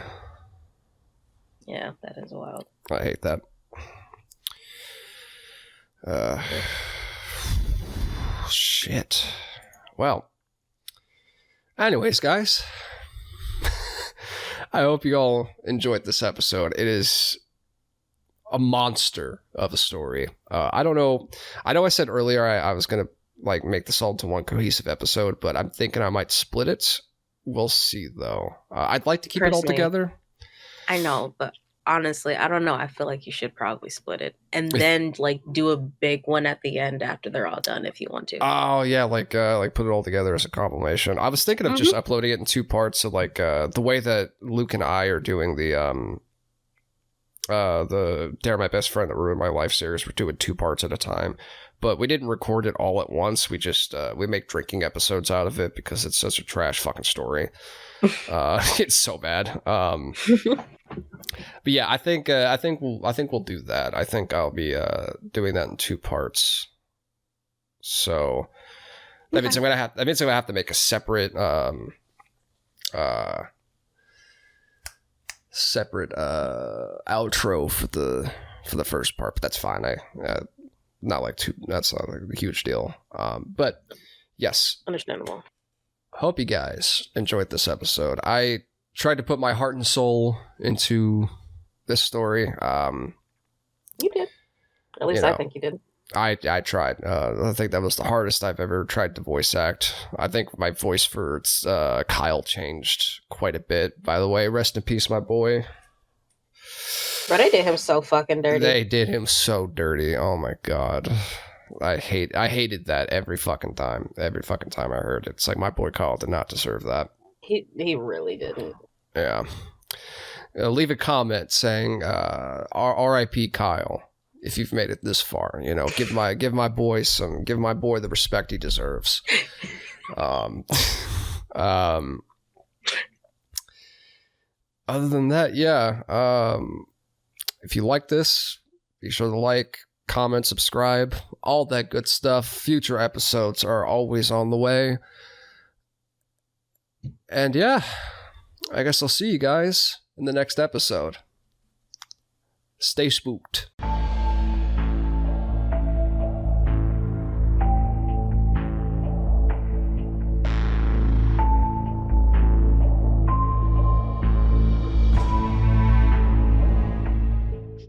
Yeah, that is wild. I hate that. Shit. Well. Anyways, guys. I hope you all enjoyed this episode. It is a monster of a story. I don't know. I know I said earlier I was going to like make this all into one cohesive episode, but I'm thinking I might split it. We'll see, though. I'd like to keep it all together. I know, but honestly, I don't know. I feel like you should probably split it and then like do a big one at the end after they're all done if you want to. Oh yeah, like put it all together as a compilation. I was thinking of just uploading it in 2 parts. So like the way that Luke and I are doing the Dare My Best Friend That Ruined My Life series, we're doing 2 parts at a time. But we didn't record it all at once. We just we make drinking episodes out of it because it's such a trash fucking story. It's so bad. But yeah, I think we'll do that. I think I'll be doing that in 2 parts. So that means I'm gonna have to make a separate outro for the first part. But that's fine. That's not like a huge deal. But yes, Understandable. Hope you guys enjoyed this episode. I tried to put my heart and soul into this story. You did. At least I think you did. I tried. I think that was the hardest I've ever tried to voice act. I think my voice for Kyle changed quite a bit. By the way, rest in peace, my boy. But they did him so fucking dirty. They did him so dirty. Oh my god. I hated that every fucking time. Every fucking time I heard it. It's like my boy Kyle did not deserve that. He really didn't. Yeah. Leave a comment saying R.I.P. Kyle if you've made it this far. You know, give my boy the respect he deserves. Other than that, yeah. If you like this, be sure to like, comment, subscribe, all that good stuff. Future episodes are always on the way. And yeah, I guess I'll see you guys in the next episode. Stay spooked.